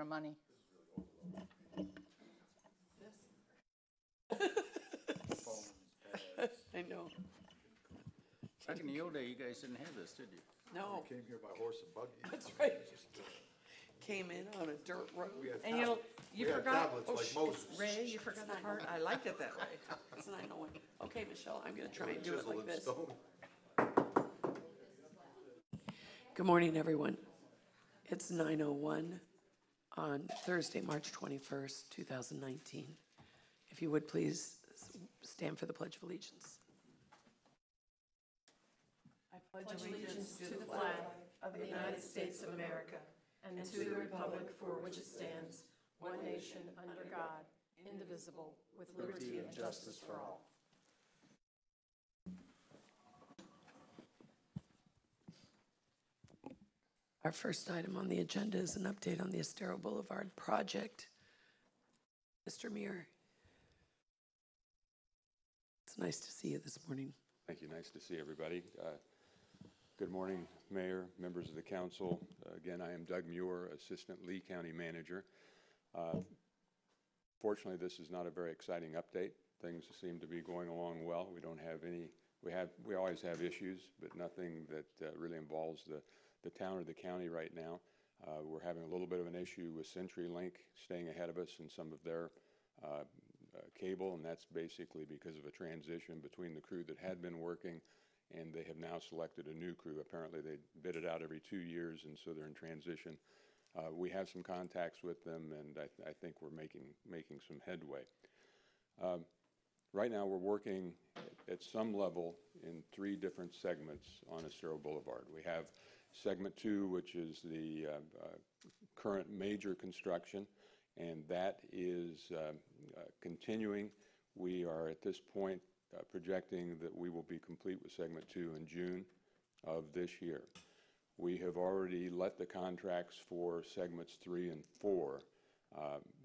For money. I know. Back in the old day, you guys didn't have this, did you? No, Came here by horse and buggy. that's right. Came in on a dirt road. We had And you we had forgot, tablets oh, like sh- Moses. Ray, you forgot the part, I liked it that way. It's 9:01. Okay, Michelle, I'm gonna try and do it Chisel like and this. stone. Good morning, everyone. It's 9:01 on Thursday, March 21st, 2019. If you would please stand for the Pledge of Allegiance. I pledge allegiance to the flag of the United States of America and to the republic for which it stands, one nation under God, indivisible, with liberty and justice for all. Our first item on the agenda is an update on the Estero Boulevard project. Mr. Muir. It's nice to see you this morning. Thank you. Nice to see everybody. Good morning, Mayor, members of the council. Again, I am Doug Muir, Assistant Lee County Manager. Fortunately, this is not a very exciting update. Things seem to be going along well. We don't have any, we always have issues, but nothing that really involves the town or the county right now. We're having a little bit of an issue with CenturyLink staying ahead of us in some of their cable, and that's basically because of a transition between the crew that had been working, and they have now selected a new crew. Apparently they bid it out every 2 years, and so they're in transition. We have some contacts with them, and I think we're making some headway. Right now we're working at some level in 3 different segments on Estero Boulevard. We have segment 2, which is the current major construction, and that is continuing. We are at this point projecting that we will be complete with segment 2 in June of this year. We have already let the contracts for segments 3 and 4,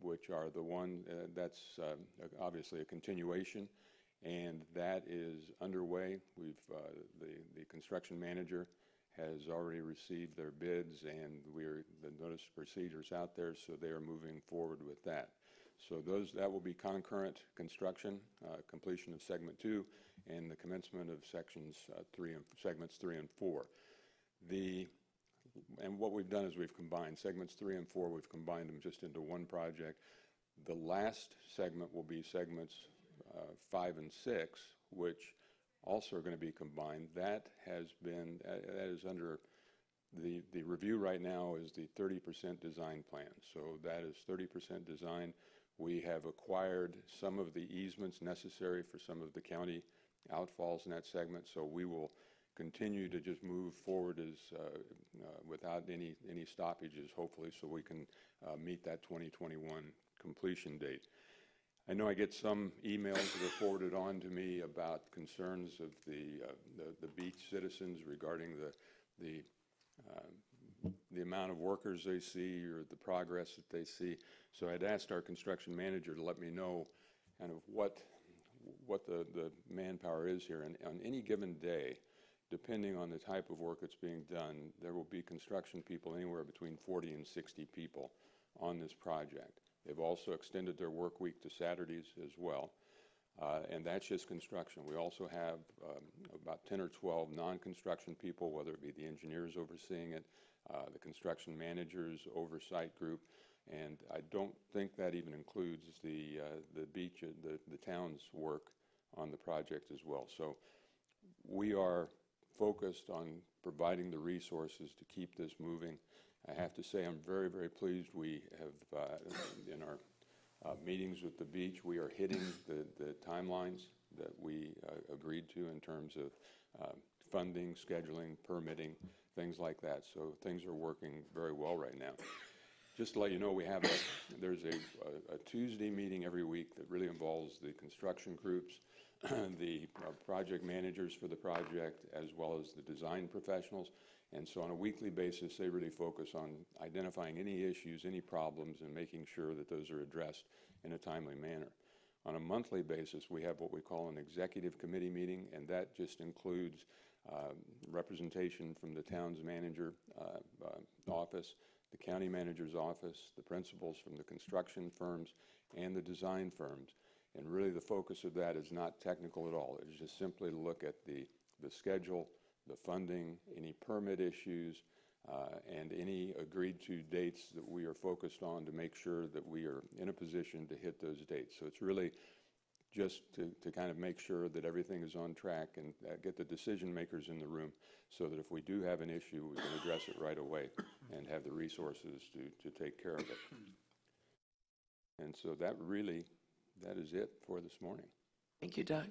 which are the one that's obviously a continuation, and that is underway. We've the construction manager has already received their bids, and the notice of procedures out there, so they are moving forward with that. So that will be concurrent construction, completion of segment 2, and the commencement of segments 3 and 4. And what we've done is we've combined segments 3 and 4. We've combined them just into one project. The last segment will be segments 5 and 6, which also are going to be combined. That is under the review right now is the 30% design plan. So that is 30% design. We have acquired some of the easements necessary for some of the county outfalls in that segment. So we will continue to just move forward without any stoppages, hopefully, so we can meet that 2021 completion date. I know I get some emails that are forwarded on to me about concerns of the beach citizens regarding the amount of workers they see or the progress that they see. So I'd asked our construction manager to let me know kind of what the manpower is here. And on any given day, depending on the type of work that's being done, there will be construction people anywhere between 40 and 60 people on this project. They've also extended their work week to Saturdays as well. And that's just construction. We also have about 10 or 12 non-construction people, whether it be the engineers overseeing it, the construction managers, oversight group, and I don't think that even includes the beach, the town's work on the project as well. So we are focused on providing the resources to keep this moving. I have to say I'm very, very pleased. We have, in our meetings with the beach, we are hitting the timelines that we agreed to in terms of funding, scheduling, permitting, things like that. So things are working very well right now. Just to let you know, there's a Tuesday meeting every week that really involves the construction groups, the project managers for the project, as well as the design professionals. And so on a weekly basis, they really focus on identifying any issues, any problems, and making sure that those are addressed in a timely manner. On a monthly basis, we have what we call an executive committee meeting, and that just includes representation from the town's manager office, the county manager's office, the principals from the construction firms, and the design firms. And really the focus of that is not technical at all. It's just simply to look at the schedule, the funding, any permit issues, and any agreed to dates that we are focused on to make sure that we are in a position to hit those dates. So it's really just to kind of make sure that everything is on track and get the decision makers in the room so that if we do have an issue, we can address it right away and have the resources to take care of it. And so that is it for this morning. Thank you, Doug.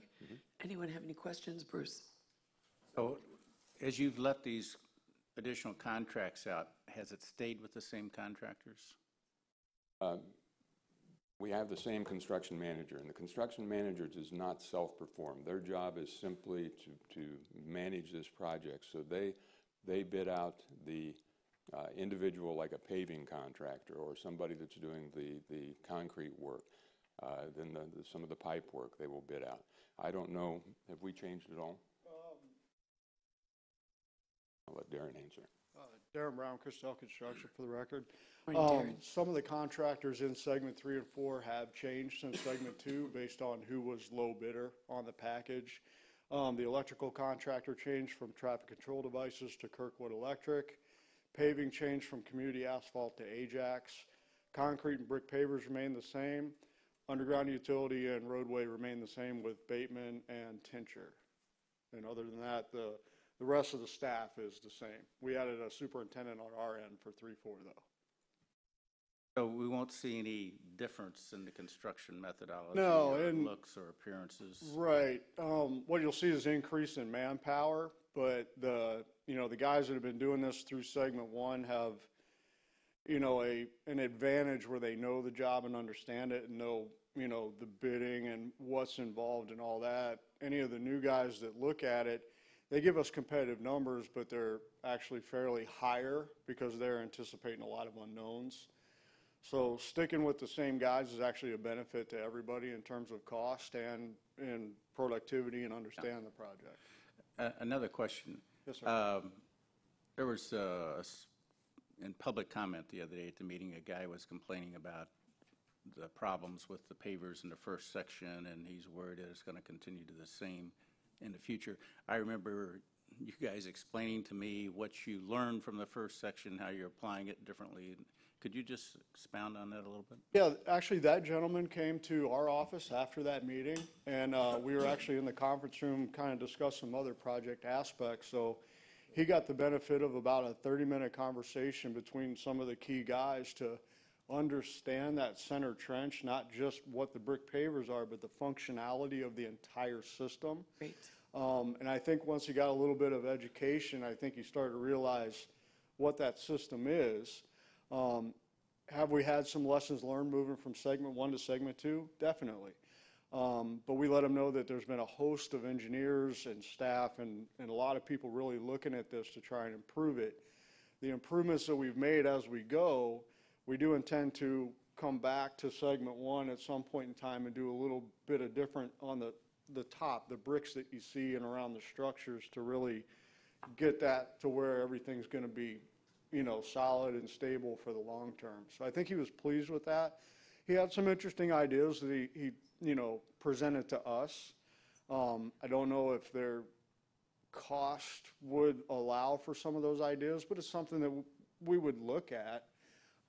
Anyone have any questions? Bruce? So as you've let these additional contracts out, has it stayed with the same contractors? We have the same construction manager, and the construction manager does not self-perform. Their job is simply to manage this project. So they bid out the individual, like a paving contractor or somebody that's doing the concrete work. Then some of the pipe work they will bid out. I don't know, have we changed at all? I'll let Darren answer. Darren Brown, Christel Construction, for the record. Morning, Darren. Some of the contractors in segment 3 and 4 have changed since segment 2 based on who was low bidder on the package. The electrical contractor changed from Traffic Control Devices to Kirkwood Electric. Paving changed from Community Asphalt to Ajax. Concrete and brick pavers remain the same. Underground utility and roadway remain the same with Bateman and Tincher. And other than that, the rest of the staff is the same. We added a superintendent on our end for 3-4 though. So we won't see any difference in the construction methodology No, or and- looks or appearances? Right. What you'll see is increase in manpower, but the guys that have been doing this through segment 1 have, an advantage where they know the job and understand it and know, the bidding and what's involved and all that. Any of the new guys that look at it, they give us competitive numbers, but they're actually fairly higher because they're anticipating a lot of unknowns. So sticking with the same guys is actually a benefit to everybody in terms of cost and productivity and understand the project. Another question. Yes, sir. There was, in public comment the other day at the meeting, a guy was complaining about the problems with the pavers in the first section, and he's worried that it's going to continue to the same in the future. I remember you guys explaining to me what you learned from the first section, how you're applying it differently. Could you just expound on that a little bit? Yeah, actually, that gentleman came to our office after that meeting, and we were actually in the conference room kind of discuss some other project aspects. So he got the benefit of about a 30-minute conversation between some of the key guys to understand that center trench, not just what the brick pavers are, but the functionality of the entire system. Great. And I think once he got a little bit of education, I think he started to realize what that system is. Have we had some lessons learned moving from segment 1 to segment 2? Definitely. But we let them know that there's been a host of engineers and staff and a lot of people really looking at this to try and improve it. The improvements that we've made as we go, we do intend to come back to segment 1 at some point in time and do a little bit of different on the top, the bricks that you see and around the structures to really get that to where everything's going to be solid and stable for the long term. So I think he was pleased with that. He had some interesting ideas that he presented to us. I don't know if their cost would allow for some of those ideas, but it's something that we would look at.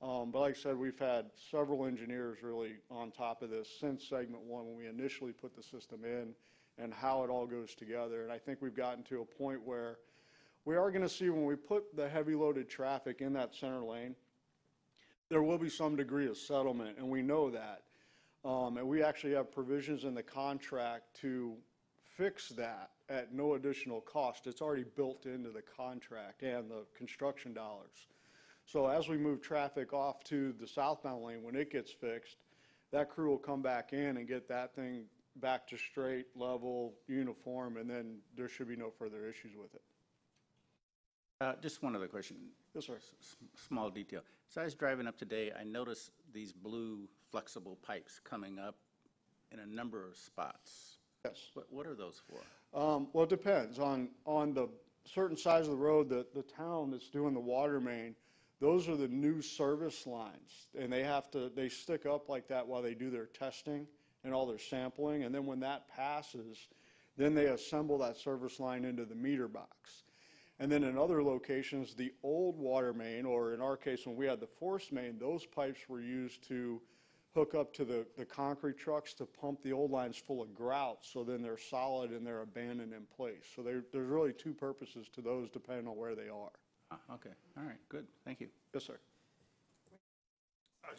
But like I said, we've had several engineers really on top of this since segment 1 when we initially put the system in and how it all goes together. And I think we've gotten to a point where we are going to see when we put the heavy loaded traffic in that center lane, there will be some degree of settlement, and we know that. And we actually have provisions in the contract to fix that at no additional cost. It's already built into the contract and the construction dollars. So as we move traffic off to the southbound lane, when it gets fixed, that crew will come back in and get that thing back to straight, level, uniform, and then there should be no further issues with it. Just one other question. Yes, sir. Small detail. So I was driving up today, I noticed these blue flexible pipes coming up in a number of spots. Yes. What are those for? Well, it depends. On the certain sides of the road, the town that's doing the water main, Those are the new service lines, and they stick up like that while they do their testing and all their sampling, and then when that passes, then they assemble that service line into the meter box. And then in other locations, the old water main, or in our case, when we had the force main, those pipes were used to hook up to the concrete trucks to pump the old lines full of grout, so then they're solid and they're abandoned in place. So there's really two purposes to those depending on where they are. Okay, all right, good, thank you. Yes, sir. I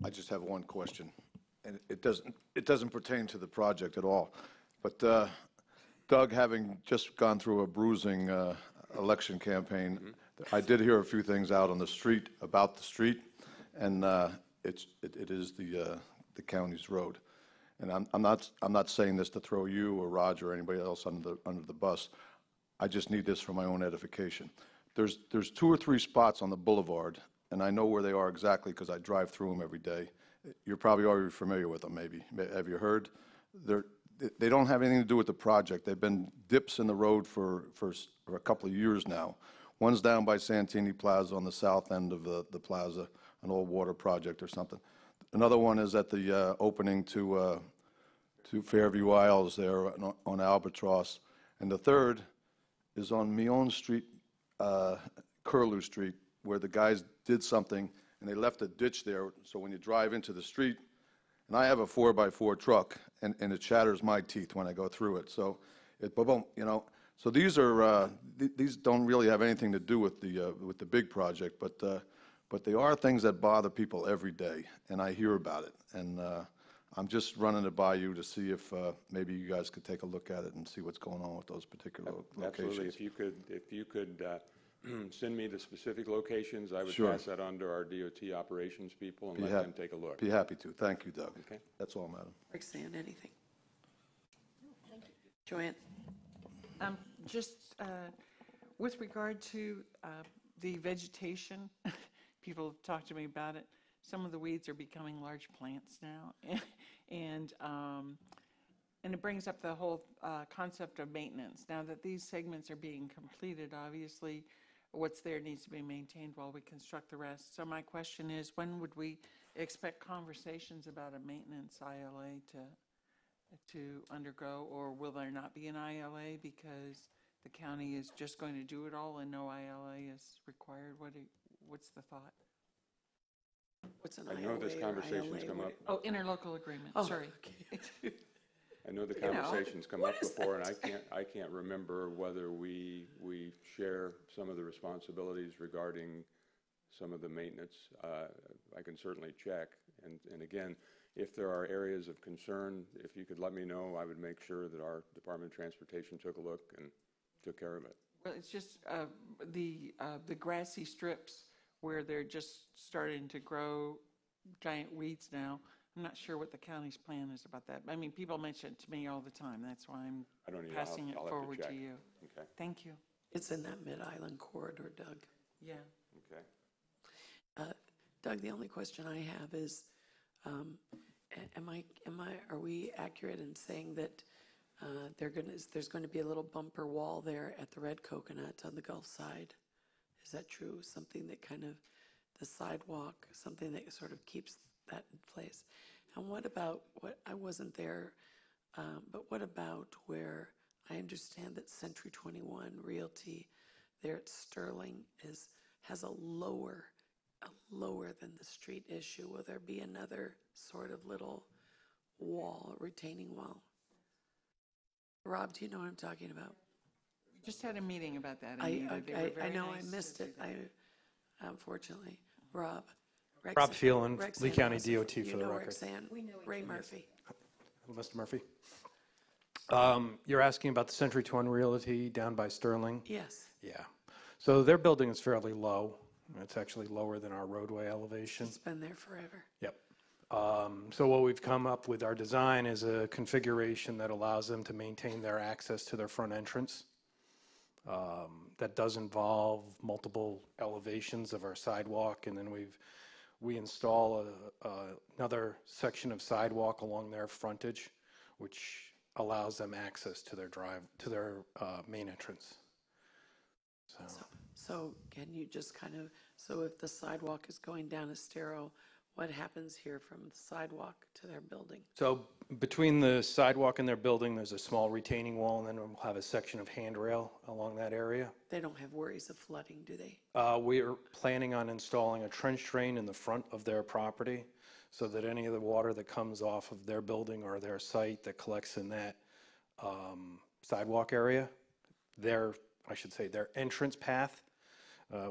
just have one question, and it doesn't pertain to the project at all. But Doug, having just gone through a bruising election campaign, I did hear a few things out on the street about the street, and it is the county's road. And I'm not saying this to throw you or Roger or anybody else under the bus. I just need this for my own edification. There's 2 or 3 spots on the boulevard, and I know where they are exactly because I drive through them every day. You're probably already familiar with them, maybe. Have you heard? They don't have anything to do with the project. They've been dips in the road for a couple of years now. One's down by Santini Plaza on the south end of the plaza, an old water project or something. Another one is at the opening to Fairview Isles there on Albatross. And the third is on Mion Street, Curlew Street, where the guys did something and they left a ditch there. So when you drive into the street, and I have a 4x4 truck, and it shatters my teeth when I go through it. So boom, you know. So these are these don't really have anything to do with the big project, but they are things that bother people every day, and I hear about it. And I'm just running it by you to see if maybe you guys could take a look at it and see what's going on with those particular locations. Absolutely. If you could send me the specific locations, I would Sure. pass that on to our DOT operations people and let them take a look. Be happy to. Thank you, Doug. Okay. That's all, Madam. Roxanne, anything? Joanne? Just with regard to the vegetation, people have talked to me about it. Some of the weeds are becoming large plants now, and it brings up the whole concept of maintenance. Now that these segments are being completed, obviously, what's there needs to be maintained while we construct the rest. So my question is, when would we expect conversations about a maintenance ILA to undergo, or will there not be an ILA because the county is just going to do it all and no ILA is required? What's the thought? What's an I know this ILA or conversation's ILA? come up. Oh, interlocal agreement, Oh, sorry. okay. I know the You know, conversation's come what up is before, and I can't remember whether we share some of the responsibilities regarding some of the maintenance. I can certainly check, and again, if there are areas of concern, if you could let me know, I would make sure that our Department of Transportation took a look and took care of it. Well, it's just the grassy strips where they're just starting to grow giant weeds now. I'm not sure what the county's plan is about that. I mean, people mention it to me all the time. That's why I'm I don't know. passing it I'll have forward check. to you. Okay. Thank you. It's in that Mid-Island corridor, Doug. Yeah. Okay. Doug, the only question I have is, are we accurate in saying that there's going to be a little bumper wall there at the Red Coconut on the Gulf side? Is that true? Something that kind of, the sidewalk, something that sort of keeps that in place? And what about, I wasn't there, but what about where I understand that Century 21 Realty there at Sterling has a lower than the street issue? Will there be another sort of little wall, a retaining wall? Rob, do you know what I'm talking about? We just had a meeting about that. I Anita. They were very know I nice to missed do it. that. Unfortunately, Rob. Rob Phelan, Rexanne Lee County Rossif. DOT for You the know record. Roxanne, Ray Murphy. Mr. Murphy. You're asking about the Century 21 Realty down by Sterling? Yes. Yeah. So their building is fairly low. It's actually lower than our roadway elevation. It's been there forever. Yep. So what we've come up with our design is a configuration that allows them to maintain their access to their front entrance. That does involve multiple elevations of our sidewalk, and then we install another section of sidewalk along their frontage, which allows them access to their main entrance. So can you just kind of, so if the sidewalk is going down Estero, what happens here from the sidewalk to their building? So between the sidewalk and their building, there's a small retaining wall, and then we'll have a section of handrail along that area. They don't have worries of flooding, do they? We're planning on installing a trench drain in the front of their property so that any of the water that comes off of their building or their site that collects in that sidewalk area, their entrance path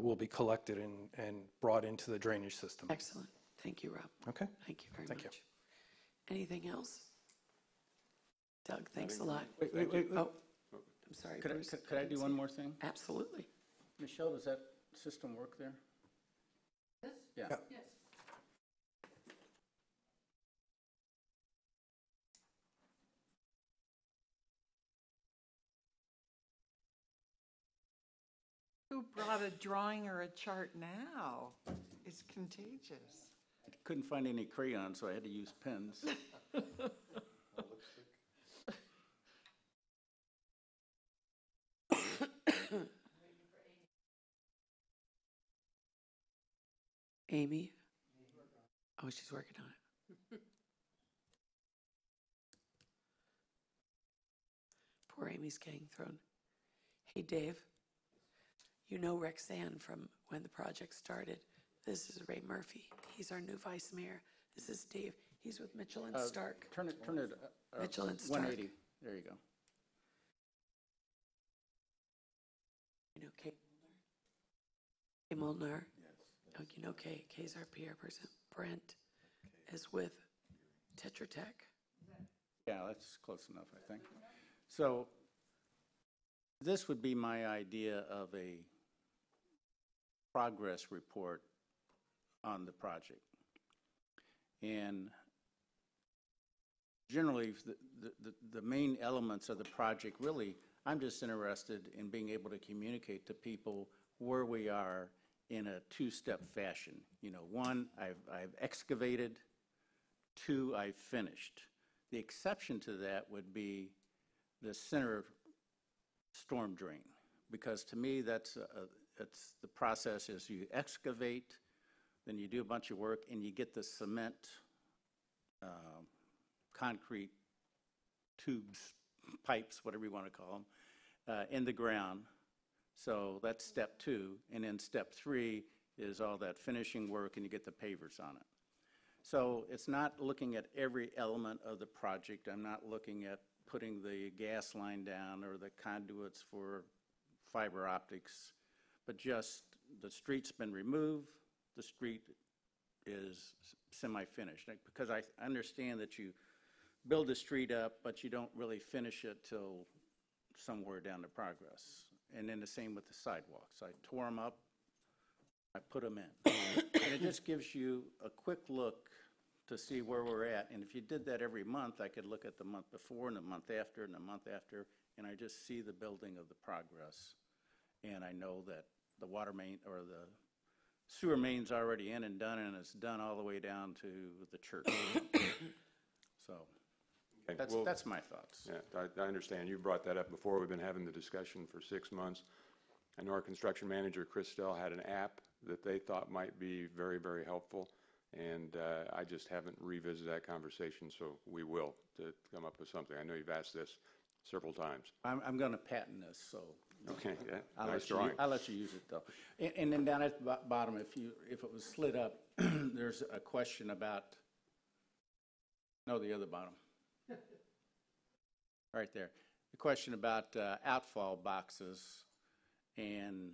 will be collected and brought into the drainage system. Excellent. Thank you, Rob. Okay. Thank you very Thank you. much. Anything else? Doug, thanks a lot. Wait. Oh, I'm sorry, Bruce. Could I do one more thing? Absolutely. Michelle, does that system work there? This? Yeah. Yes. Who brought a drawing or a chart now? It's contagious. I couldn't find any crayons, so I had to use pens. Amy? Oh, she's working on it. Poor Amy's getting thrown. Hey, Dave, you know Rexanne from when the project started. This is Ray Murphy. He's our new vice mayor. This is Dave. He's with Mitchell and Stark. Turn it, Mitchell and Stark. 180. There you go. You know Kay Molnar? Yes. Oh, you know Kay. Kay's our PR person. Brent is with Tetra Tech. Yeah, that's close enough, I think. So this would be my idea of a progress report on the project. And generally, the main elements of the project, really, I'm just interested in being able to communicate to people where we are in a two-step fashion. You know, one, I've excavated. Two, I've finished. The exception to that would be the center storm drain, because to me, that's the process is you excavate, then you do a bunch of work, and you get the cement, concrete tubes, pipes, whatever you want to call them, in the ground. So that's step two. And then step three is all that finishing work, and you get the pavers on it. So it's not looking at every element of the project. I'm not looking at putting the gas line down or the conduits for fiber optics, but just the street's been removed, the street is semi-finished. Because I understand that you build the street up, but you don't really finish it till somewhere down the progress. And then the same with the sidewalks. I tore them up, I put them in. And it just gives you a quick look to see where we're at. And if you did that every month, I could look at the month before and the month after and the month after, and I just see the building of the progress. And I know that the water main or the sewer main's already in and done, and it's done all the way down to the church. So Okay, well, that's my thoughts. Yeah, I understand. You brought that up before. We've been having the discussion for 6 months. I know our construction manager, Chris Stell, had an app that they thought might be very, very helpful, and I just haven't revisited that conversation, so we will to come up with something. I know you've asked this several times. I'm going to patent this, so. Okay, yeah, I'll nice drawing. I'll let you use it, though. And then down at the bottom, if it was slid up, there's a question about, no, the other bottom. Right there. The question about outfall boxes and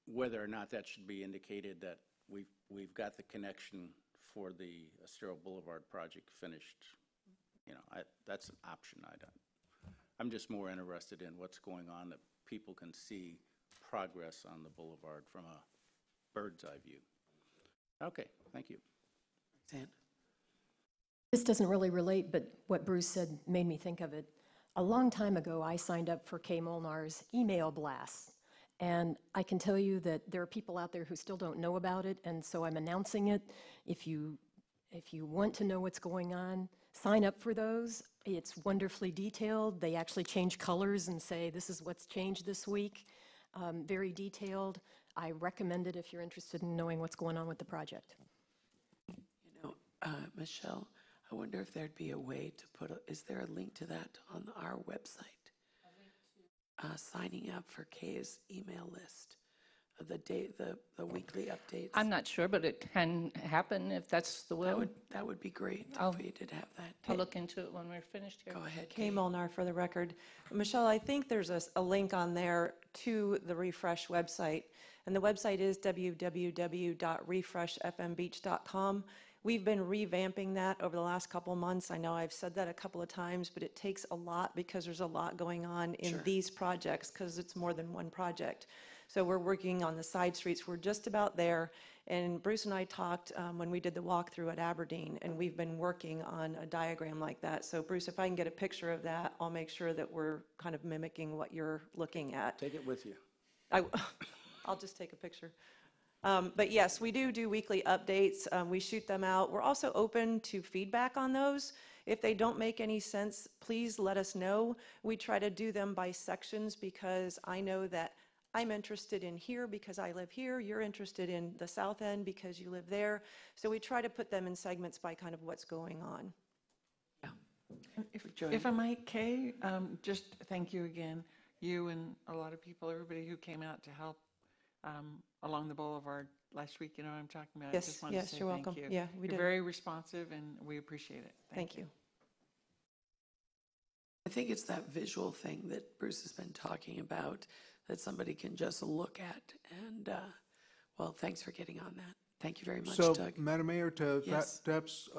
whether or not that should be indicated that we've got the connection for the Estero Boulevard project finished. You know, that's an option. I'm just more interested in what's going on, that people can see progress on the boulevard from a bird's eye view. Okay, thank you. Dan? This doesn't really relate, but what Bruce said made me think of it. A long time ago, I signed up for Kay Molnar's email blasts. And I can tell you that there are people out there who still don't know about it, and so I'm announcing it. If you want to know what's going on, sign up for those. It's wonderfully detailed. They actually change colors and say, this is what's changed this week. very detailed. I recommend it if you're interested in knowing what's going on with the project. Michelle, I wonder if there'd be a way to is there a link to that on our website? Signing up for Kay's email list, the weekly updates. I'm not sure, but it can happen if that's the will. That would be great I'll- if we did have that. I'll look into it when we're finished here. Go ahead, Kay Kay. Molnar for the record. Michelle, I think there's a link on there to the Refresh website, and the website is www.refreshfmbeach.com. We've been revamping that over the last couple of months. I know I've said that a couple of times, but it takes a lot because there's a lot going on in these projects because it's more than one project. So we're working on the side streets. We're just about there. And Bruce and I talked when we did the walkthrough at Aberdeen, and we've been working on a diagram like that. So Bruce, if I can get a picture of that, I'll make sure that we're kind of mimicking what you're looking at. Take it with you. I'll just take a picture. But yes, we do weekly updates. We shoot them out. We're also open to feedback on those. If they don't make any sense, please let us know. We try to do them by sections because I know that I'm interested in here because I live here. You're interested in the south end because you live there. So we try to put them in segments by kind of what's going on. If I might, Kay, just thank you again, you and a lot of people, everybody who came out to help along the boulevard last week. You know what I'm talking about? I Yes, just wanted yes, to say you're thank welcome. you. Yeah, we You're did. very responsive, and we appreciate it. Thank you. I think it's that visual thing that Bruce has been talking about that somebody can just look at. And, well, thanks for getting on that. Thank you very much, So, Doug. Madam Mayor, to Yes. perhaps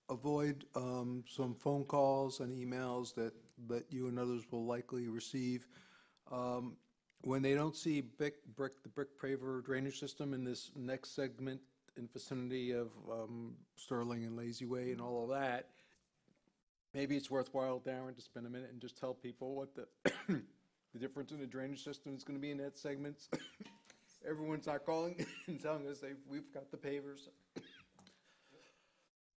avoid some phone calls and emails that you and others will likely receive, when they don't see the brick paver drainage system in this next segment in vicinity of Sterling and Lazy Way and all of that, maybe it's worthwhile, Darren, to spend a minute and just tell people what the the difference in the drainage system is going to be in that segment. Everyone's not calling and telling us we've got the pavers.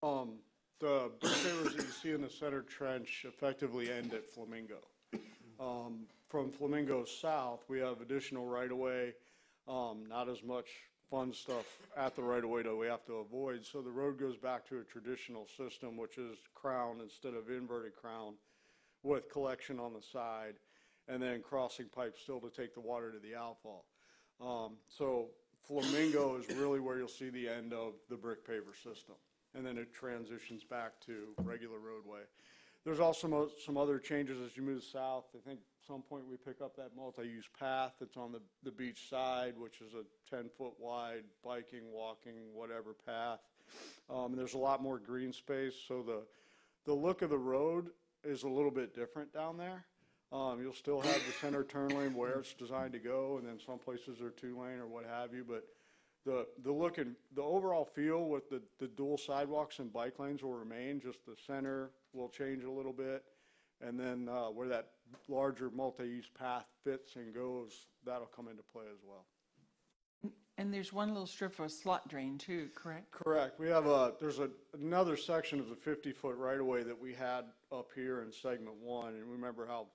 The brick pavers that you see in the center trench effectively end at Flamingo. From Flamingo south, we have additional right-of-way, not as much fun stuff at the right-of-way that we have to avoid. So the road goes back to a traditional system, which is crown instead of inverted crown, with collection on the side, and then crossing pipes still to take the water to the outfall. So Flamingo is really where you'll see the end of the brick paver system, and then it transitions back to regular roadway. There's also some other changes as you move south. I think at some point we pick up that multi-use path that's on the beach side, which is a 10-foot wide biking, walking, whatever path. There's a lot more green space, so the look of the road is a little bit different down there. You'll still have the center turn lane where it's designed to go, and then some places are 2-lane or what have you, but the look and the overall feel with the dual sidewalks and bike lanes will remain, just the center will change a little bit, and then where that larger multi-use path fits and goes, that'll come into play as well. And there's one little strip of a slot drain too, correct? Correct. We have there's another section of the 50-foot right-of-way that we had up here in segment 1, and remember how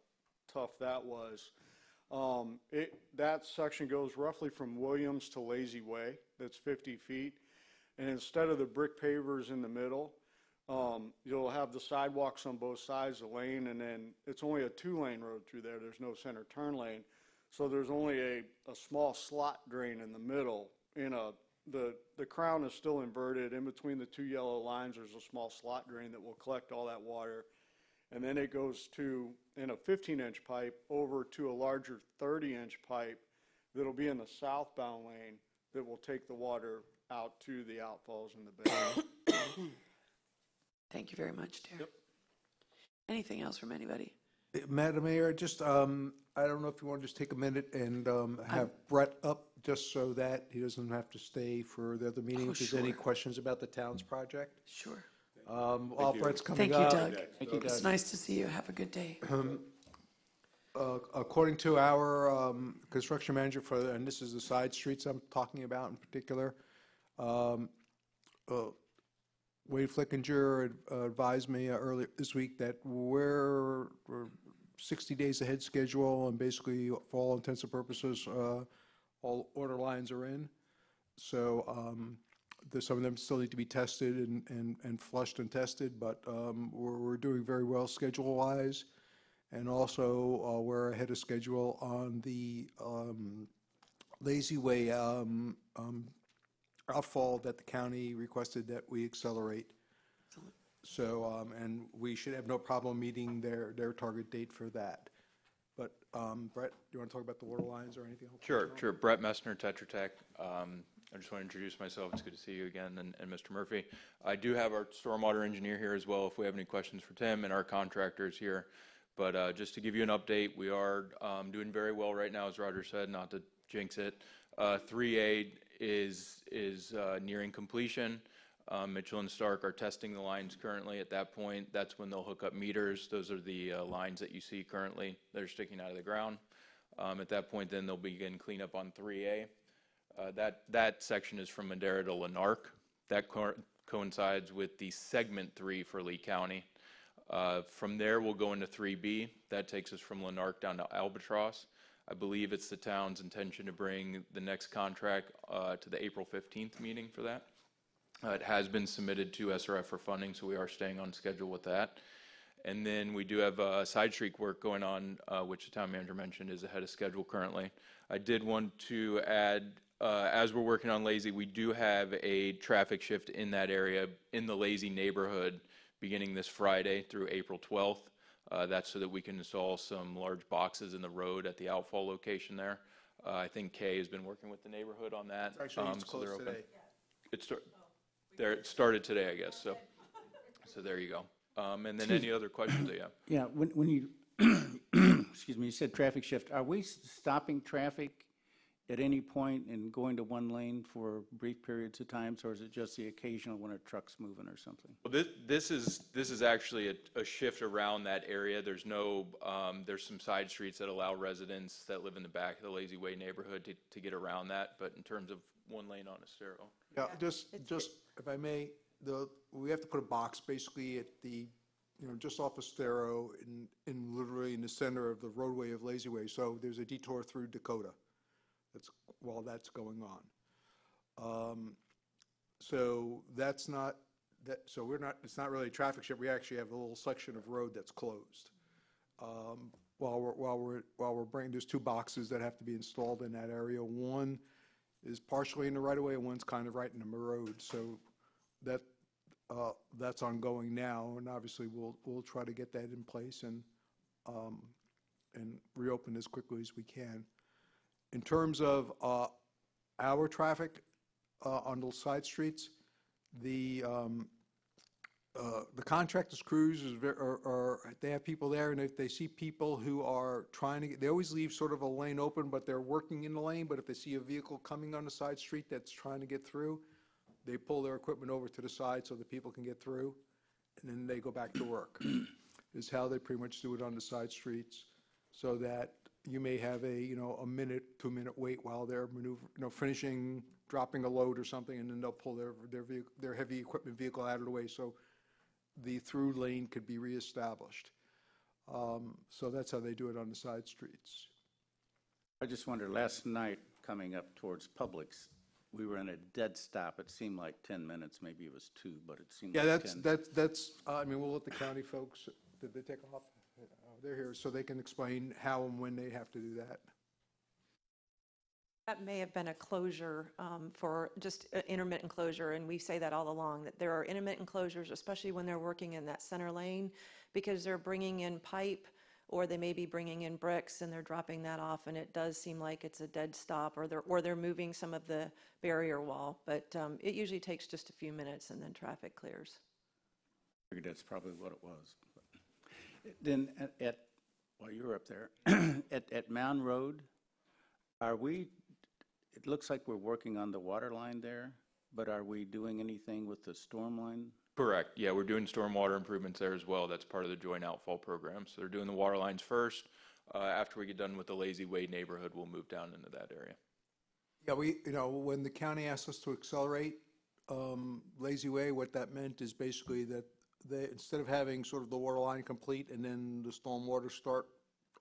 tough that was. That section goes roughly from Williams to Lazy Way, that's 50 feet, and instead of the brick pavers in the middle, you'll have the sidewalks on both sides of the lane, and then it's only a 2-lane road through there. There's no center turn lane, so there's only a small slot drain in the middle. The crown is still inverted. In between the 2 yellow lines, there's a small slot drain that will collect all that water, and then it goes in a 15-inch pipe over to a larger 30-inch pipe that'll be in the southbound lane that will take the water out to the outfalls in the bay. Thank you very much, Darren. Anything else from anybody? Madam Mayor, just, I don't know if you want to just take a minute and have Brett up just so that he doesn't have to stay for the other meeting. If there's any sure. questions about the town's project. Sure. While Brett's coming Thank you, up. Doug. Thank you, It's Doug. nice to see you. Have a good day. According to our construction manager and this is the side streets I'm talking about in particular, Wade Flickinger advised me earlier this week that we're 60 days ahead schedule, and basically, for all intents and purposes, all order lines are in. So some of them still need to be tested and flushed and tested, but we're doing very well schedule-wise. And also, we're ahead of schedule on the Lazy Way outfall that the county requested that we accelerate. So, and we should have no problem meeting their target date for that. But Brett, do you want to talk about the water lines or anything else? Sure. Brett Messner, Tetra Tech. I just want to introduce myself. It's good to see you again, and Mr. Murphy. I do have our stormwater engineer here as well if we have any questions for Tim, and our contractors here. But just to give you an update, we are doing very well right now, as Roger said, not to jinx it. 3A is nearing completion. Mitchell and Stark are testing the lines currently. At that point, that's when they'll hook up meters. Those are the lines that you see currently that are sticking out of the ground. At that point, then they'll begin cleanup on 3A. That section is from Madera to Lanark. That coincides with the segment 3 for Lee County. From there, we'll go into 3B. That takes us from Lanark down to Albatross. I believe it's the town's intention to bring the next contract to the April 15th meeting for that. It has been submitted to SRF for funding, so we are staying on schedule with that. And then we do have side street work going on, which the town manager mentioned is ahead of schedule currently. I did want to add, as we're working on Lazy, we do have a traffic shift in that area in the Lazy neighborhood beginning this Friday through April 12th. That's so that we can install some large boxes in the road at the outfall location there. I think Kay has been working with the neighborhood on that. Actually, it's closed today. It started today, I guess. So there you go. And then any other questions that you have? Yeah, when you, excuse me, you said traffic shift, are we stopping traffic at any point and going to one lane for brief periods of times, or is it just the occasional when a truck's moving or something? Well, this is actually a shift around that area. There's some side streets that allow residents that live in the back of the Lazy Way neighborhood to get around that, but in terms of one lane on Estero. Yeah, just if I may, we have to put a box basically at the, just off of Estero in literally in the center of the roadway of Lazy Way. So there's a detour through Dakota. While that's going on. So that's not that. So we're not. It's not really a traffic shift. We actually have a little section of road that's closed. While we're bringing, there's 2 boxes that have to be installed in that area. One is partially in the right of way, and one's kind of right in the road. So that's ongoing now, and obviously we'll try to get that in place and reopen as quickly as we can. In terms of our traffic on the side streets, the contractors' crews they have people there, and if they see people who are trying to they always leave sort of a lane open, but they're working in the lane. But if they see a vehicle coming on the side street that's trying to get through, they pull their equipment over to the side so that people can get through, and then they go back to work. Is how they pretty much do it on the side streets, so that you may have a minute, 2-minute wait while they're finishing dropping a load or something, and then they'll pull their heavy equipment vehicle out of the way so the through lane could be reestablished. So that's how they do it on the side streets. I just wondered, last night coming up towards Publix, we were in a dead stop. It seemed like 10 minutes, maybe it was 2, but it seemed like 10. That's I mean, we'll let the county folks, did they take off? They're here so they can explain how and when they have to do that. That may have been a closure for just intermittent closure, and we say that all along, that there are intermittent closures, especially when they're working in that center lane, because they're bringing in pipe, or they may be bringing in bricks and they're dropping that off, and it does seem like it's a dead stop, or they're moving some of the barrier wall. But it usually takes just a few minutes, and then traffic clears. I figured that's probably what it was. Then while you were up there, at Mound Road, it looks like we're working on the water line there, but are we doing anything with the storm line? Correct. Yeah, we're doing stormwater improvements there as well. That's part of the joint outfall program. So they're doing the water lines first. After we get done with the Lazy Way neighborhood, we'll move down into that area. Yeah, when the county asked us to accelerate Lazy Way, what that meant is basically that instead of having sort of the water line complete and then the stormwater start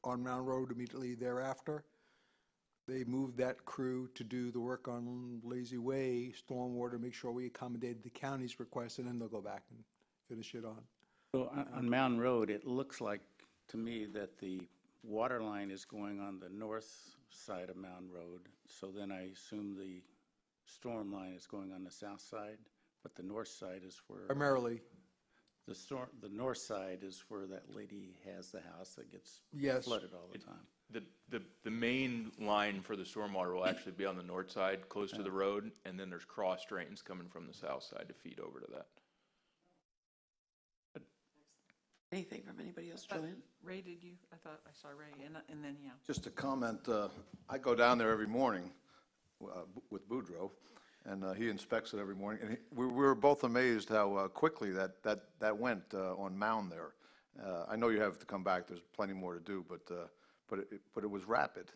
on Mound Road immediately thereafter. They moved that crew to do the work on Lazy Way, stormwater, make sure we accommodated the county's request, and then they'll go back and finish it on. So on Mountain Road, it looks like to me that the water line is going on the north side of Mountain Road. So then I assume the storm line is going on the south side, but the north side is where. Primarily, The north side is where that lady has the house that gets Yes. flooded all the time. The main line for the stormwater will actually be on the north side, close to the road, and then there's cross drains coming from the south side to feed over to that. Anything from anybody else, Joanne? Ray, did you? I thought I saw Ray, and then, yeah. Just a comment, I go down there every morning with Boudreaux, and he inspects it every morning. And we were both amazed how quickly that went on Mound there. I know you have to come back, there's plenty more to do, but it was rapid.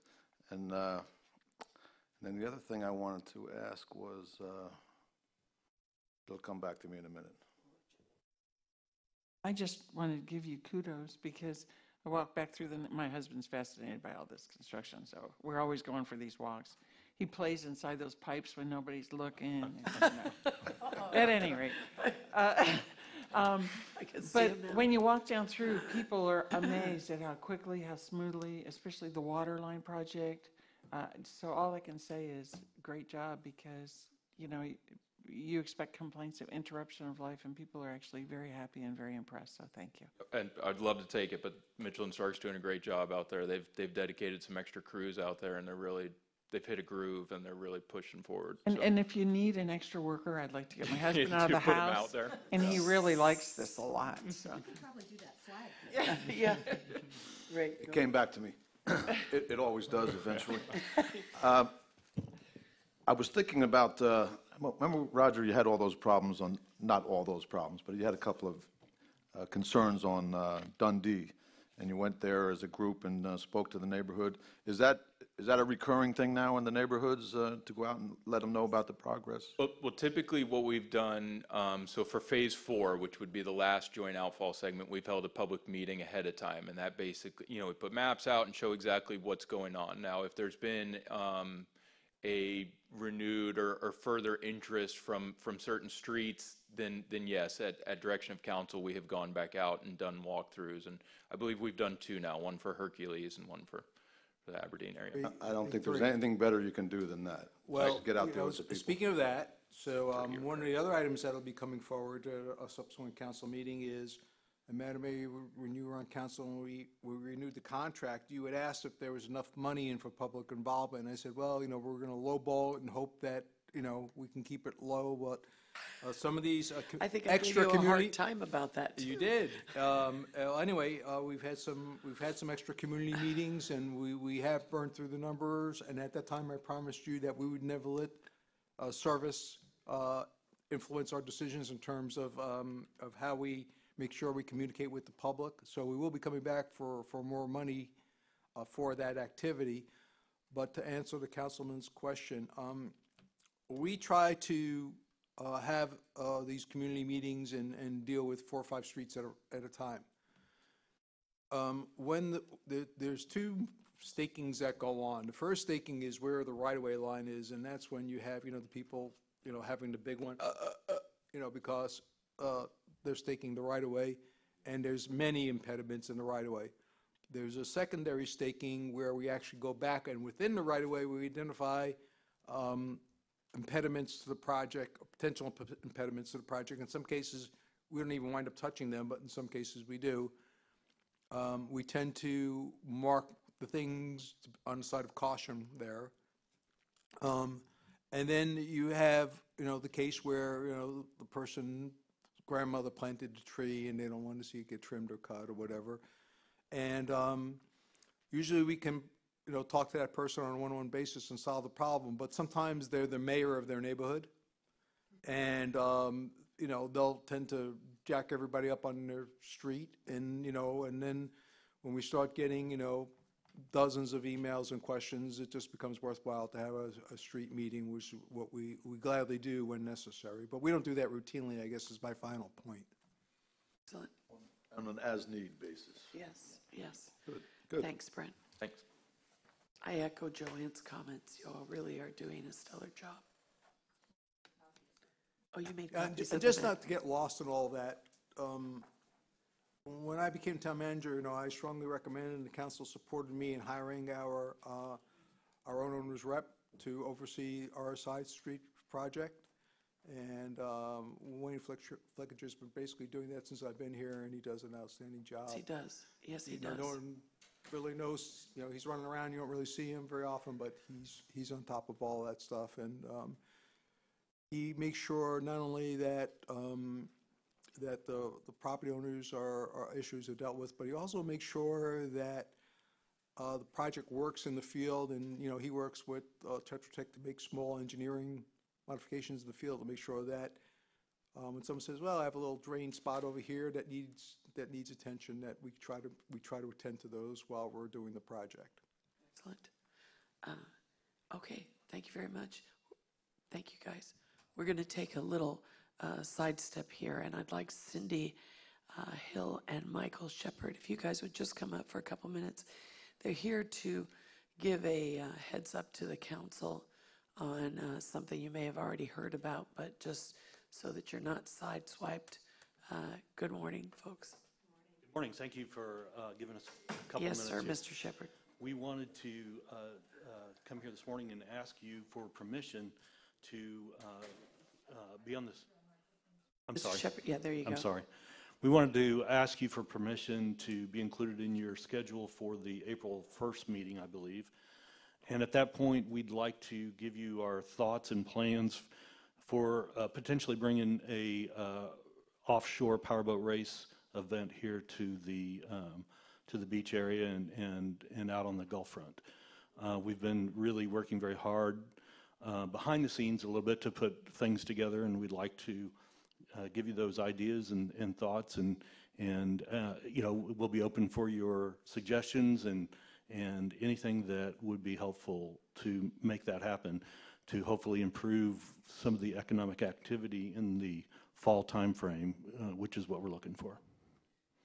And then the other thing I wanted to ask was, it'll come back to me in a minute. I just wanted to give you kudos because I walk back through my husband's fascinated by all this construction, so we're always going for these walks. He plays inside those pipes when nobody's looking. At any rate. But when you walk down through, people are amazed at how quickly, how smoothly, especially the water line project. So all I can say is great job because, you know, you expect complaints of interruption of life, and people are actually very happy and very impressed, so thank you. And I'd love to take it, but Mitchell and Stark's doing a great job out there. They've dedicated some extra crews out there, and they've hit a groove, and they're really pushing forward. And if you need an extra worker, I'd like to get my husband out of the put him house. out there. And he really likes this a lot, so. You could probably do that flag. Yeah. Right. It came back to me. It always does eventually. I was thinking about, remember, Roger, you had all those problems on, not all those problems, but you had a couple of concerns on Dundee, and you went there as a group and spoke to the neighborhood. Is that a recurring thing now in the neighborhoods, to go out and let them know about the progress? Well, typically what we've done, so for phase 4, which would be the last joint outfall segment, we've held a public meeting ahead of time, and that basically, you know, we put maps out and show exactly what's going on. Now, if there's been a renewed or further interest from certain streets, then yes, at direction of council, we have gone back out and done walkthroughs, and I believe we've done 2 now, one for Hercules and one for the Aberdeen area. I don't think there's anything better you can do than that. Well, Get out you there know, with the people. speaking of that, so one of the other items that'll be coming forward at a subsequent council meeting is, and Madam Mayor, when you were on council and we renewed the contract, you had asked if there was enough money in for public involvement. And I said, well, you know, we're going to lowball it and hope that, you know, we can keep it low, but some of these I think I gave extra you a community. hard time about that, too. You did. Anyway, we've had some extra community meetings, and we have burned through the numbers. And at that time, I promised you that we would never let service influence our decisions in terms of how we make sure we communicate with the public. So we will be coming back for more money for that activity. But to answer the councilman's question, we try to have these community meetings and deal with 4 or 5 streets at a time. When there's 2 stakings that go on. The first staking is where the right-of-way line is, and that's when you have, you know, the people, you know, having the big one, you know, because they're staking the right-of-way, and there's many impediments in the right-of-way. There's a secondary staking where we actually go back, and within the right-of-way, we identify impediments to the project, or potential impediments to the project. In some cases, we don't even wind up touching them, but in some cases we do. We tend to mark the things on the side of caution there. And then you have, you know, the case where, you know, the person's grandmother planted a tree and they don't want to see it get trimmed or cut or whatever. And usually we can, you know, talk to that person on a one-on-one basis and solve the problem. But sometimes they're the mayor of their neighborhood, and you know, they'll tend to jack everybody up on their street, and you know, and then when we start getting, you know, dozens of emails and questions, it just becomes worthwhile to have a street meeting, which is what we gladly do when necessary. But we don't do that routinely, I guess, is my final point. Excellent. on an as-need basis. Yes, yes. Good, good. Thanks, Brent. Thanks. I echo Joanne's comments. You all really are doing a stellar job. Oh, you made And copies and of the just map. not to get lost in all that, when I became town manager, I strongly recommended and the council supported me in hiring our own owner's rep to oversee our side street project. And Wayne Flickinger's been basically doing that since I've been here, and he does an outstanding job. Yes, he does. Yes, he No does. one really knows, he's running around, you don't really see him very often, but he's on top of all that stuff. And he makes sure not only that, that the property owners are issues are dealt with, but he also makes sure that the project works in the field, and, he works with Tetra Tech to make small engineering modifications in the field to make sure that when someone says, well, I have a little drain spot over here that needs attention, that we try to attend to those while we're doing the project. Excellent. Okay, thank you very much. Thank you, guys. We're going to take a little sidestep here, and I'd like Cindy Hill and Michael Shepard, if you guys would just come up for a couple minutes. They're here to give a heads up to the council on something you may have already heard about, but just so that you're not sideswiped. Good morning, folks. Good morning. Thank you for giving us a couple Yes, minutes. sir, here. Mr. Shepard. We wanted to come here this morning and ask you for permission to be on this. I'm Mr. sorry. Shepard, yeah, there you go. I'm sorry. We wanted to ask you for permission to be included in your schedule for the April 1st meeting, I believe. And at that point, we'd like to give you our thoughts and plans for potentially bringing a offshore powerboat race event here to the beach area and out on the Gulf front. We've been really working very hard behind the scenes a little bit to put things together, and we'd like to give you those ideas and thoughts, and we'll be open for your suggestions and anything that would be helpful to make that happen, to hopefully improve some of the economic activity in the fall timeframe, which is what we're looking for.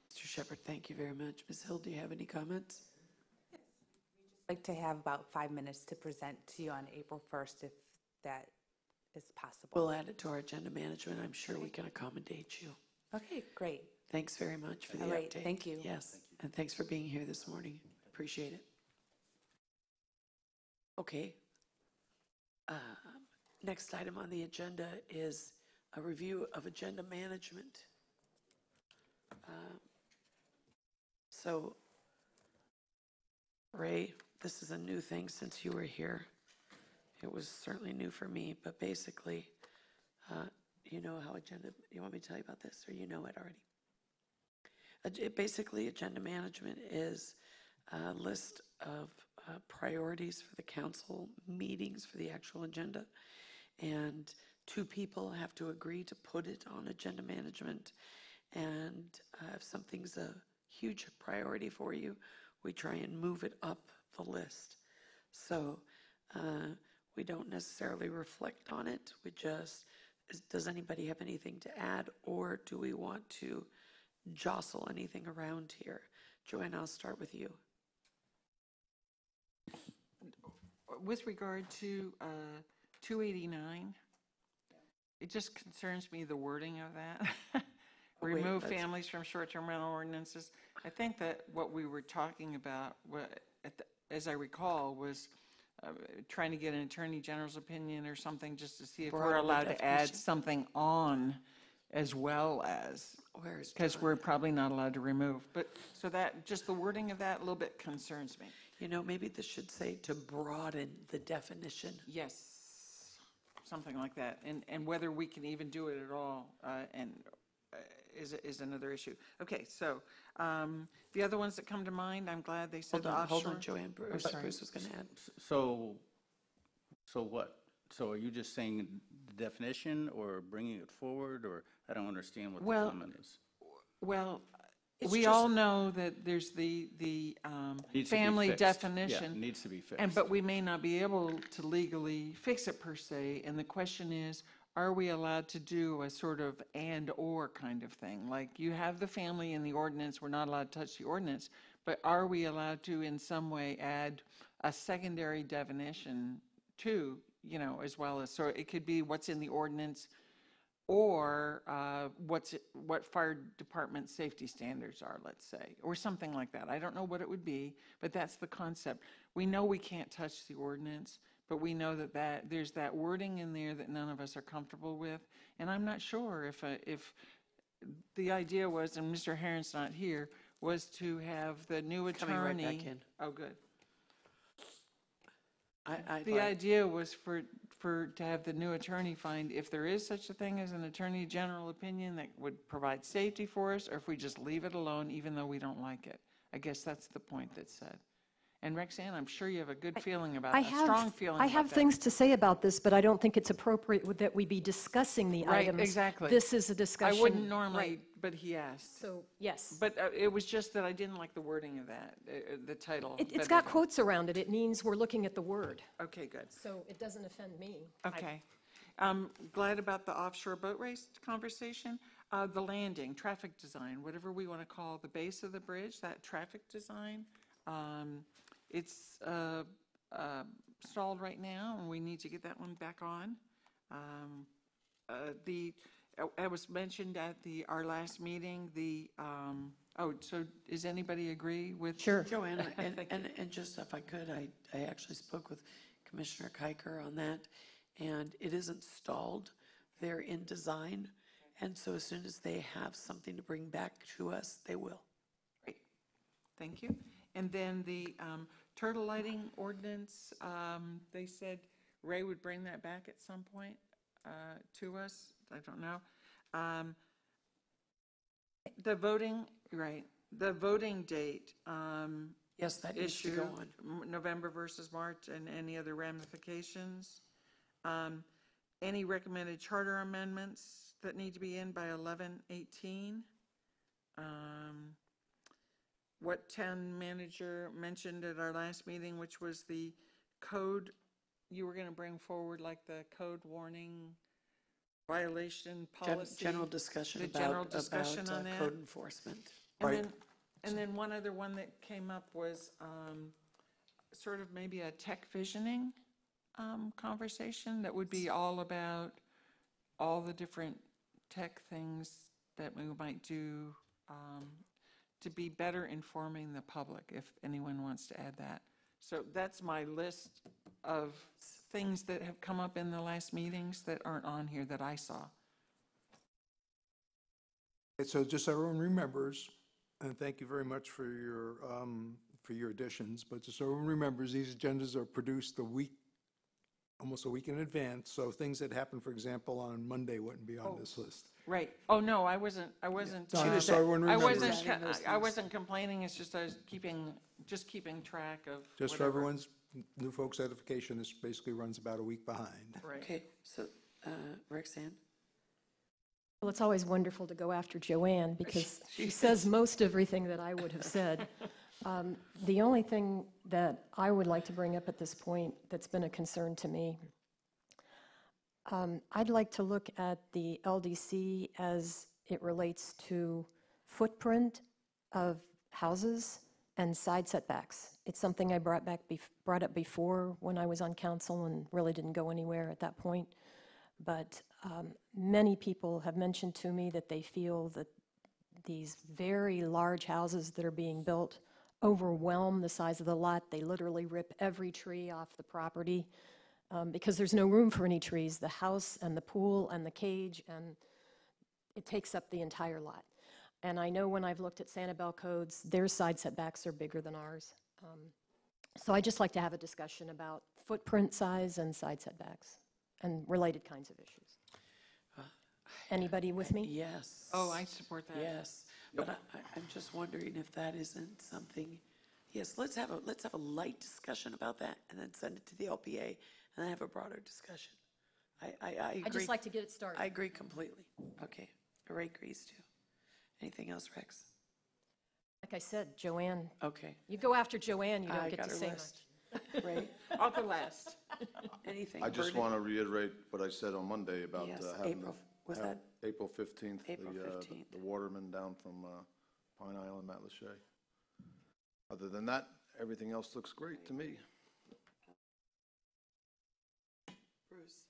Mr. Shepard, thank you very much. Ms. Hill, do you have any comments? I'd like to have about 5 minutes to present to you on April 1st, if that is possible. We'll add it to our agenda management. I'm sure we can accommodate you. Okay, great. Thanks very much for the All right, update. thank you. Yes, and thanks for being here this morning. Appreciate it. Okay. Next item on the agenda is a review of agenda management. So, Ray, this is a new thing since you were here. It was certainly new for me, but basically, you know how agenda, you want me to tell you about this, or you know it already? Basically, agenda management is a list of priorities for the council meetings for the actual agenda, and two people have to agree to put it on agenda management. And if something's a huge priority for you, we try and move it up the list. So we don't necessarily reflect on it. We just, does anybody have anything to add, or do we want to jostle anything around here? Joanne, I'll start with you. With regard to 289, it just concerns me, the wording of that. Remove families from short-term rental ordinances. I think that what we were talking about, as I recall, was trying to get an attorney general's opinion or something, just to see if we're allowed to add something on as well as, because we're probably not allowed to remove. But so that, just the wording of that a little bit concerns me. You know, maybe this should say to broaden the definition. Yes, something like that. And whether we can even do it at all is another issue. Okay, so the other ones that come to mind, I'm glad they said offshore. Hold on, Joanne. Bruce was going to add. So what? So are you just saying the definition or bringing it forward, or I don't understand what the comment is? Well, we all know that there's the family definition. Yeah, it needs to be fixed. But we may not be able to legally fix it per se, and the question is, are we allowed to do a sort of and/or kind of thing? Like, you have the family in the ordinance, we're not allowed to touch the ordinance, but are we allowed to in some way add a secondary definition too, as well as, so it could be what's in the ordinance or what fire department safety standards are, let's say, or something like that. I don't know what it would be, but that's the concept. We know we can't touch the ordinance, but we know that there's that wording in there that none of us are comfortable with. And I'm not sure if the idea was, and Mr. Herron's not here, was to have the new attorney. Coming right back in. Oh, good. The idea was to have the new attorney find if there is such a thing as an attorney general opinion that would provide safety for us, or if we just leave it alone even though we don't like it. I guess that's the point that's said. And Rexanne, I'm sure you have a good feeling about it, a strong feeling I about have that. things to say about this, but I don't think it's appropriate that we be discussing the Right, items. exactly. This is a discussion. I wouldn't normally, Right. but he asked. So, yes. But it was just that I didn't like the wording of that, the title. It's got quotes around it. It means we're looking at the word. Okay, good. So it doesn't offend me. Okay. I'm glad about the offshore boat race conversation. The landing, traffic design, whatever we want to call the base of the bridge, that traffic design, it's stalled right now, and we need to get that one back on. It was mentioned at our last meeting, so does anybody agree with? Sure. Joanna, and just if I could, I actually spoke with Commissioner Kiker on that, and it isn't stalled. They're in design, and so as soon as they have something to bring back to us, they will. Great, thank you. And then the turtle lighting ordinance, they said Ray would bring that back at some point to us. I don't know. The voting, right, the voting date. Yes, that needs to go on. November versus March, and any other ramifications. Any recommended charter amendments that need to be in by 11/18. What town manager mentioned at our last meeting, which was the code, you were going to bring forward, like the code warning violation policy. General discussion The about general discussion on that. code enforcement. And then one other one that came up was sort of maybe a tech visioning conversation that would be all about all the different tech things that we might do to be better informing the public, if anyone wants to add that. So that's my list of things that have come up in the last meetings that aren't on here that I saw. So just so everyone remembers, and thank you very much for your additions, but just so everyone remembers, these agendas are produced almost a week in advance, so things that happen, for example, on Monday wouldn't be on this list. Right. Oh, no, I wasn't. No, just so everyone remembers. I wasn't complaining. It's just I was keeping track of. Just for whatever. everyone's new folks' edification, this basically runs about a week behind. Right. Okay, so Rexanne? Well, it's always wonderful to go after Joanne because she says most everything that I would have said. The only thing that I would like to bring up at this point that's been a concern to me, I'd like to look at the LDC as it relates to footprint of houses and side setbacks. It's something I brought up before when I was on council and really didn't go anywhere at that point. But many people have mentioned to me that they feel that these very large houses that are being built overwhelm the size of the lot. They literally rip every tree off the property because there's no room for any trees. The house and the pool and the cage, and it takes up the entire lot. And I know when I've looked at Sanibel codes, their side setbacks are bigger than ours. So I just like to have a discussion about footprint size and side setbacks and related kinds of issues. Anybody with me? Yes. Oh, I support that. Yes, but I'm just wondering if that isn't something, yes, let's have a light discussion about that and then send it to the LPA and then have a broader discussion. I agree. I'd just like to get it started. I agree completely. Okay, Ray agrees too. Anything else, Rex? Like I said, Joanne. Okay. You go after Joanne, you don't I get got to her say list. much. Ray? I'll go last. Anything? I just Bernie? want to reiterate what I said on Monday about Yes, having. April, was have that April 15th. April the, 15th? The waterman down from Pine Island, Matlacha. Other than that, everything else looks great to me. Bruce?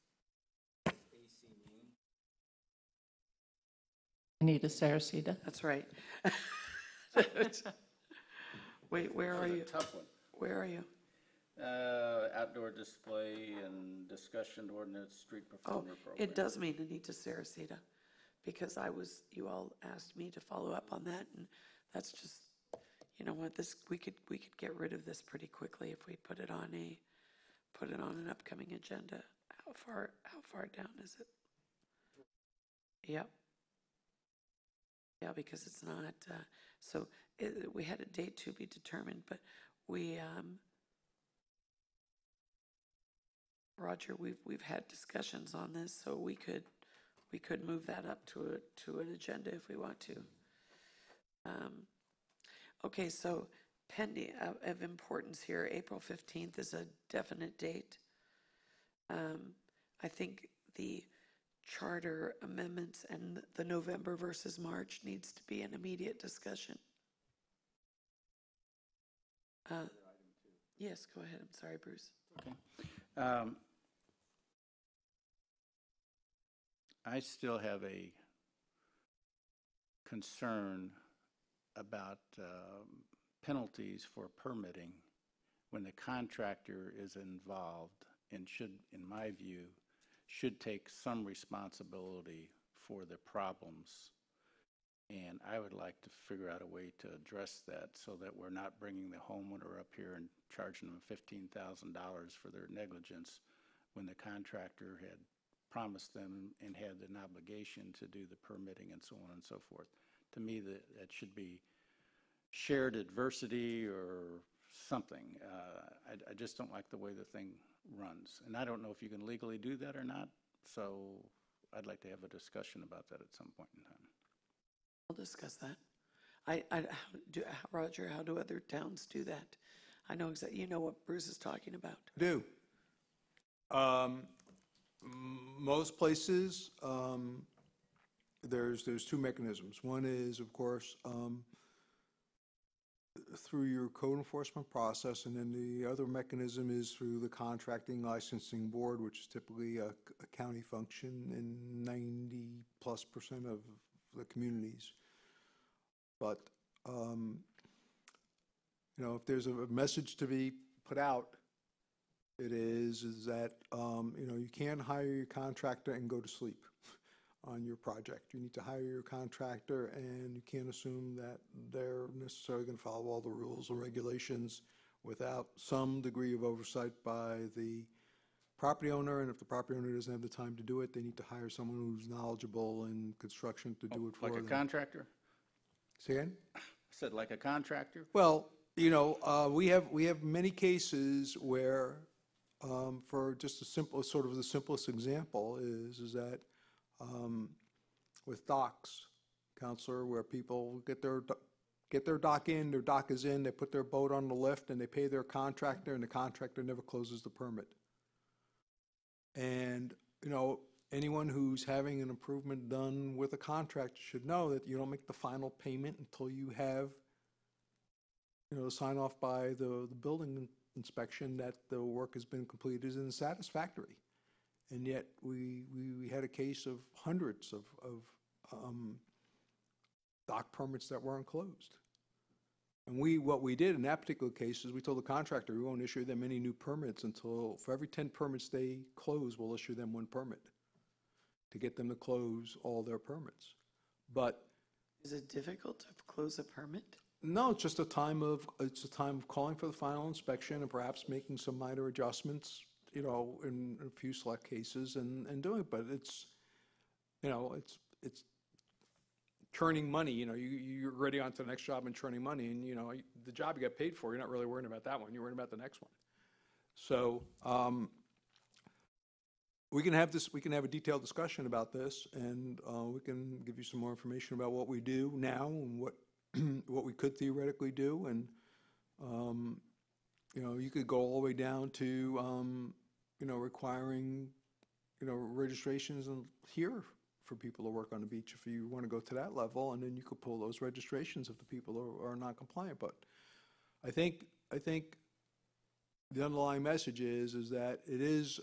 Anita Saracita. That's right. Wait, where are you? Tough one. Where are you? Outdoor display and discussion ordinance, street Oh, performer program. it does mean Anita Saracita, because you all asked me to follow up on that, and that's just, you know what, we could get rid of this pretty quickly if we put it on an upcoming agenda. How far down is it? Yep. Yeah, because it's not, we had a date to be determined, but Roger, we've had discussions on this, so we could move that up to an agenda if we want to. Okay, so pending of importance here, April 15th is a definite date. I think the charter amendments and the November versus March needs to be an immediate discussion. Yes, go ahead. I'm sorry, Bruce. Okay. I still have a concern about penalties for permitting when the contractor is involved and should, in my view, should take some responsibility for the problems. And I would like to figure out a way to address that so that we're not bringing the homeowner up here and charging them $15,000 for their negligence when the contractor had promised them and had an obligation to do the permitting and so on and so forth. To me, that should be shared adversity or something. I just don't like the way the thing runs. And I don't know if you can legally do that or not, so I'd like to have a discussion about that at some point in time. We'll discuss that. Roger, how do other towns do that? I know exactly, you know what Bruce is talking about. Do. Most places, there's two mechanisms. One is, of course, through your code enforcement process, and then the other mechanism is through the contracting licensing board, which is typically a county function in 90+% of the communities. But, if there's a message to be put out, it is that, you can't hire your contractor and go to sleep on your project. You need to hire your contractor, and you can't assume that they're necessarily going to follow all the rules and regulations without some degree of oversight by the property owner. And if the property owner doesn't have the time to do it, they need to hire someone who's knowledgeable in construction to do it for them. Like a contractor? Say again? I said like a contractor? Well, we have many cases where, for just the simplest example is that with docks, Counselor, where people get their dock in, their dock is in, they put their boat on the lift, and they pay their contractor, and the contractor never closes the permit. And, anyone who's having an improvement done with a contractor should know that you don't make the final payment until you have, the sign off by the building inspection that the work has been completed and satisfactory. And yet we had a case of hundreds of dock permits that weren't closed. And what we did in that particular case is we told the contractor we won't issue them any new permits until, for every 10 permits they close, we'll issue them 1 permit to get them to close all their permits. But is it difficult to close a permit? No, it's just a time of calling for the final inspection and perhaps making some minor adjustments, in a few select cases and doing it. But it's churning money. You're ready on to the next job and churning money, and the job you get paid for, you're not really worrying about that one. You're worrying about the next one. So we can have a detailed discussion about this, and we can give you some more information about what we do now and what we could theoretically do. And you could go all the way down to requiring, registrations here for people to work on the beach if you want to go to that level, and then you could pull those registrations if the people are not compliant. But I think the underlying message is that it is,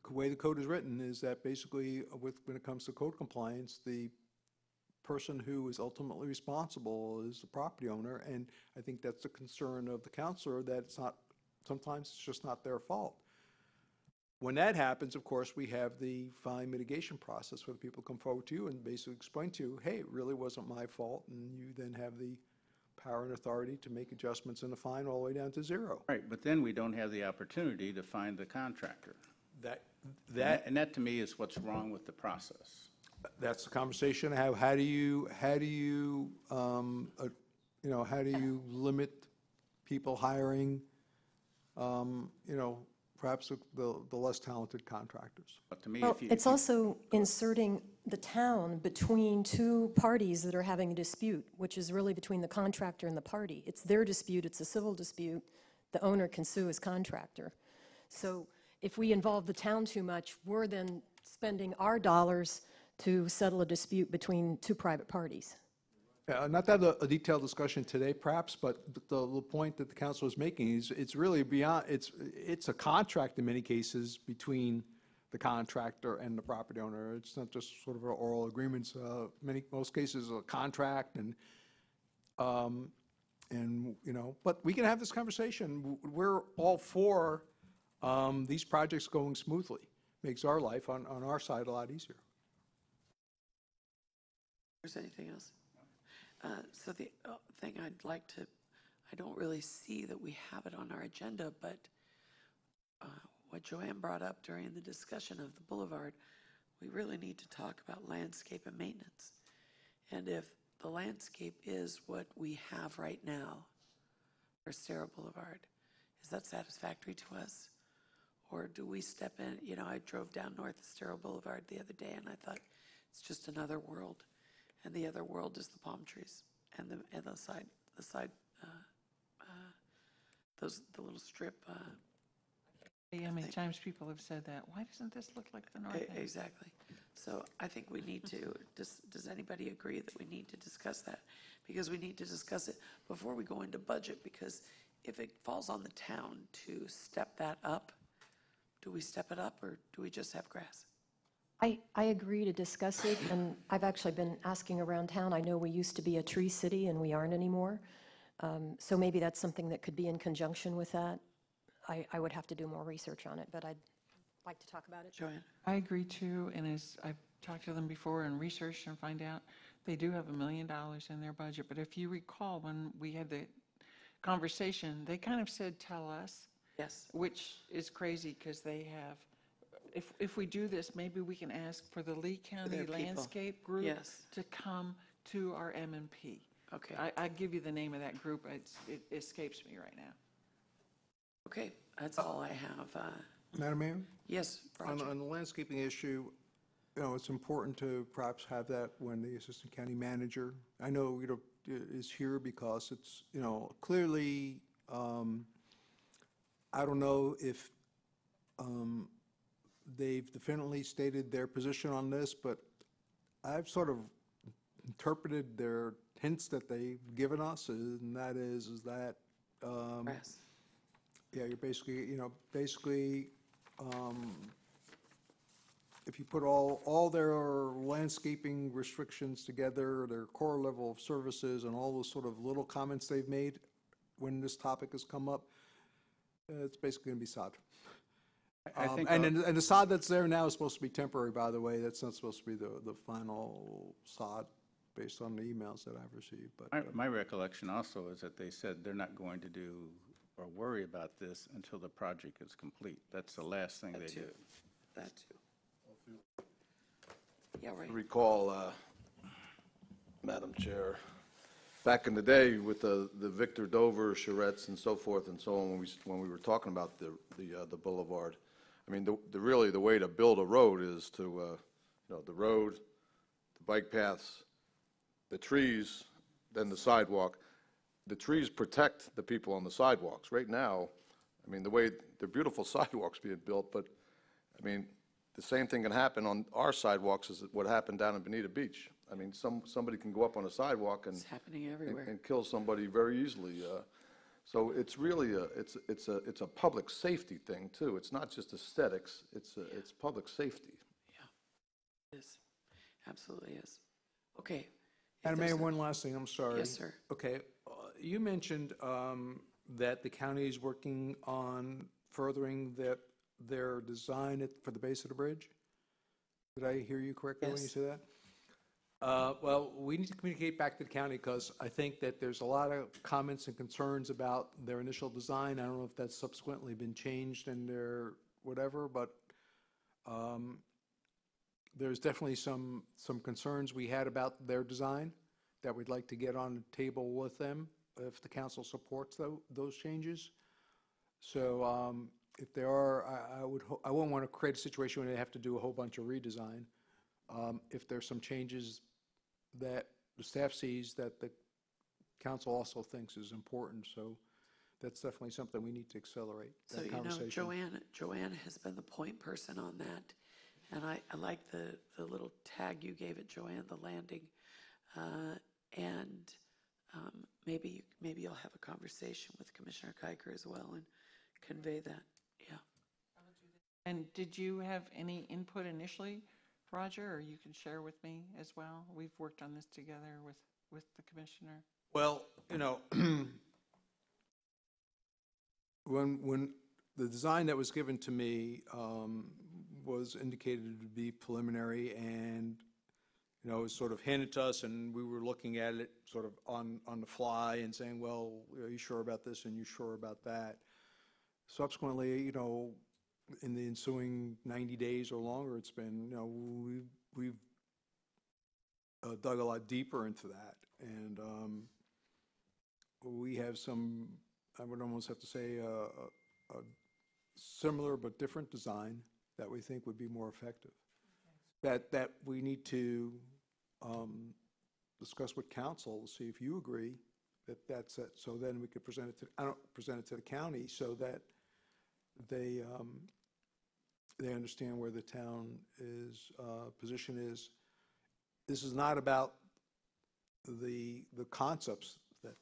the way the code is written is that basically when it comes to code compliance, the person who is ultimately responsible is the property owner, and I think that's the concern of the counselor, that sometimes it's just not their fault. When that happens, of course, we have the fine mitigation process where the people come forward to you and basically explain to you, hey, it really wasn't my fault, and you then have the power and authority to make adjustments in the fine all the way down to zero. Right, but then we don't have the opportunity to find the contractor. That And that to me is what's wrong with the process. That's the conversation I have. How do you limit people hiring, perhaps the less talented contractors? But to me, Well, it's also inserting the town between two parties that are having a dispute, which is really between the contractor and the party. It's their dispute, it's a civil dispute. The owner can sue his contractor. So if we involve the town too much, we're then spending our dollars to settle a dispute between two private parties. Not to have a detailed discussion today, perhaps, but the point that the council is making is it's really beyond, it's a contract in many cases between the contractor and the property owner. It's not just sort of oral agreements. Most cases, a contract, but we can have this conversation. We're all for these projects going smoothly. Makes our life on our side a lot easier. Is there anything else? So the thing I'd like to, I don't really see that we have it on our agenda, but what Joanne brought up during the discussion of the boulevard, we really need to talk about landscape and maintenance. And if the landscape is what we have right now for Estero Boulevard, is that satisfactory to us? Or do we step in? I drove down North Estero Boulevard the other day and I thought, it's just another world. And the other world is the palm trees and the side, the little strip. How many times people have said that? Why doesn't this look like the north end? Exactly. So I think we need to, does anybody agree that we need to discuss that? Because we need to discuss it before we go into budget, because if it falls on the town to step that up, do we step it up or do we just have grass? I agree to discuss it, and I've actually been asking around town. I know we used to be a tree city, and we aren't anymore. So maybe that's something that could be in conjunction with that. I would have to do more research on it, but I'd like to talk about it. Joanne? I agree too, and as I've talked to them before and researched and find out, they do have $1 million in their budget. But if you recall, when we had the conversation, they kind of said, tell us. Yes. Which is crazy because they have, if we do this, maybe we can ask for the Lee County Landscape Group to come to our M&P. Okay. I give you the name of that group. It escapes me right now. Okay, that's all I have. Madam Mayor? Yes, Roger. On the landscaping issue, it's important to perhaps have that when the assistant county manager, I know, is here because it's, clearly, I don't know if they've definitely stated their position on this, but I've sort of interpreted their hints that they've given us, and that is that Grass. yeah, you're basically, if you put all their landscaping restrictions together, their core level of services, and all those sort of little comments they've made when this topic has come up, it's basically going to be sod. I think and the sod that's there now is supposed to be temporary, by the way. That's not supposed to be the final sod, based on the emails that I've received. But my recollection also is that they said they're not going to do or worry about this until the project is complete. That's the last thing they do. That too. Yeah, right. Recall, Madam Chair, back in the day with the Victor Dover charrettes and so forth and so on, when we were talking about the boulevard, I mean, really the way to build a road is to, the road, the bike paths, the trees, then the sidewalk. The trees protect the people on the sidewalks. Right now, I mean, the way, they're beautiful sidewalks being built, but, I mean, the same thing can happen on our sidewalks as what happened down in Bonita Beach. I mean, somebody can go up on a sidewalk and. It's happening everywhere. And kill somebody very easily. So it's really it's a public safety thing, too. It's not just aesthetics, it's public safety. It is, absolutely is. Okay. If Madam there's Mayor, no- one last thing, I'm sorry. Yes, sir. Okay, you mentioned that the county is working on furthering their design for the base of the bridge? Did I hear you correctly when you Yes. said that? Well, we need to communicate back to the county because I think that there's a lot of comments and concerns about their initial design. I don't know if that's subsequently been changed in their whatever, but there's definitely some concerns we had about their design that we'd like to get on the table with them if the council supports those changes. So if there are, I wouldn't want to create a situation where they have to do a whole bunch of redesign. If there's some changes that the staff sees that the council also thinks is important, so that's definitely something we need to accelerate, So, that you know, conversation. Joanne has been the point person on that. And I like the little tag you gave it, Joanne, the landing. And maybe you'll have a conversation with Commissioner Kiker as well and convey that, yeah. And did you have any input initially, Roger, or you can share with me as well? We've worked on this together with the commissioner. Well, you know, when the design that was given to me was indicated to be preliminary and, you know, it was sort of handed to us and we were looking at it sort of on the fly and saying, well, are you sure about this and you sure about that? Subsequently, you know, in the ensuing 90 days or longer, it's been, you know, we've dug a lot deeper into that. And we have some, I would almost have to say, a similar but different design that we think would be more effective. That we need to discuss with council to see if you agree that that's it. So then we could present it to, I don't present it to the county so that they understand where the town is, position is. This is not about the concepts that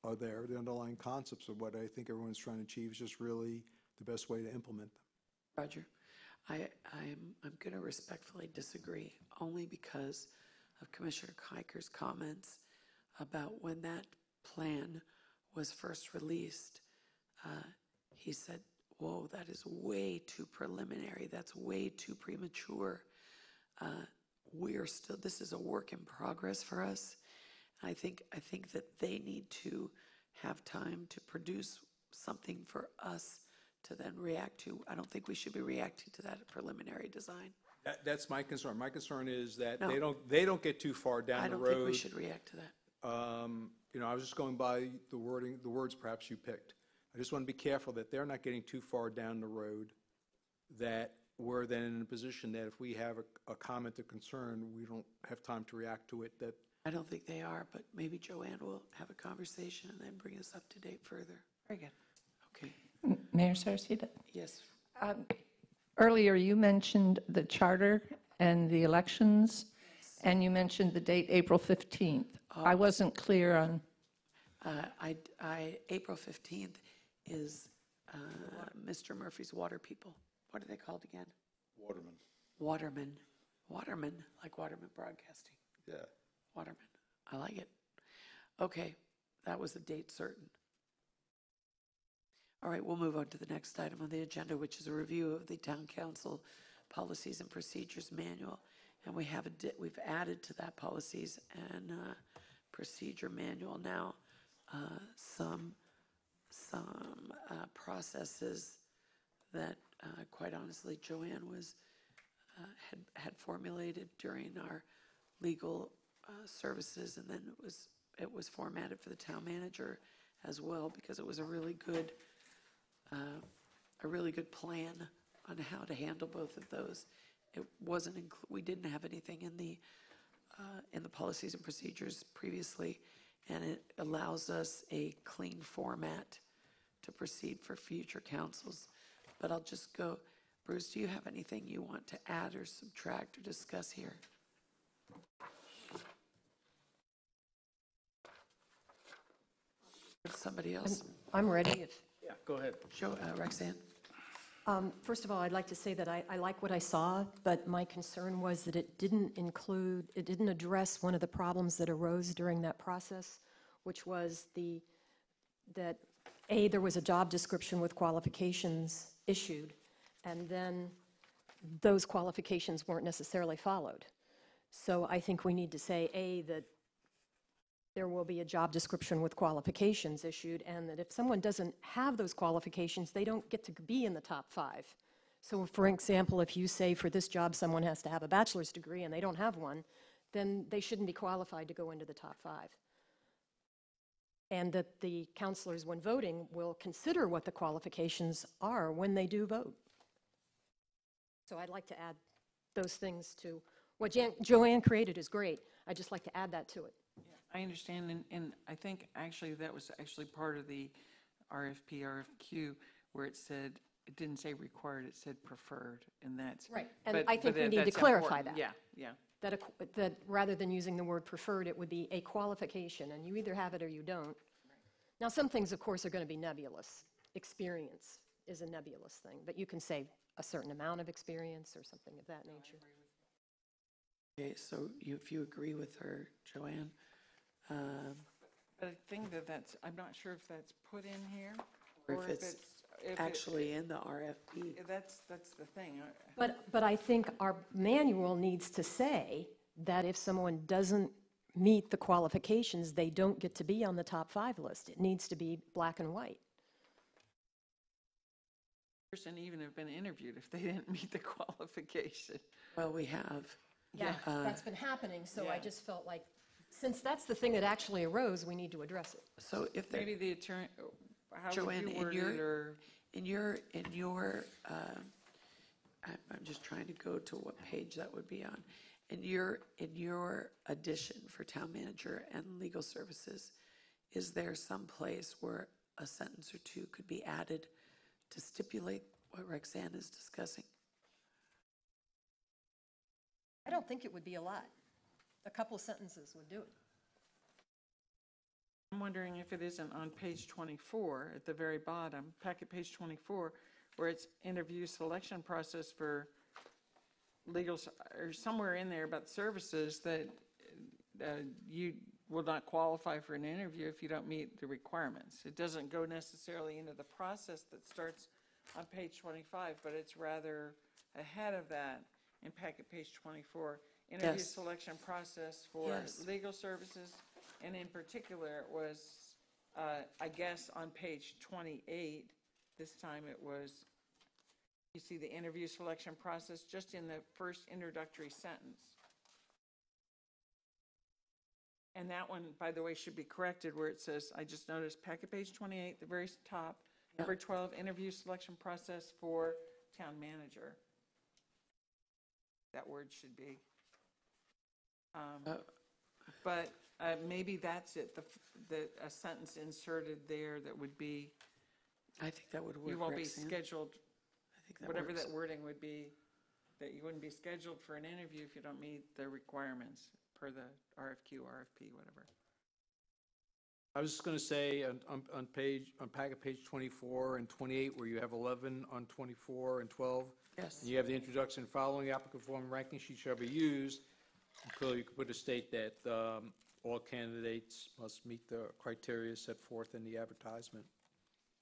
are there, the underlying concepts of what I think everyone's trying to achieve is just really the best way to implement them. Roger, I'm going to respectfully disagree, only because of Commissioner Kiker's comments about when that plan was first released. He said, whoa, that is way too preliminary. That's way too premature. This is a work in progress for us. I think that they need to have time to produce something for us to then react to. I don't think we should be reacting to that preliminary design. That's my concern. My concern is that No. they don't get too far down the road. I don't think we should react to that. You know, I was just going by the words perhaps you picked. I just want to be careful that they're not getting too far down the road, that we're then in a position that if we have a comment or concern, we don't have time to react to it. That I don't think they are, but maybe Joanne will have a conversation and then bring us up to date further. Very good. Okay. Mayor Saracita? Yes. Earlier, you mentioned the charter and the elections, and you mentioned the date, April 15th. I wasn't clear on. April 15th is Mr. Murphy's water people. What are they called again? Waterman. Waterman, like Waterman Broadcasting. Yeah. Waterman. I like it. Okay, that was a date certain. All right, we'll move on to the next item on the agenda, which is a review of the Town Council Policies and Procedures Manual. And we've added to that policies and procedure manual now some processes that, quite honestly, Joanne had formulated during our legal services, and then it was formatted for the town manager as well, because it was a really good plan on how to handle both of those. It wasn't we didn't have anything in the policies and procedures previously, and it allows us a clean format to proceed for future councils. But I'll just go, Bruce, do you have anything you want to add or subtract or discuss here? Somebody else? I'm ready if. Yeah, go ahead. Roxanne? First of all, I'd like to say that I like what I saw, but my concern was that it didn't address one of the problems that arose during that process, which was that there was a job description with qualifications issued, and then those qualifications weren't necessarily followed. So I think we need to say, that there will be a job description with qualifications issued, and that if someone doesn't have those qualifications, they don't get to be in the top 5. So for example, if you say for this job someone has to have a bachelor's degree and they don't have one, then they shouldn't be qualified to go into the top 5. And that the counselors, when voting, will consider what the qualifications are when they do vote. So I'd like to add those things to what Joanne created is great. I'd just like to add that to it. I understand, and I think actually that was actually part of the RFP, RFQ, where it said, it didn't say required, it said preferred, and that's. Right, and I think we need to that's clarify important. that. Yeah. That rather than using the word preferred, it would be a qualification, and you either have it or you don't. Now, some things, of course, are going to be nebulous. Experience is a nebulous thing, but you can say a certain amount of experience or something of that nature. Okay, so if you agree with her, Joanne? But I think that's, I'm not sure if that's put in here. Or if it's actually in the RFP. That's the thing. But I think our manual needs to say that if someone doesn't meet the qualifications, they don't get to be on the top 5 list. It needs to be black and white. Person even have been interviewed if they didn't meet the qualification. Well, we have. Yeah, that's been happening, so I yeah. just felt like, since that's the thing that actually arose, we need to address it. So if there, Maybe the attorney, how Joanne, would you word it, or? in your, I'm just trying to go to what page that would be on. In your addition for town manager and legal services, is there some place where a sentence or two could be added to stipulate what Roxanne is discussing? I don't think it would be a lot. A couple of sentences would do it. I'm wondering if it isn't on page 24 at the very bottom, packet page 24, where it's interview selection process for legal, or somewhere in there about services that you will not qualify for an interview if you don't meet the requirements. It doesn't go necessarily into the process that starts on page 25, but it's rather ahead of that in packet page 24. Interview Yes. selection process for Yes. legal services, and in particular, it was, I guess, on page 28, this time it was, you see the interview selection process just in the first introductory sentence. And that one, by the way, should be corrected where it says, I just noticed packet page 28, the very top, number 12, interview selection process for town manager. That word should be. But maybe that's it, a sentence inserted there that would be, I think that would work. you won't be Roxanne. scheduled, I think that whatever works. that wording would be, that you wouldn't be scheduled for an interview if you don't meet the requirements per the RFQ, RFP, whatever. I was just going to say on packet page 24 and 28, where you have 11 on 24 and 12. Yes. And you have the introduction, following applicant form ranking sheet shall be used. Clearly, you could put a state that all candidates must meet the criteria set forth in the advertisement.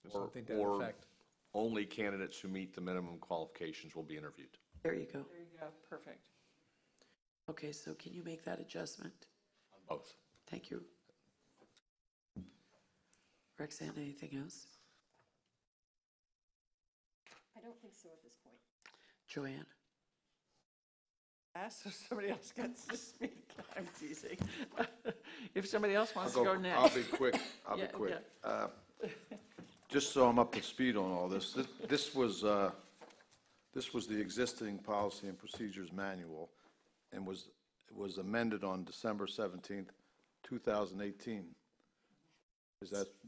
Or something to that effect. Only candidates who meet the minimum qualifications will be interviewed. There you go. There you go, perfect. Okay, so can you make that adjustment? On both. Thank you. Roxanne, anything else? I don't think so at this point. Joanne? Ask if somebody else gets to speak. I'm teasing. If somebody else wants to I'll go go- next. I'll be quick. I'll be Yeah, quick. yeah. Just so I'm up to speed on all this, this was the existing policy and procedures manual and was amended on December 17th, 2018.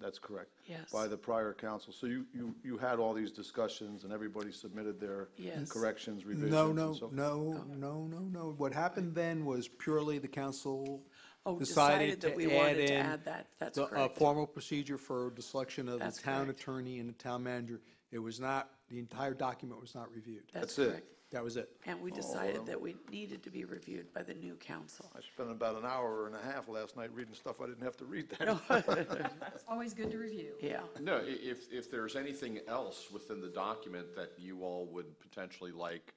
That's correct? Yes. By the prior council. So you had all these discussions and everybody submitted their Yes. corrections, revisions? No, and no, so- no. What happened then was purely the council Oh, decided that to we add wanted to in add that. That's a correct. formal procedure for the selection of the That's town correct. attorney and the town manager. It was not, the entire document was not reviewed. That's That's it. correct. That was it. And we decided that we needed to be reviewed by the new council. I spent about an hour and a half last night reading stuff I didn't have to read then. It's always good to review. Yeah. No, if there's anything else within the document that you all would potentially like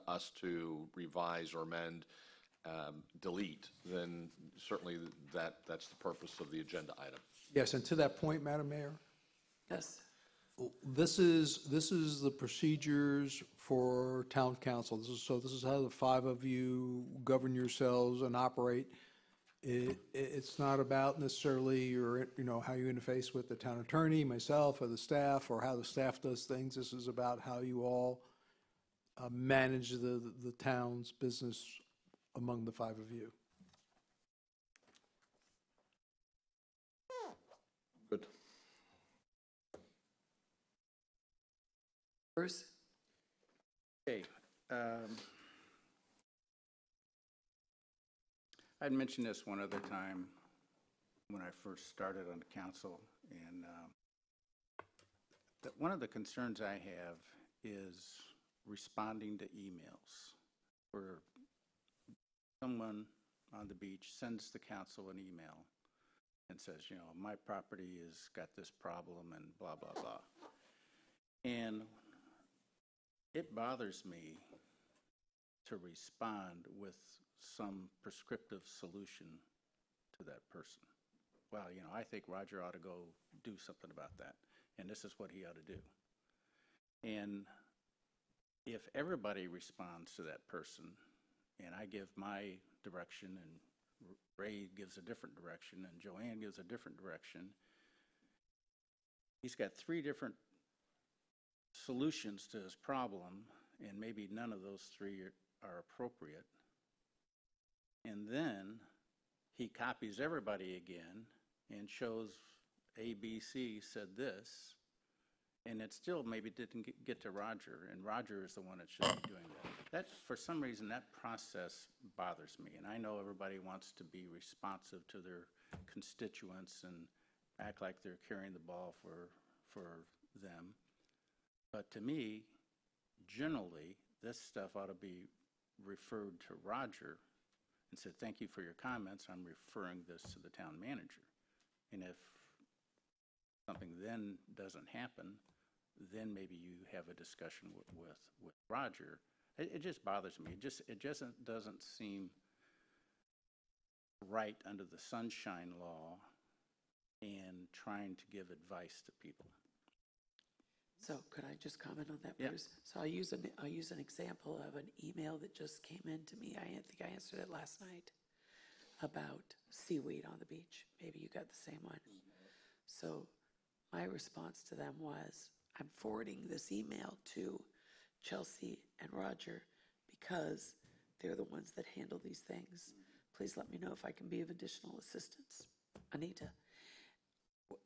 us to revise or amend, delete, then certainly that's the purpose of the agenda item. Yes, and to that point, Madam Mayor, Yes. this is the procedures for town council. This is how the five of you govern yourselves and operate. It's not about necessarily your, how you interface with the town attorney, myself, or the staff, or how the staff does things. This is about how you all manage the town's business among the five of you. Good. Bruce? Okay. I'd mentioned this one other time when I first started on the council, and one of the concerns I have is responding to emails where someone on the beach sends the council an email and says, my property has got this problem and blah, blah, blah. And it bothers me to respond with some prescriptive solution to that person. Well, I think Roger ought to go do something about that, and this is what he ought to do. And if everybody responds to that person, and I give my direction, and Ray gives a different direction, and Joanne gives a different direction, he's got 3 different solutions to his problem, and maybe none of those 3 are appropriate. And then he copies everybody again and shows A, B, C said this, and it still maybe didn't get to Roger, and Roger is the one that should be doing that. That, for some reason, that process bothers me, and I know everybody wants to be responsive to their constituents and act like they're carrying the ball for them. But to me, generally, this stuff ought to be referred to Roger and said, thank you for your comments, I'm referring this to the town manager. And if something then doesn't happen, then maybe you have a discussion with Roger. It just bothers me. It just doesn't seem right under the Sunshine Law and trying to give advice to people. So could I just comment on that, Yeah. Bruce? So I'll use an example of an email that just came in to me. I think I answered it last night about seaweed on the beach. Maybe you got the same one. So my response to them was, I'm forwarding this email to Chelsea and Roger because they're the ones that handle these things. Please let me know if I can be of additional assistance. Anita,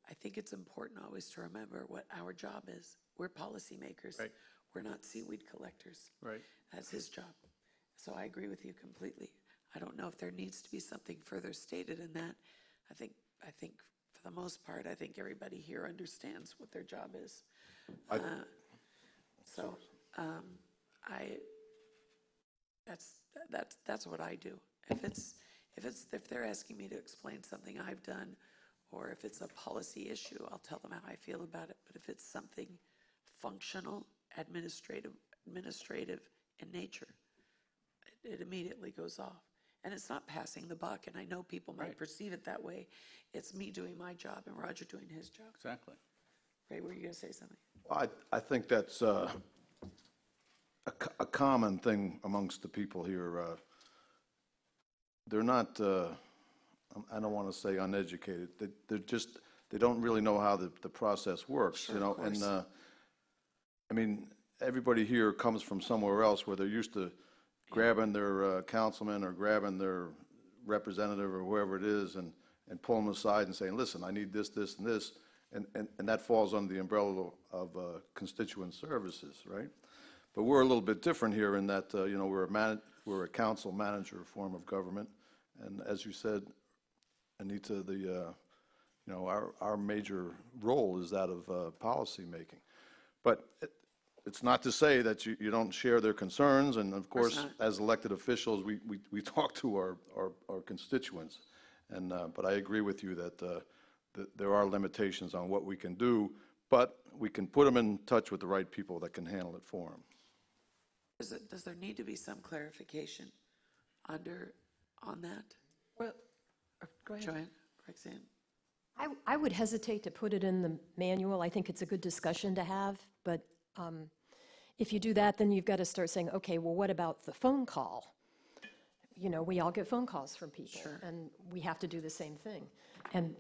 I think it's important always to remember what our job is. We're policymakers. Right. We're not seaweed collectors. Right. That's his job. So I agree with you completely. I don't know if there needs to be something further stated in that. I think for the most part, I think everybody here understands what their job is. That's what I do. If they're asking me to explain something I've done, or if it's a policy issue, I'll tell them how I feel about it. But if it's something functional, administrative in nature, it immediately goes off. And it's not passing the buck, and I know people might perceive it that way. It's me doing my job and Roger doing his job. Exactly. Ray, were you going to say something? I think that's a common thing amongst the people here. They're not, I don't want to say uneducated. They don't really know how the process works, Sure, of course. And I mean, everybody here comes from somewhere else where they're used to grabbing their councilman or grabbing their representative or whoever it is and and pulling them aside and saying, listen, I need this, this, and this, and that falls under the umbrella of constituent services, right? But we're a little bit different here in that, you know, we're a council manager form of government, and as you said, Anita, you know, our major role is that of policy making. But it's not to say that you don't share their concerns, and of course, as elected officials, we talk to our constituents. And but I agree with you that there are limitations on what we can do, but we can put them in touch with the right people that can handle it for them. Does there need to be some clarification on that? Well, go ahead. Joanne, Roxanne? I would hesitate to put it in the manual. I think it's a good discussion to have, but if you do that, then you've got to start saying, okay, well, what about the phone call? You know, we all get phone calls from people, and we have to do the same thing. And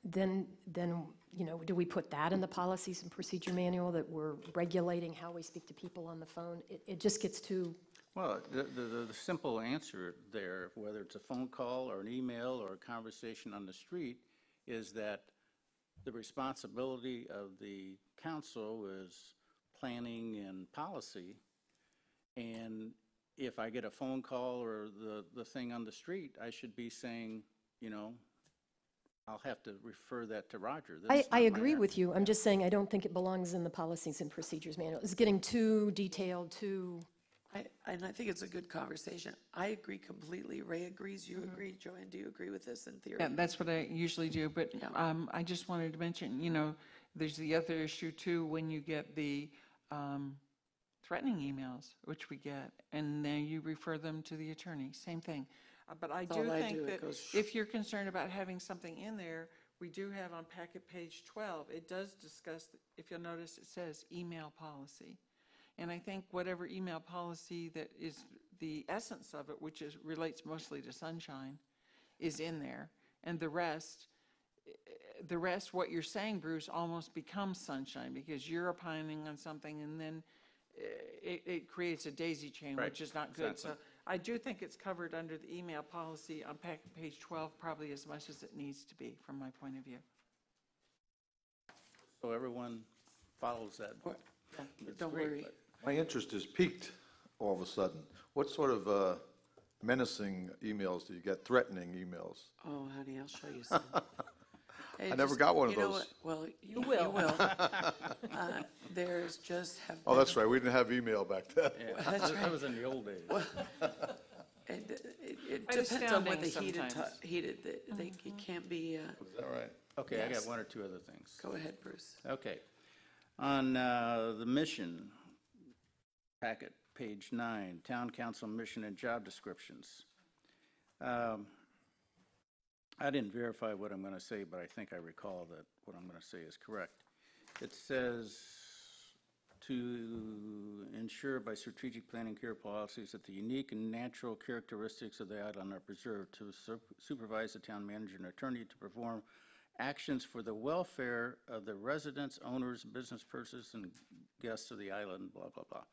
then, you know, do we put that in the policies and procedure manual, that we're regulating how we speak to people on the phone? It just gets too... Well, the simple answer there, whether it's a phone call or an email or a conversation on the street, is that the responsibility of the council is planning and policy. And if I get a phone call or the thing on the street, I should be saying, you know, I'll have to refer that to Roger. I agree with you. I'm just saying I don't think it belongs in the policies and procedures manual. It's getting too detailed, too... And I think it's a good conversation. I agree completely. Ray agrees. You agree. Joanne, do you agree with this in theory? Yeah, that's what I usually do. But I just wanted to mention, you know, there's the other issue too when you get the threatening emails, which we get, and then you refer them to the attorney. Same thing. But I do think that if you're concerned about having something in there, we do have on packet page 12, it does discuss, if you'll notice, it says email policy. And I think whatever email policy that is the essence of it, which relates mostly to Sunshine, is in there. And the rest, what you're saying, Bruce, almost becomes Sunshine, because you're opining on something and then it creates a daisy chain, which is not good. Exactly. So I do think it's covered under the email policy on page 12, probably as much as it needs to be, from my point of view. So everyone follows that. Don't worry. My interest is piqued all of a sudden. What sort of menacing emails do you get, threatening emails? Oh, honey, I'll show you some. Hey, I never got one of you know those. what? Well, you will. There's just have Oh, that's right, we didn't have email back then. Yeah, That's that right. was in the old days. And it Quite depends on what the astounding heated, sometimes. it can't be, Is that right? Okay, I Yes. got one or two other things. go ahead, Bruce. Okay. On the mission packet, page 9, Town Council mission and job descriptions. I didn't verify what I'm going to say, but I think I recall that what I'm going to say is correct. It says to ensure by strategic planning care policies that the unique and natural characteristics of the island are preserved, to supervise the town manager and attorney to perform actions for the welfare of the residents, owners, business persons, and guests of the island, blah, blah, blah.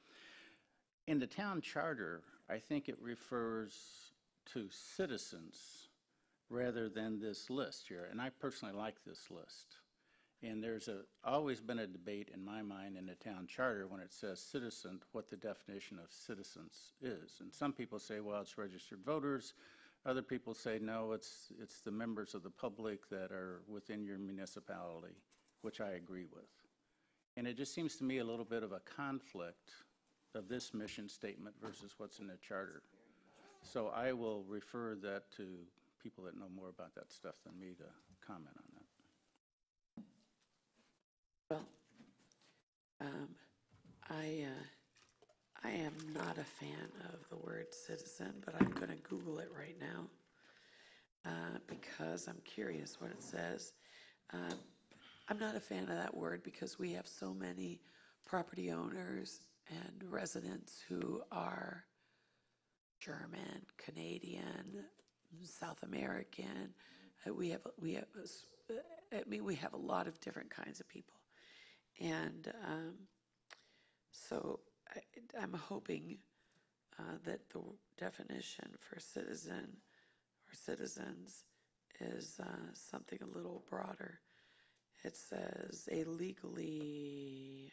In the town charter, I think it refers to citizens rather than this list here, and I personally like this list. And there's always been a debate in my mind in the town charter when it says citizen, what the definition of citizens is. And some people say, well, it's registered voters. Other people say, no, it's the members of the public that are within your municipality, which I agree with. And it just seems to me a little bit of a conflict of this mission statement versus what's in the charter. So I will refer that to people that know more about that stuff than me to comment on that. Well, I am not a fan of the word citizen, but I'm going to Google it right now because I'm curious what it says. I'm not a fan of that word because we have so many property owners and residents who are German, Canadian, South American. We have a lot of different kinds of people. And so I'm hoping that the definition for citizen or citizens is something a little broader. It says a legally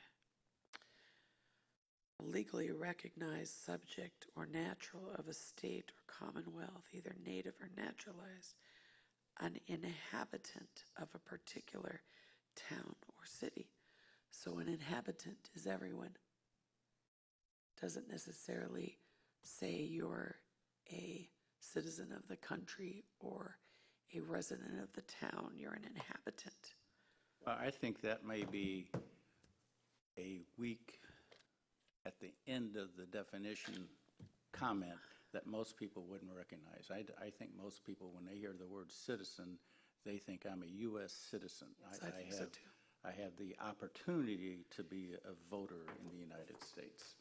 recognized subject or natural of a state or commonwealth, either native or naturalized, an inhabitant of a particular town or city. So an inhabitant is everyone. Doesn't necessarily say you're a citizen of the country or a resident of the town. You're an inhabitant. I think that may be a weak, at the end of the definition comment, that most people wouldn't recognize. I think most people, when they hear the word citizen, they think I'm a U.S. citizen. I think so too. I have the opportunity to be a voter in the United States.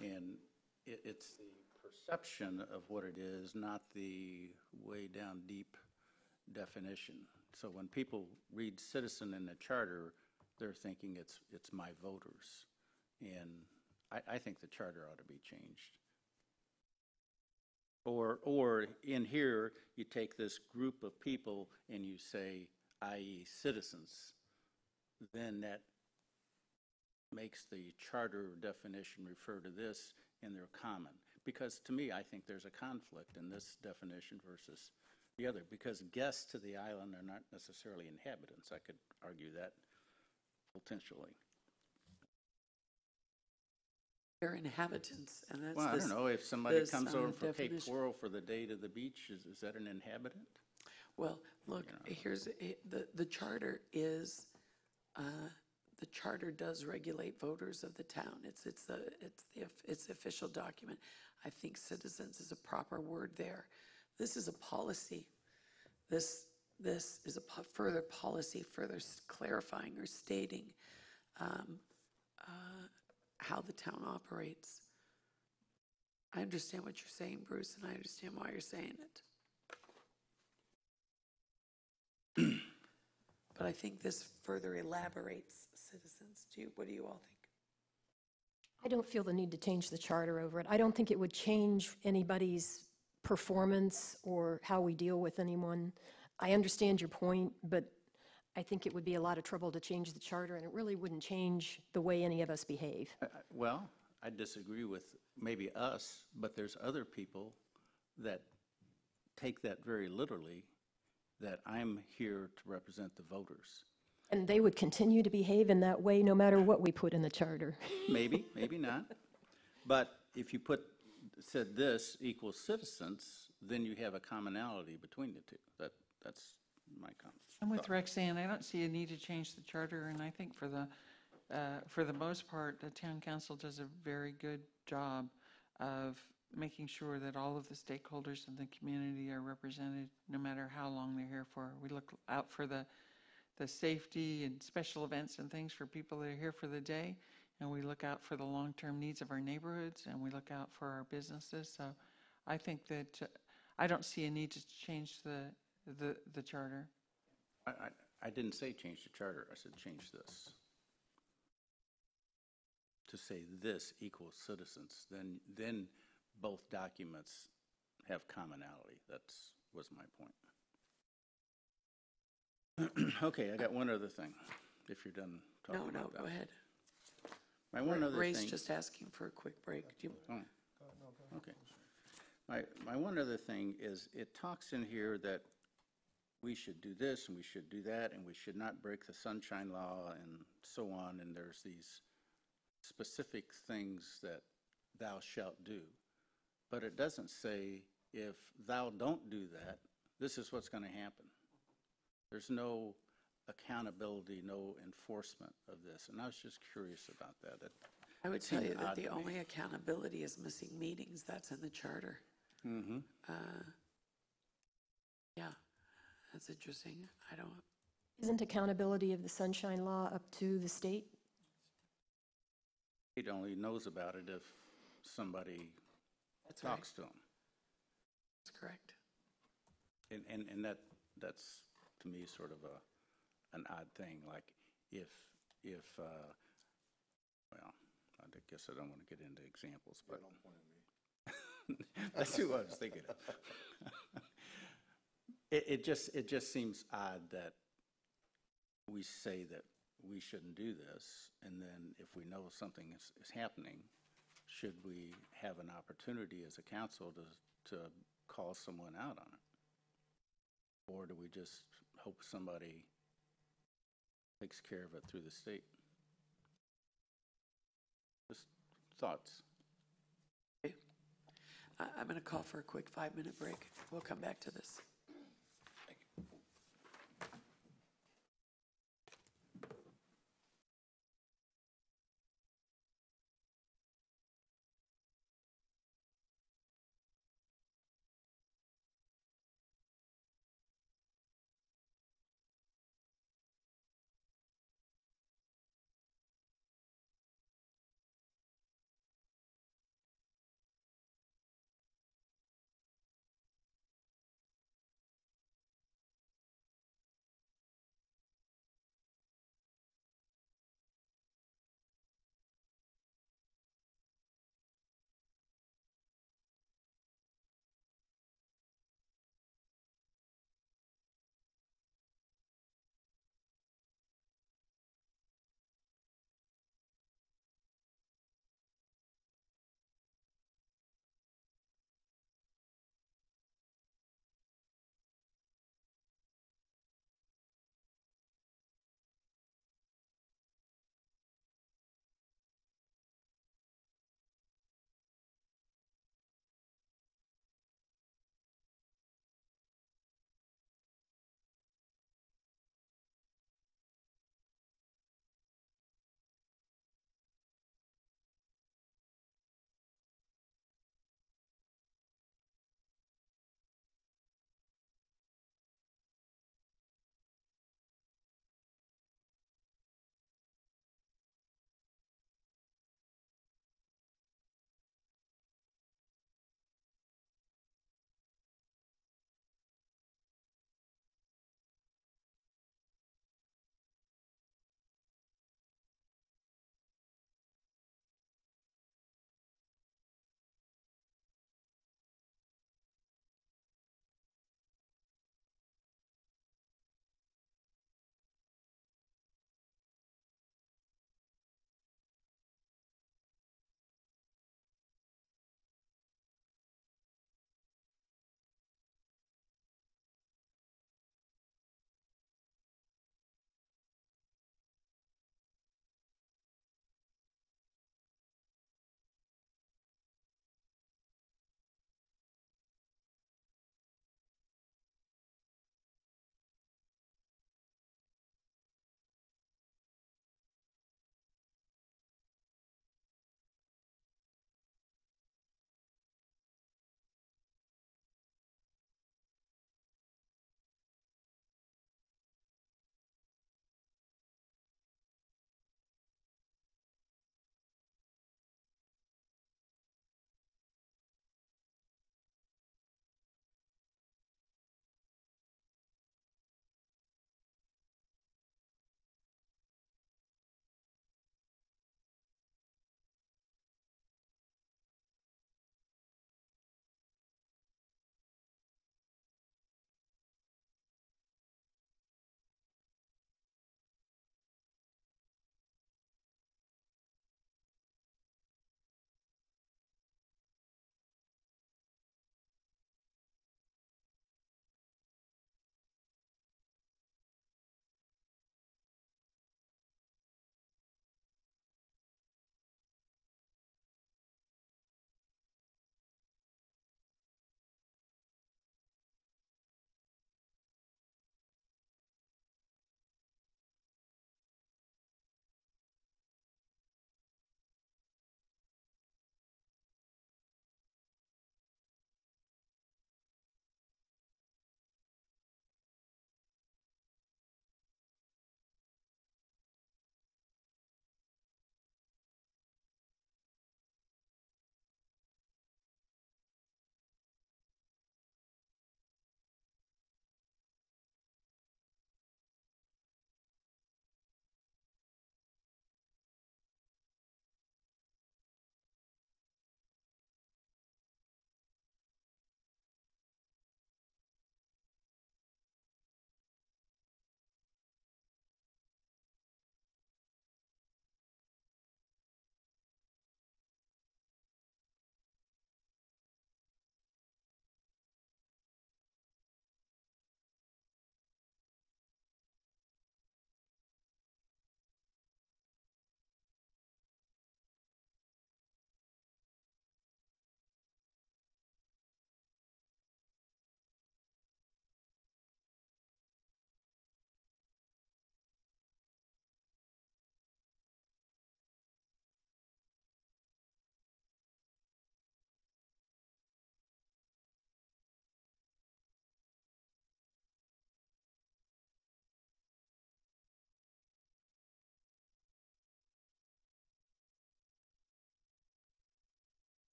And it's the perception of what it is, not the way down deep definition. So when people read citizen in the charter, they're thinking it's my voters. And I think the charter ought to be changed. Or in here, you take this group of people and you say, i.e. citizens, then that makes the charter definition refer to this and they're common. Because to me, I think there's a conflict in this definition versus the other, because guests to the island are not necessarily inhabitants. I could argue that potentially. They're inhabitants, and that's Well, I this, don't know, if somebody this, comes over from Cape definition. Coral for the day to the beach, is that an inhabitant? Well, look, here's the charter is the charter does regulate voters of the town. It's the official document. I think citizens is a proper word there. This is a policy. This is a further policy, further clarifying or stating how the town operates. I understand what you're saying, Bruce, and I understand why you're saying it. But I think this further elaborates citizens. What do you all think? I don't feel the need to change the charter over it. I don't think it would change anybody's performance or how we deal with anyone. I understand your point, but I think it would be a lot of trouble to change the charter, and it really wouldn't change the way any of us behave. Well, I disagree with maybe us, but there's other people that take that very literally, that I'm here to represent the voters. And they would continue to behave in that way no matter what we put in the charter. Maybe, maybe not. But if you said this equals citizens, then you have a commonality between the two. That's my comment. I'm with Rexanne. I don't see a need to change the charter, and I think for the most part, the town council does a very good job of making sure that all of the stakeholders in the community are represented, no matter how long they're here for. We look out for the safety and special events and things for people that are here for the day, and we look out for the long-term needs of our neighborhoods, and we look out for our businesses. So I think that I don't see a need to change the charter. I didn't say change the charter. I said change this. To say this equals citizens, then both documents have commonality. Was my point. Okay, I got one other thing, if you're done talking about that. No, go ahead. My one other Ray's thing. just asking for a quick break. Okay. My one other thing is, it talks in here that we should do this and we should do that and we should not break the Sunshine Law and so on, and there's these specific things that thou shalt do. But it doesn't say, if thou don't do that, this is what's going to happen. There's no accountability, no enforcement of this, and I was just curious about that. I would tell you that the only accountability is missing meetings. That's in the charter. Mm-hmm. Yeah, that's interesting. Isn't accountability of the Sunshine Law up to the state? He only knows about it if somebody talks to him. That's correct. And that's to me sort of an odd thing. Like if well, I guess I don't want to get into examples, but that's who I was thinking of. it just seems odd that we say that we shouldn't do this, and then if we know something is happening, should we have an opportunity as a council to call someone out on it? Or do we just hope somebody takes care of it through the state? Just thoughts. Okay. I'm going to call for a quick 5-minute break. We'll come back to this.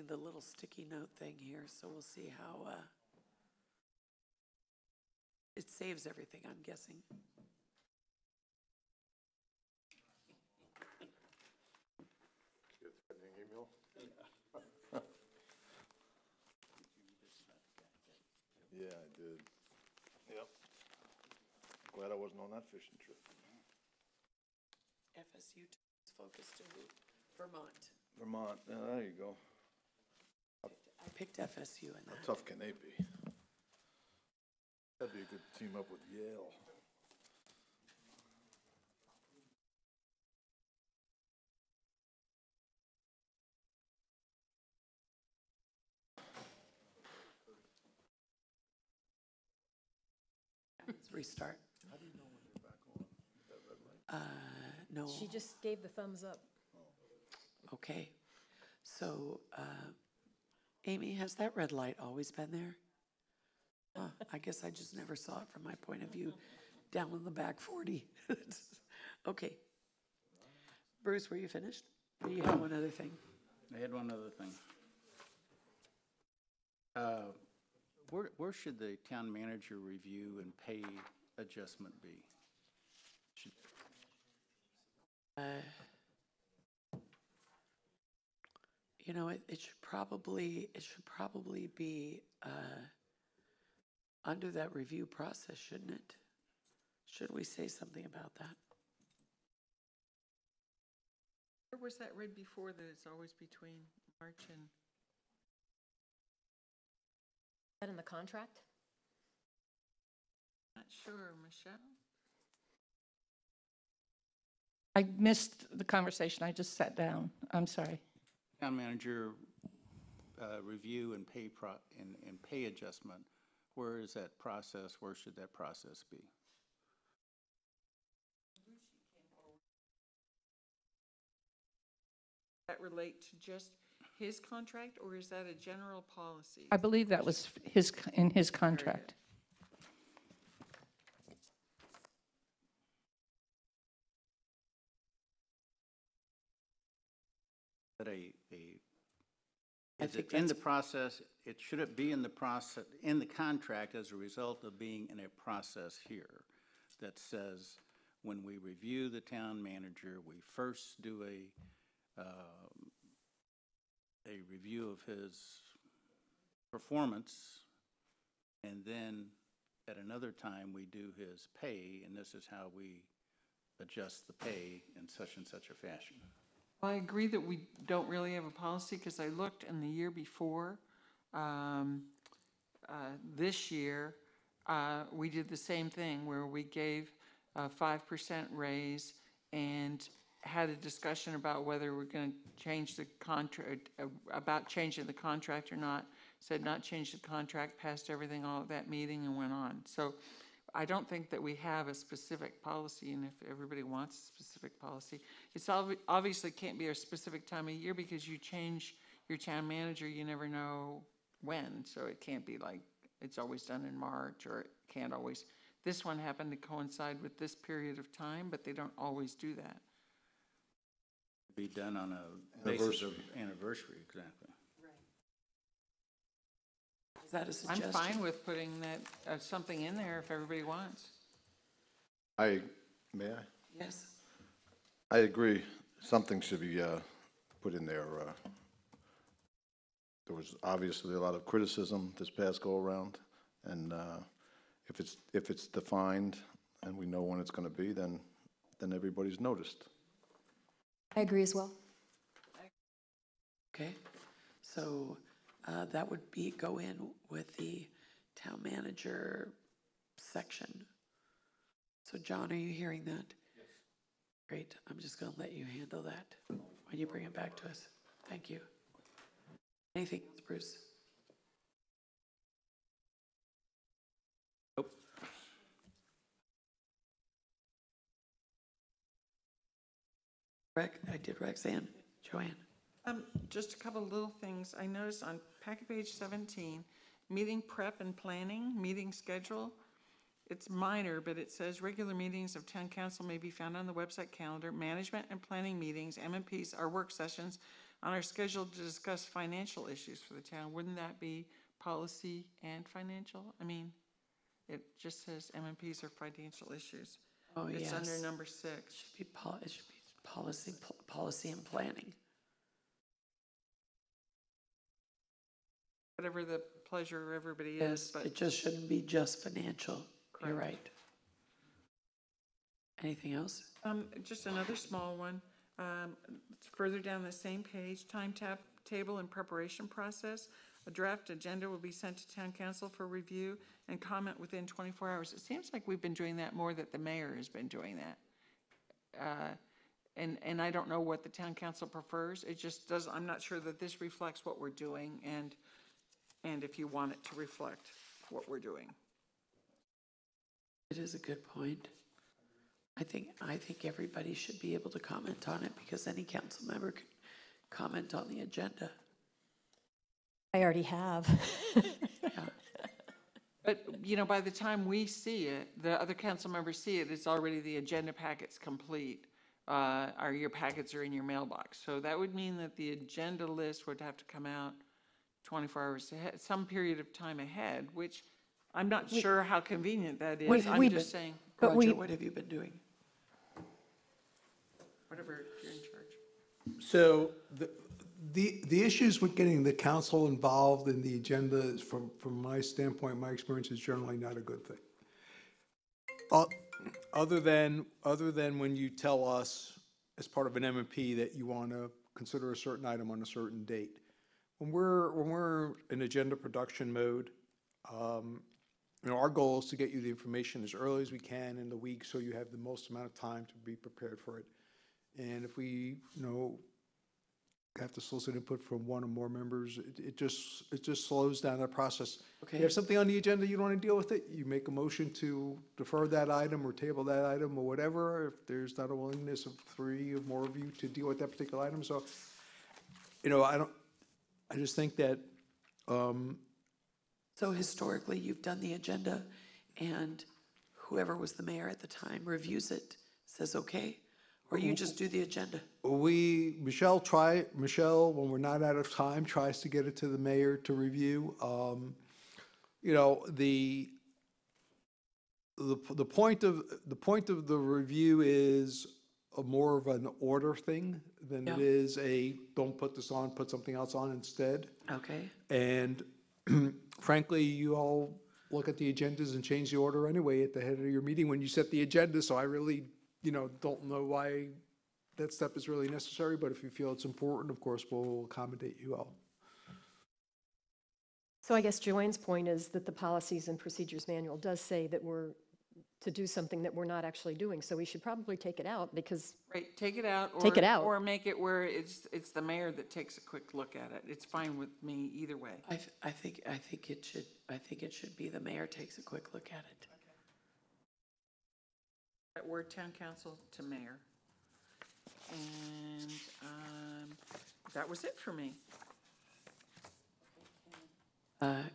the little sticky note thing here, so we'll see how, it saves everything, I'm guessing. Yeah, I did. Yep. Glad I wasn't on that fishing trip. FSU is focused to Vermont. Vermont, there you go. I picked FSU in How that. tough can they be? That'd be a good team up with Yale. Let's restart. How do you know when you're back on? That red light? No. She just gave the thumbs up. Okay. So, Amy, has that red light always been there? I guess I just never saw it from my point of view, down in the back 40. Okay. Bruce, were you finished? Or you have one other thing? I had one other thing. Where should the town manager review and pay adjustment be? You know, it should probably be under that review process, shouldn't it? Should we say something about that? Where was that read before that it's always between March and? Is that in the contract? Not sure, Michelle? I missed the conversation. I just sat down. I'm sorry. Town manager review and pay adjustment, where is that process? Where should that process be? That relate to just his contract, or is that a general policy? I believe that was in his contract. That is it in the process, should it be in the process, in the contract as a result of being in a process here that says, when we review the town manager, we first do a review of his performance, and then at another time we do his pay, and this is how we adjust the pay in such and such a fashion. I agree that we don't really have a policy, because I looked in the year before, this year, we did the same thing where we gave a 5% raise and had a discussion about whether we're going to change the contract, about changing the contract or not. Said not change the contract, passed everything all at that meeting and went on. So I don't think that we have a specific policy, and if everybody wants a specific policy, it's obviously can't be a specific time of year, because you change your town manager, you never know when, so it can't be like it's always done in March, or it can't always. This one happened to coincide with this period of time, but they don't always do that. Be done on a basis of anniversary, exactly. Is that a suggestion? I'm fine with putting that, something in there if everybody wants. May I? Yes. I agree. Something should be put in there. There was obviously a lot of criticism this past go-around, and if it's defined and we know when it's going to be, then everybody's noticed. I agree as well. Okay, so that would go in with the town manager section. So John, are you hearing that? Yes. Great, I'm just going to let you handle that when you bring it back to us. Thank you. Anything else, Bruce? Nope. I did Roxanne. Joanne? Just a couple of little things. I noticed on packet page 17, meeting prep and planning, meeting schedule. It's minor, but it says regular meetings of town council may be found on the website calendar. Management and planning meetings, M&Ps, are work sessions on our schedule to discuss financial issues for the town. Wouldn't that be policy and financial? I mean, it just says MMPs are financial issues. Oh, It's under yes. number 6. It should be policy and planning. Whatever the pleasure of everybody is, Yes, but it just shouldn't be just financial. You're right. Anything else? just another small one. It's further down the same page, table and preparation process. A draft agenda will be sent to town council for review and comment within 24 hours. It seems like we've been doing that more, that the mayor has been doing that. And I don't know what the town council prefers. It just does, I'm not sure that this reflects what we're doing and if you want it to reflect what we're doing. It is a good point. I think everybody should be able to comment on it because any council member can comment on the agenda. I already have. But, you know, by the time we see it, the other council members see it, it's already, the agenda packet's complete, or your packets are in your mailbox. So that would mean that the agenda list would have to come out 24 hours ahead, some period of time ahead, which I'm not sure how convenient that is. I'm just saying. Roger, what have you been doing? Whatever, you're in charge. So the issues with getting the council involved in the agenda is, from my standpoint, my experience, is generally not a good thing. Other than when you tell us as part of an MMP that you want to consider a certain item on a certain date. When we're in agenda production mode, our goal is to get you the information as early as we can in the week so you have the most amount of time to be prepared for it. And if we, have to solicit input from one or more members, it just slows down that process. Okay. You have something on the agenda, you don't want to deal with it, you make a motion to defer that item or table that item or whatever, if there's not a willingness of 3 or more of you to deal with that particular item. So, I just think that, So historically, you've done the agenda and whoever was the mayor at the time reviews it, says okay, or you just do the agenda? Michelle, when we're not out of time, tries to get it to the mayor to review. The point of the review is more of an order thing than it is don't put this on, put something else on instead. Okay. And frankly, you all look at the agendas and change the order anyway at the head of your meeting when you set the agenda, so I really, don't know why that step is really necessary, but if you feel it's important, of course, we'll accommodate you all. So I guess Joanne's point is that the Policies and Procedures Manual does say that we're to do something that we're not actually doing, so we should probably take it out because... Right, take it out. Take it out. Or make it where it's the mayor that takes a quick look at it. It's fine with me either way. I think it should be the mayor takes a quick look at it. That word town council to mayor. And that was it for me.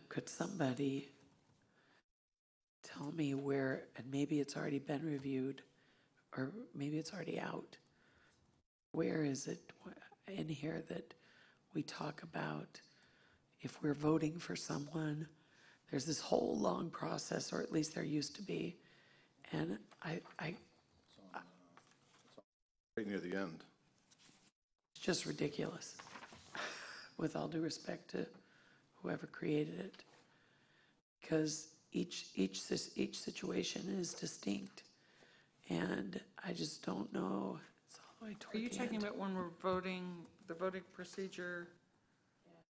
Could somebody tell me where, and maybe it's already been reviewed, or maybe it's already out, where is it in here that we talk about if we're voting for someone, there's this whole long process, or at least there used to be, and Right near the end. it's just ridiculous, with all due respect to whoever created it, because each situation is distinct, and I just don't know. It's all the way toward Are you the talking end. about when we're voting, the voting procedure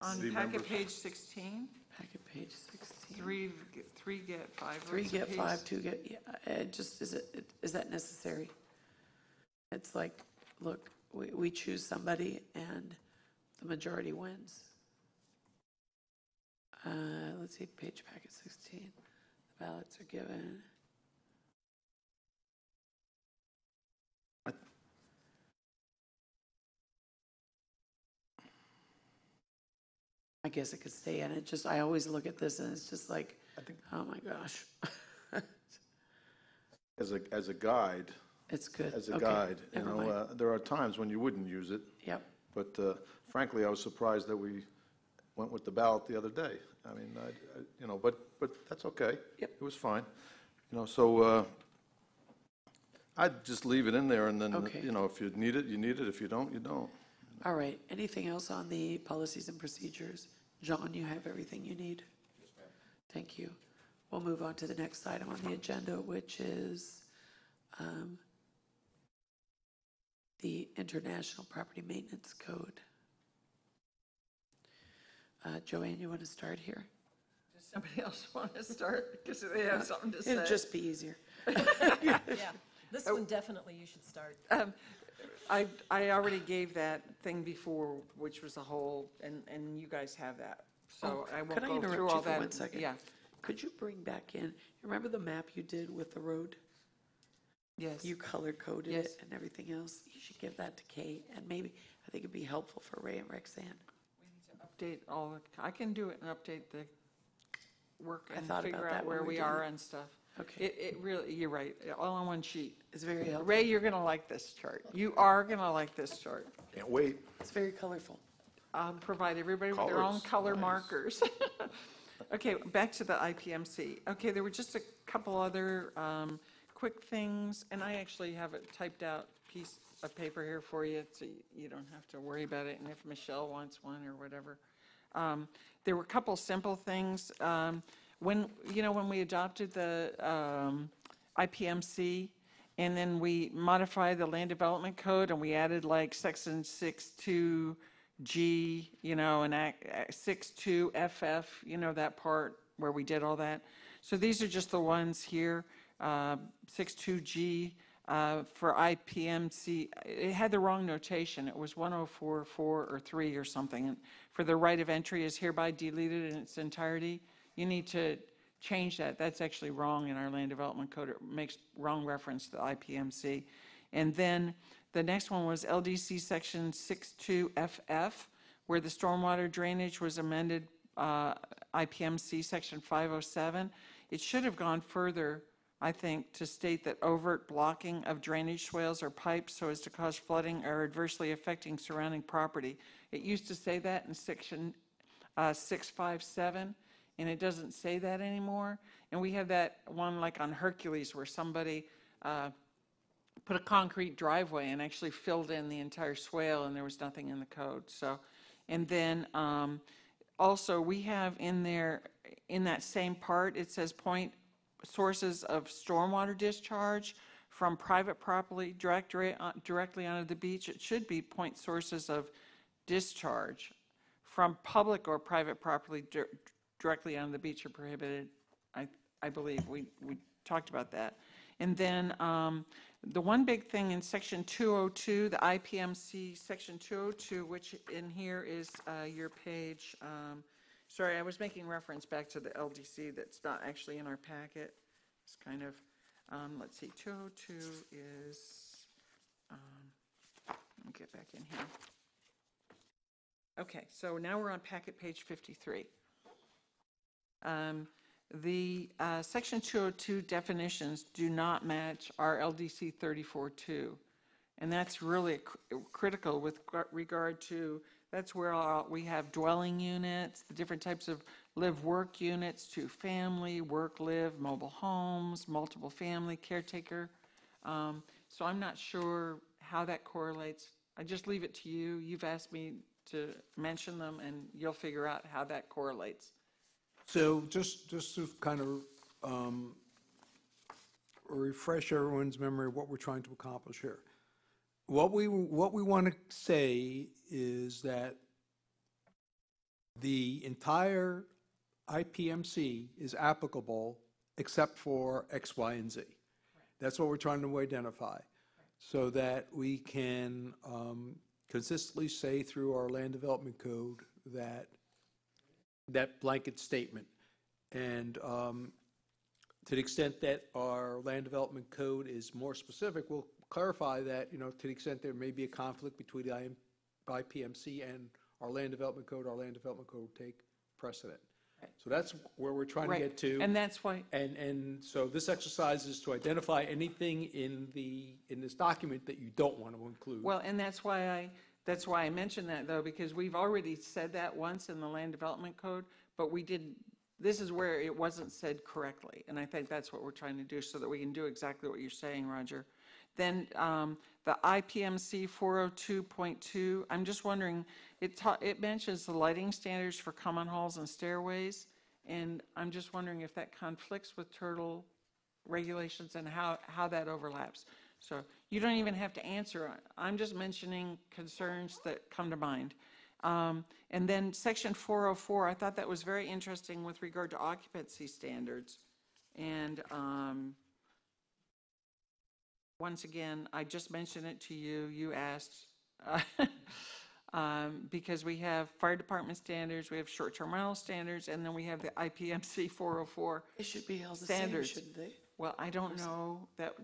on The packet members. page 16? Packet page 16. Three get 5 votes 3 get apiece. 5, 2 get, yeah, it just, is that necessary? It's like, look, we choose somebody and the majority wins. Let's see, page packet 16. The ballots are given. I guess it could stay in. It just, I always look at this and it's just like, oh my gosh. As a guide. It's good. As a Okay, guide, never mind. there are times when you wouldn't use it. Yep. But frankly, I was surprised that we went with the ballot the other day. I mean, you know, but that's okay. Yep. It was fine. You know, so I'd just leave it in there, and then, Okay. you know, if you need it, you need it. If you don't, you don't. All right, anything else on the policies and procedures? John, you have everything you need? Yes, ma'am. Thank you. We'll move on to the next item on the agenda, which is the International Property Maintenance Code. Joanne, you want to start here? Does somebody else want to start? Because they have something to say. It'll just be easier. Yeah, this one definitely you should start. I already gave that thing before, which was a whole, and you guys have that. So I won't Could I go interrupt through you all for that. 1 second? Yeah. Could you bring back in, remember the map you did with the road? Yes. You color coded Yes. it and everything else? You should give that to Kate, and maybe, I think it'd be helpful for Ray and Rexanne. Update all, I can do it and update the work I and thought figure about out that when where we we did are it. and stuff. Okay. It really, you're right, all on one sheet. It's very helpful. Ray, you're going to like this chart. You are going to like this chart. Can't wait. It's very colorful. I'll provide everybody with their own Colors, color nice. markers. Okay, back to the IPMC. Okay, there were just a couple other quick things, and I actually have a typed out piece of paper here for you, so you don't have to worry about it, and if Michelle wants one or whatever. There were a couple simple things. When we adopted the IPMC, and then we modified the land development code, and we added like section 6.2G, and 6.2FF, that part where we did all that. So these are just the ones here, 6.2G for IPMC. It had the wrong notation. It was 104.4 or 3 or something. And for the right of entry is hereby deleted in its entirety. You need to change that. That's actually wrong in our land development code. It makes wrong reference to the IPMC. And then the next one was LDC section 6.2FF, where the stormwater drainage was amended, IPMC section 507. It should have gone further, I think, to state that overt blocking of drainage swales or pipes so as to cause flooding or adversely affecting surrounding property. It used to say that in section 657, and it doesn't say that anymore. And we have that one like on Hercules where somebody put a concrete driveway and actually filled in the entire swale, and there was nothing in the code. So, and then also we have in there, in that same part, it says point sources of stormwater discharge from private property directly onto the beach. It should be point sources of discharge from public or private property directly onto the beach are prohibited. I believe we talked about that. And then the one big thing in section 202, the IPMC section 202, which in here is your page. Sorry, I was making reference back to the LDC that's not actually in our packet. It's kind of, let's see, 202 is, let me get back in here. Okay, so now we're on packet page 53. The section 202 definitions do not match our LDC 34.2, and that's really critical with regard to, that's where we have dwelling units, the different types of live-work units, to family, work-live, mobile homes, multiple family, caretaker. So I'm not sure how that correlates. I just leave it to you. You've asked me to mention them, and you'll figure out how that correlates. So just to kind of refresh everyone's memory of what we're trying to accomplish here. What we want to say is that the entire IPMC is applicable except for X, Y, and Z. That's what we're trying to identify, so that we can consistently say through our land development code that blanket statement. And to the extent that our land development code is more specific, we'll clarify that, to the extent there may be a conflict between the IPMC and our land development code will take precedent. Right. So that's where we're trying to get to. And that's why. And so this exercise is to identify anything in this document that you don't want to include. Well, and that's why That's why I mentioned that, though, because we've already said that once in the Land Development Code, but we didn't, this is where it wasn't said correctly, and I think that's what we're trying to do so that we can do exactly what you're saying, Roger. Then the IPMC 402.2, I'm just wondering, it mentions the lighting standards for common halls and stairways, and I'm just wondering if that conflicts with turtle regulations and how that overlaps. So you don't even have to answer. I'm just mentioning concerns that come to mind. And then section 404, I thought that was very interesting with regard to occupancy standards. And once again, I just mentioned it to you. You asked, because we have fire department standards, we have short-term rental standards, and then we have the IPMC 404 They should be held the standards. same, shouldn't they? Well, I don't know that.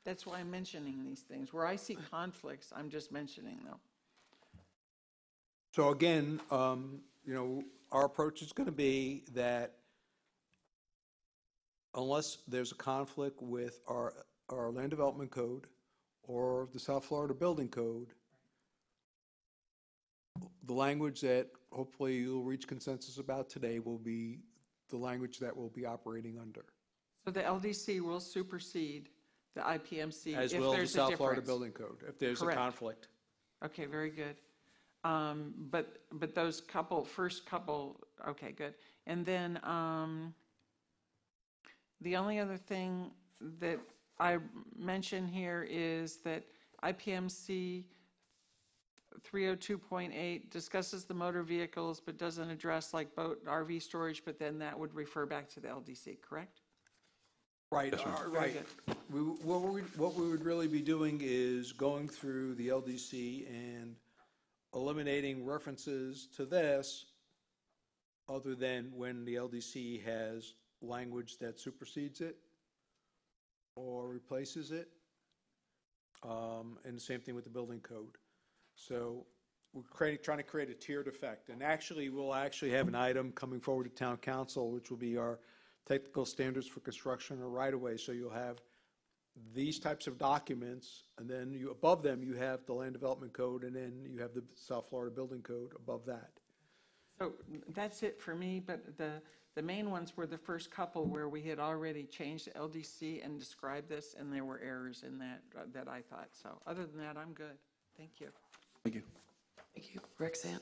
That's why I'm mentioning these things. Where I see conflicts, I'm just mentioning them. So again, you know, our approach is going to be that unless there's a conflict with our Land Development Code or the South Florida Building Code, the language that hopefully you'll reach consensus about today will be the language that we'll be operating under. So the LDC will supersede the IPMC As if will the there's a South Florida difference. Building Code, if there's a Correct. conflict. Okay, very good. But those first couple, okay, good. And then the only other thing that I mention here is that IPMC 302.8 discusses the motor vehicles but doesn't address like boat, RV storage, but then that would refer back to the LDC, correct? Right, Very right. good. What we would really be doing is going through the LDC and eliminating references to this other than when the LDC has language that supersedes it or replaces it. And the same thing with the building code. So we're trying to create a tiered effect. And actually, we'll actually have an item coming forward to town council, which will be our technical standards for construction or right-of-way. So you'll have these types of documents, and then above them, you have the Land Development Code, and then you have the South Florida Building Code above that. So that's it for me, but the main ones were the first couple where we had already changed the LDC and described this, and there were errors in that I thought. So other than that, I'm good. Thank you. Thank you. Thank you. Roxanne?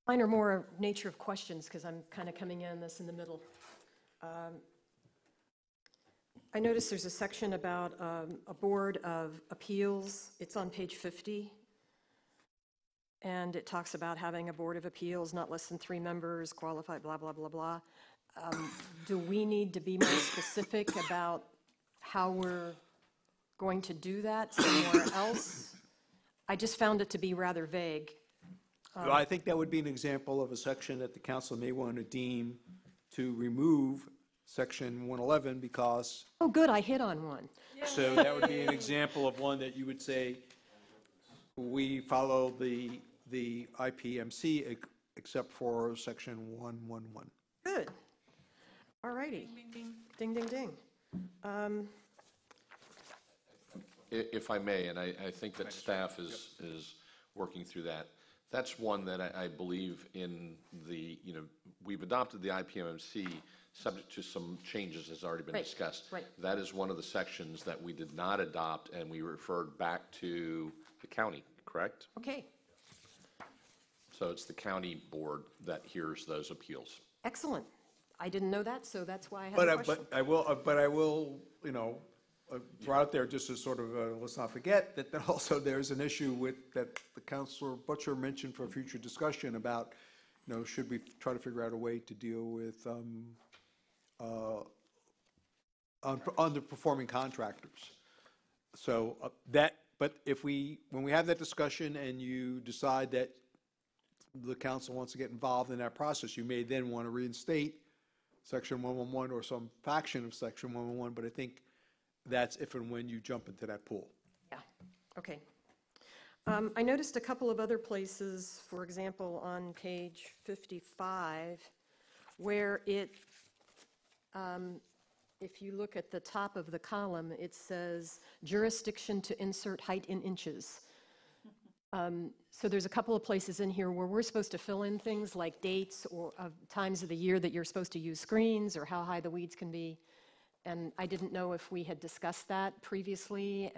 Mine are more nature of questions because I'm kind of coming in this in the middle. I noticed there's a section about a board of appeals. It's on page 50. And it talks about having a board of appeals, not less than 3 members, qualified, blah, blah, blah, blah. Do we need to be more specific about how we're going to do that somewhere else? I just found it to be rather vague. Well, I think that would be an example of a section that the council may want to deem to remove section 111 because. Oh, good, I hit on one. So that would be an example of one that you would say, we follow the IPMC except for section 111. Good. All righty. Ding, ding, ding. If I may, and I think that staff is working through that. That's one that I believe in the, we've adopted the IPMC subject to some changes as already been discussed. Right. That is one of the sections that we did not adopt and we referred back to the county, correct? Okay, So it's the county board that hears those appeals. excellent. I didn't know that, so that's why I had But a question. I will, throw out there just as sort of, let's not forget that also there's an issue with, that the Councilor Butcher mentioned for future discussion about, should we try to figure out a way to deal with underperforming contractors. So but when we have that discussion and you decide that the council wants to get involved in that process, you may then want to reinstate section 111 or some faction of section 111, but I think that's if and when you jump into that pool. Yeah, okay. I noticed a couple of other places, for example, on page 55, where it If you look at the top of the column, it says jurisdiction to insert height in inches. So there's a couple of places in here where we're supposed to fill in things like dates or times of the year that you're supposed to use screens or how high the weeds can be. And I didn't know if we had discussed that previously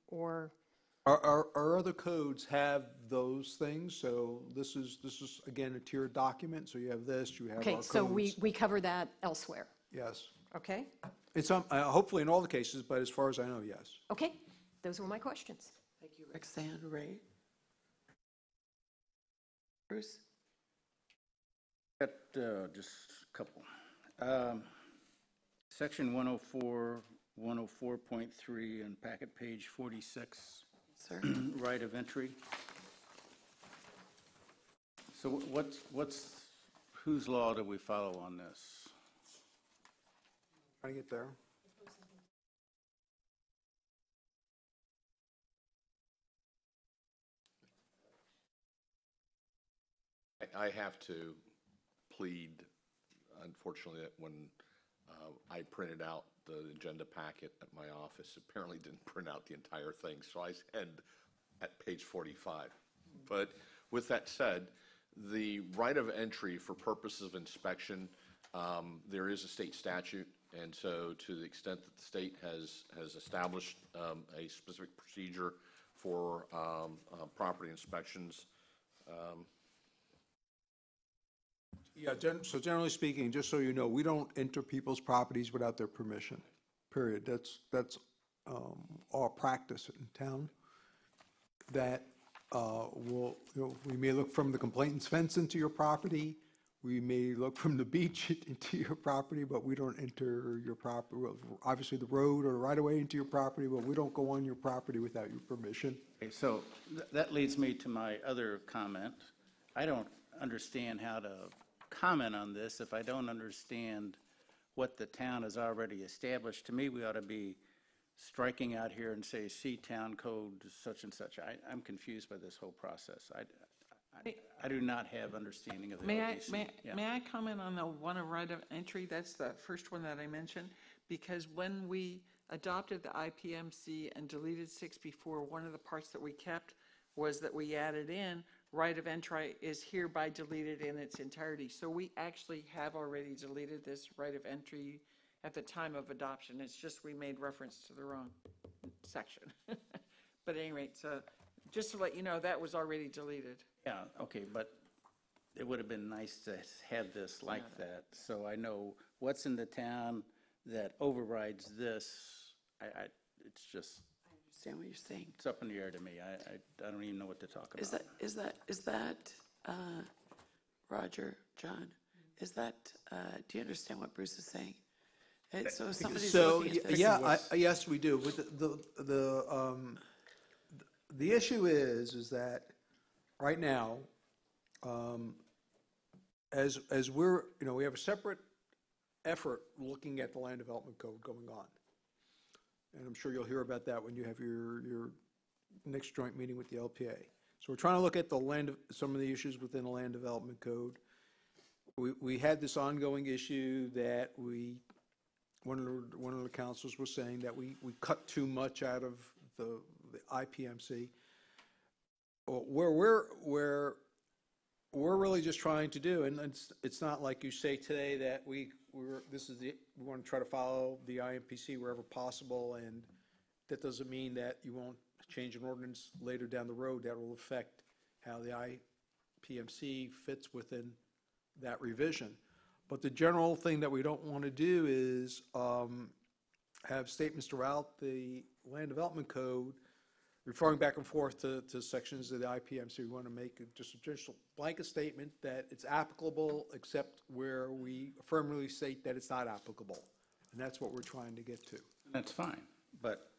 or. Our other codes have those things, so this is again, a tiered document, so you have this, you have our Okay, codes. so we cover that elsewhere. Yes. Okay? It's, hopefully in all the cases, but as far as I know, yes. Okay, those were my questions. Thank you, Roxanne. Ray? Bruce? Got just a couple. Section 104, 104.3 and packet page 46. Sir? Right of entry. So whose law do we follow on this? Trying to get there. I have to plead, unfortunately, that when I printed out the agenda packet at my office, apparently didn't print out the entire thing, so I end at page 45. But with that said, the right of entry for purposes of inspection, there is a state statute, and so to the extent that the state has established a specific procedure for property inspections. Yeah, so generally speaking, just so you know, we don't enter people's properties without their permission, period. That's our practice in town. That we may look from the complainant's fence into your property, we may look from the beach into your property, but we don't enter your property, obviously the road or right of way into your property, but we don't go on your property without your permission. Okay, so that leads me to my other comment. I don't understand how to comment on this if I don't understand what the town has already established. To me, we ought to be striking out here and say, see town code such and such. I'm confused by this whole process. I do not have understanding of the LDC. May I comment on the one of right of entry? That's the first one that I mentioned, because when we adopted the IPMC and deleted 6B4, one of the parts that we kept was that we added in right of entry is hereby deleted in its entirety. So we actually have already deleted this right of entry at the time of adoption. It's just we made reference to the wrong section. But at any rate, so just to let you know, that was already deleted. Yeah, okay, but it would have been nice to have this like that, so I know what's in the town that overrides this. It's just. I understand what you're saying. It's up in the air to me. I don't even know what to talk about. Is that Roger, John, is that, do you understand what Bruce is saying? So if somebody's looking at this. Yes, we do. With the issue is that right now, as we're, we have a separate effort looking at the land development code going on. And I'm sure you'll hear about that when you have your next joint meeting with the LPA. So we're trying to look at some of the issues within the land development code. We had this ongoing issue that one of the councils was saying that we cut too much out of the IPMC. Where we're really just trying to do, and it's not like you say today that we want to try to follow the IMPC wherever possible, and that doesn't mean that you won't change an ordinance later down the road that will affect how the IPMC fits within that revision. But the general thing that we don't want to do is have statements throughout the land development code referring back and forth to sections of the IPMC. We want to make just a blanket statement that it's applicable except where we affirmatively state that it's not applicable. And that's what we're trying to get to. That's fine, but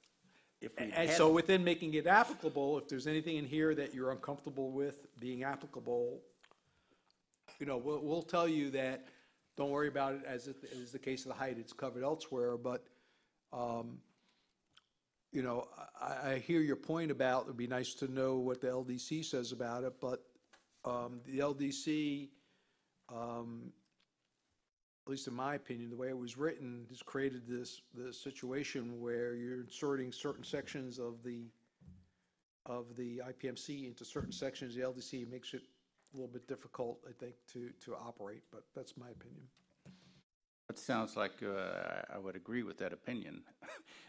if we And had- so within making it applicable, if there's anything in here that you're uncomfortable with being applicable, we'll tell you that don't worry about it as is the case of the height, it's covered elsewhere, but I hear your point about it'd be nice to know what the LDC says about it, but the LDC at least in my opinion, the way it was written, has created this situation where you're inserting certain sections of the IPMC into certain sections of the LDC. It makes it a little bit difficult, I think, to operate, but that's my opinion. It sounds like I would agree with that opinion.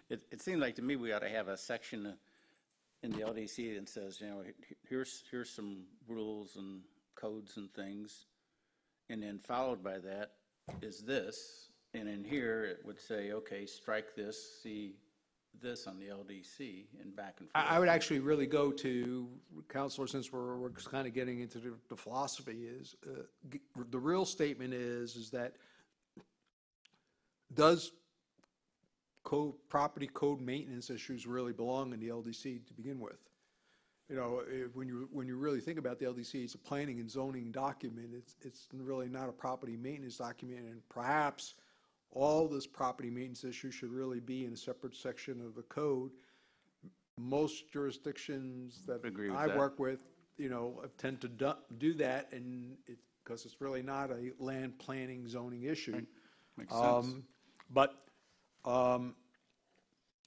It seems like to me we ought to have a section in the LDC that says, you know, here's some rules and codes and things, and then followed by that is this, and in here it would say, okay, strike this, see this on the LDC, and back and forth. I would actually really go to, Counselor, since we're kind of getting into the philosophy, is the real statement is that does property code maintenance issues really belong in the LDC to begin with? You know, when you really think about the LDC, it's a planning and zoning document. It's really not a property maintenance document, and perhaps all this property maintenance issue should really be in a separate section of the code. Most jurisdictions that I work with, you know, tend to do that, and because it's really not a land planning zoning issue. Right. Makes sense. But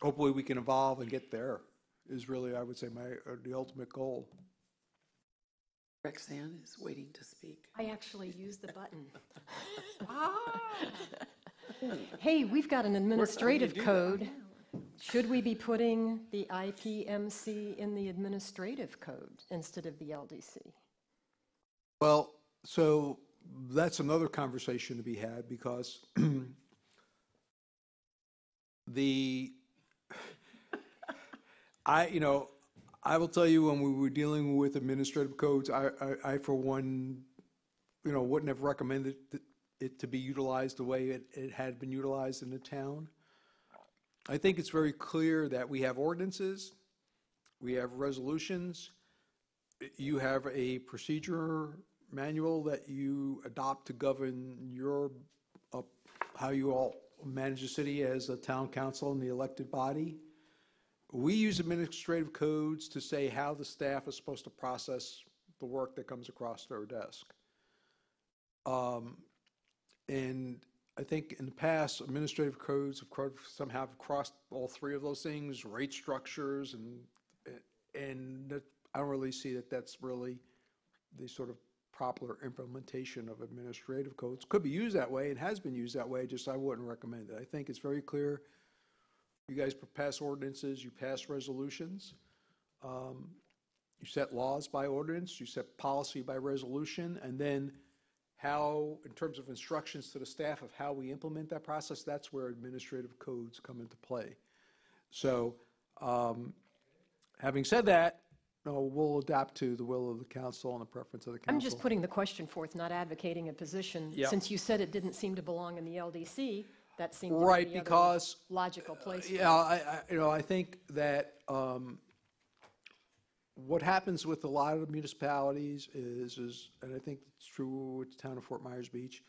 hopefully we can evolve and get there, is really, I would say, the ultimate goal. Roxanne is waiting to speak. I actually used the button. Hey, we've got an administrative code. Should we be putting the IPMC in the administrative code instead of the LDC? Well, so that's another conversation to be had, because I will tell you, when we were dealing with administrative codes, I for one, you know, wouldn't have recommended it to be utilized the way it had been utilized in the town. I think it's very clear that we have ordinances, we have resolutions, you have a procedure manual that you adopt to govern your how you all manage the city as a town council and the elected body. We use administrative codes to say how the staff is supposed to process the work that comes across their desk. And I think in the past, administrative codes have somehow crossed all three of those things: rate structures, and I don't really see that that's really the sort of proper implementation of administrative codes. Could be used that way, and has been used that way, just I wouldn't recommend it. I think it's very clear. You guys pass ordinances, you pass resolutions, you set laws by ordinance, you set policy by resolution, and then how, in terms of instructions to the staff of how we implement that process, that's where administrative codes come into play. So, having said that, we'll adapt to the will of the council and the preference of the council. I'm just putting the question forth, not advocating a position. Yep. Since you said it didn't seem to belong in the LDC, that seemed to right, be the because other logical place. Yeah, I think that what happens with a lot of municipalities is, and I think it's true with the town of Fort Myers Beach.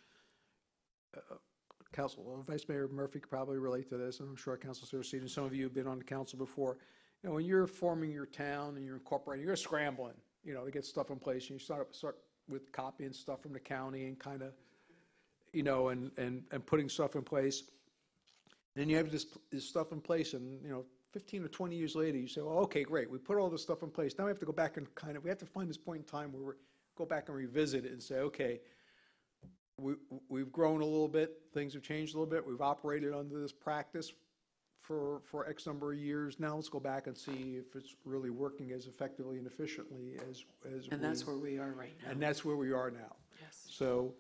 Vice Mayor Murphy could probably relate to this, and I'm sure Council Saraceno, and some of you have been on the council before. You know, when you're forming your town and you're incorporating, you're scrambling, you know, to get stuff in place. And you start with copying stuff from the county and kind of, you know, and putting stuff in place. Then you have this stuff in place, and, you know, 15 or 20 years later, you say, well, okay, great, we put all this stuff in place. Now we have to go back and we have to find this point in time where we go back and revisit it and say, okay, we've grown a little bit, things have changed a little bit, we've operated under this practice for X number of years. Now let's go back and see if it's really working as effectively and efficiently as And that's where we are right now. And that's where we are now. Yes. So,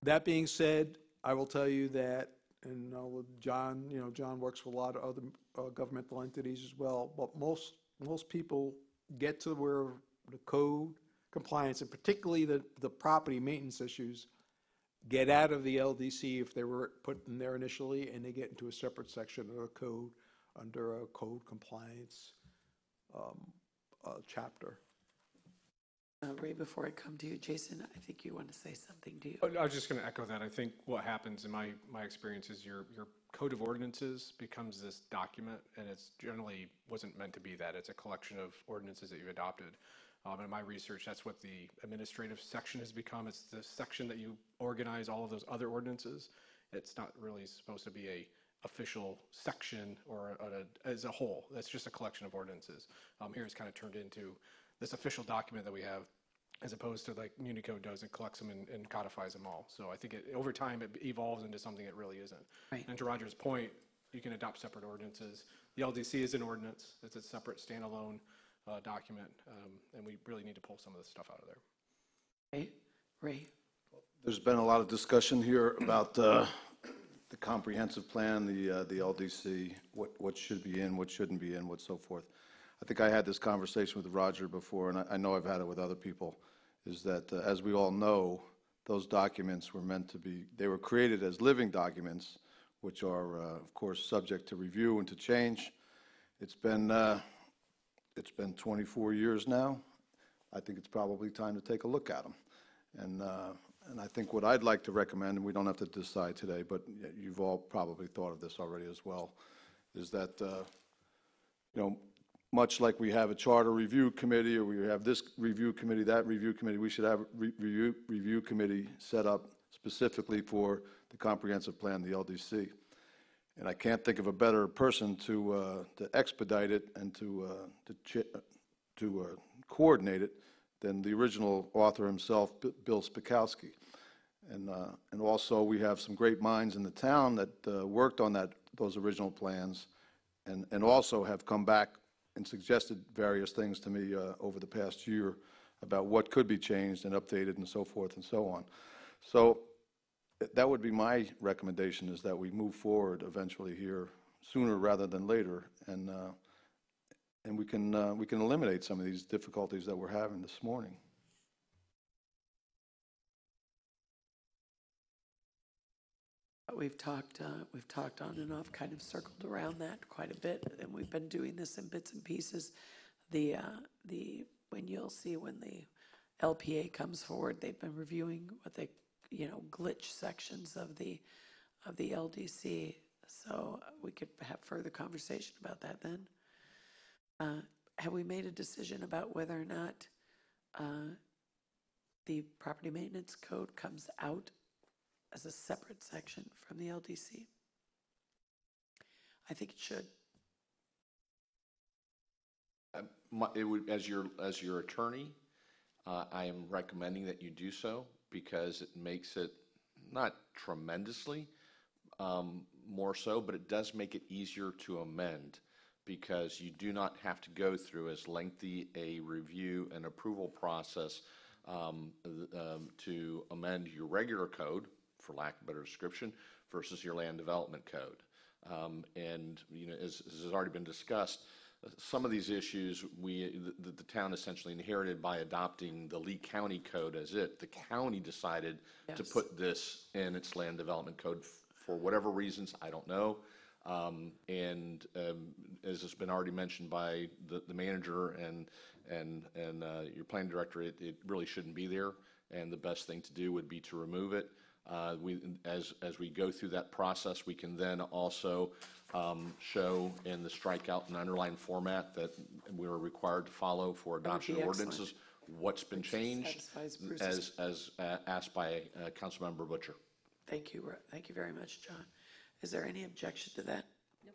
that being said, I will tell you that, and with John, you know, John works with a lot of other governmental entities as well, but most people get to where the code compliance, and particularly the property maintenance issues, get out of the LDC if they were put in there initially, and they get into a separate section of the code under a code compliance chapter. Ray, before I come to you, Jason, I think you want to say something, do you? I was just going to echo that. I think what happens in my experience is your code of ordinances becomes this document, and it's generally wasn't meant to be that. It's a collection of ordinances that you've adopted. In my research, that's what the administrative section has become. It's the section that you organize all of those other ordinances. It's not really supposed to be a official section or as a whole. That's just a collection of ordinances. Here it's kind of turned into this official document that we have, as opposed to like Municode does, it collects them and codifies them all. So I think over time it evolves into something it really isn't. Right. And to Roger's point, you can adopt separate ordinances. The LDC is an ordinance. It's a separate standalone document, and we really need to pull some of this stuff out of there. Ray? There's been a lot of discussion here about the comprehensive plan, the LDC, what should be in, what shouldn't be in, what so forth. I think I had this conversation with Roger before, and I know I've had it with other people, is that as we all know, those documents were meant to be, they were created as living documents, which are, of course, subject to review and to change. It's been 24 years now. I think it's probably time to take a look at them. And I think what I'd like to recommend, and we don't have to decide today, but you've all probably thought of this already as well, is that, much like we have a charter review committee, or we have this review committee, that review committee, we should have a review committee set up specifically for the comprehensive plan, the LDC. And I can't think of a better person to expedite it and to coordinate it than the original author himself, Bill Spikowski. And also we have some great minds in the town that worked on those original plans and also have come back and suggested various things to me over the past year about what could be changed and updated and so forth and so on. So that would be my recommendation, is that we move forward eventually here sooner rather than later, and we can eliminate some of these difficulties that we're having this morning. We've talked on and off, kind of circled around that quite a bit, and we've been doing this in bits and pieces. When you'll see when the LPA comes forward, they've been reviewing what they, glitch sections of the LDC. So we could have further conversation about that then. Have we made a decision about whether or not the property maintenance code comes out as a separate section from the LDC? I think it should. It would, as your attorney, I am recommending that you do so, because it makes it not tremendously more so, but it does make it easier to amend, because you do not have to go through as lengthy a review and approval process to amend your regular code, for lack of a better description, versus your land development code. And as has already been discussed, some of these issues the town essentially inherited by adopting the Lee County Code as it. The county decided to put this in its land development code for whatever reasons, I don't know. As has been already mentioned by the manager and your planning director, it really shouldn't be there, and the best thing to do would be to remove it. As we go through that process, we can then also show in the strikeout and underline format that we are required to follow for adoption of ordinances what's been changed, as asked by Councilmember Butcher. Thank you very much, John. Is there any objection to that? No.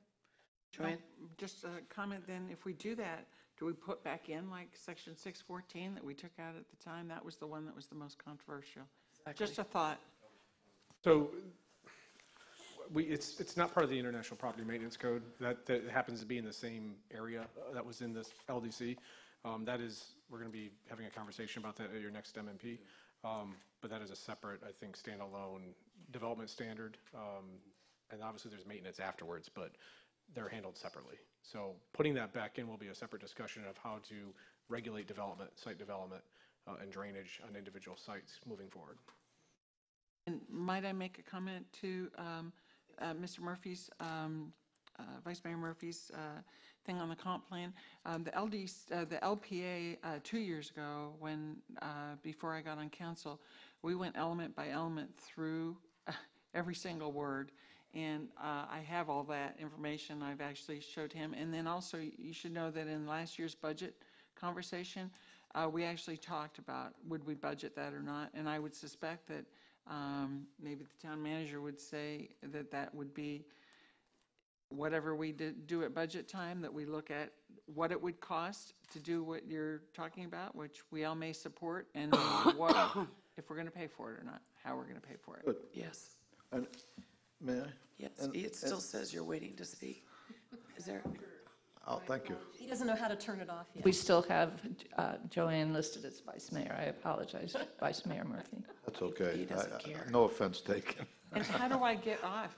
Joanne? Just a comment then, if we do that, do we put back in like section 614 that we took out at the time? That was the one that was the most controversial. Exactly. Just a thought. So it's not part of the International Property Maintenance Code. That happens to be in the same area that was in this LDC. We're going to be having a conversation about that at your next MMP. But that is a separate, I think, standalone development standard. And obviously there's maintenance afterwards, but they're handled separately. So putting that back in will be a separate discussion of how to regulate development, site development, and drainage on individual sites moving forward. And might I make a comment to Mr. Murphy's, Vice Mayor Murphy's thing on the comp plan? The LPA 2 years ago, when before I got on council, we went element by element through every single word. And I have all that information. I've actually showed him. And then also, you should know that in last year's budget conversation, we actually talked about, would we budget that or not? And I would suspect that maybe the town manager would say that that would be whatever we do at budget time, that we look at what it would cost to do what you're talking about, which we all may support, and what, if we're going to pay for it or not, how we're going to pay for it. Good. Yes. And, may I? Yes, it still says you're waiting to speak. Is there? Oh, thank you. He doesn't know how to turn it off yet. We still have Joanne listed as vice mayor. I apologize, Vice Mayor Murphy. That's okay. He doesn't care. No offense taken. And how do I get off?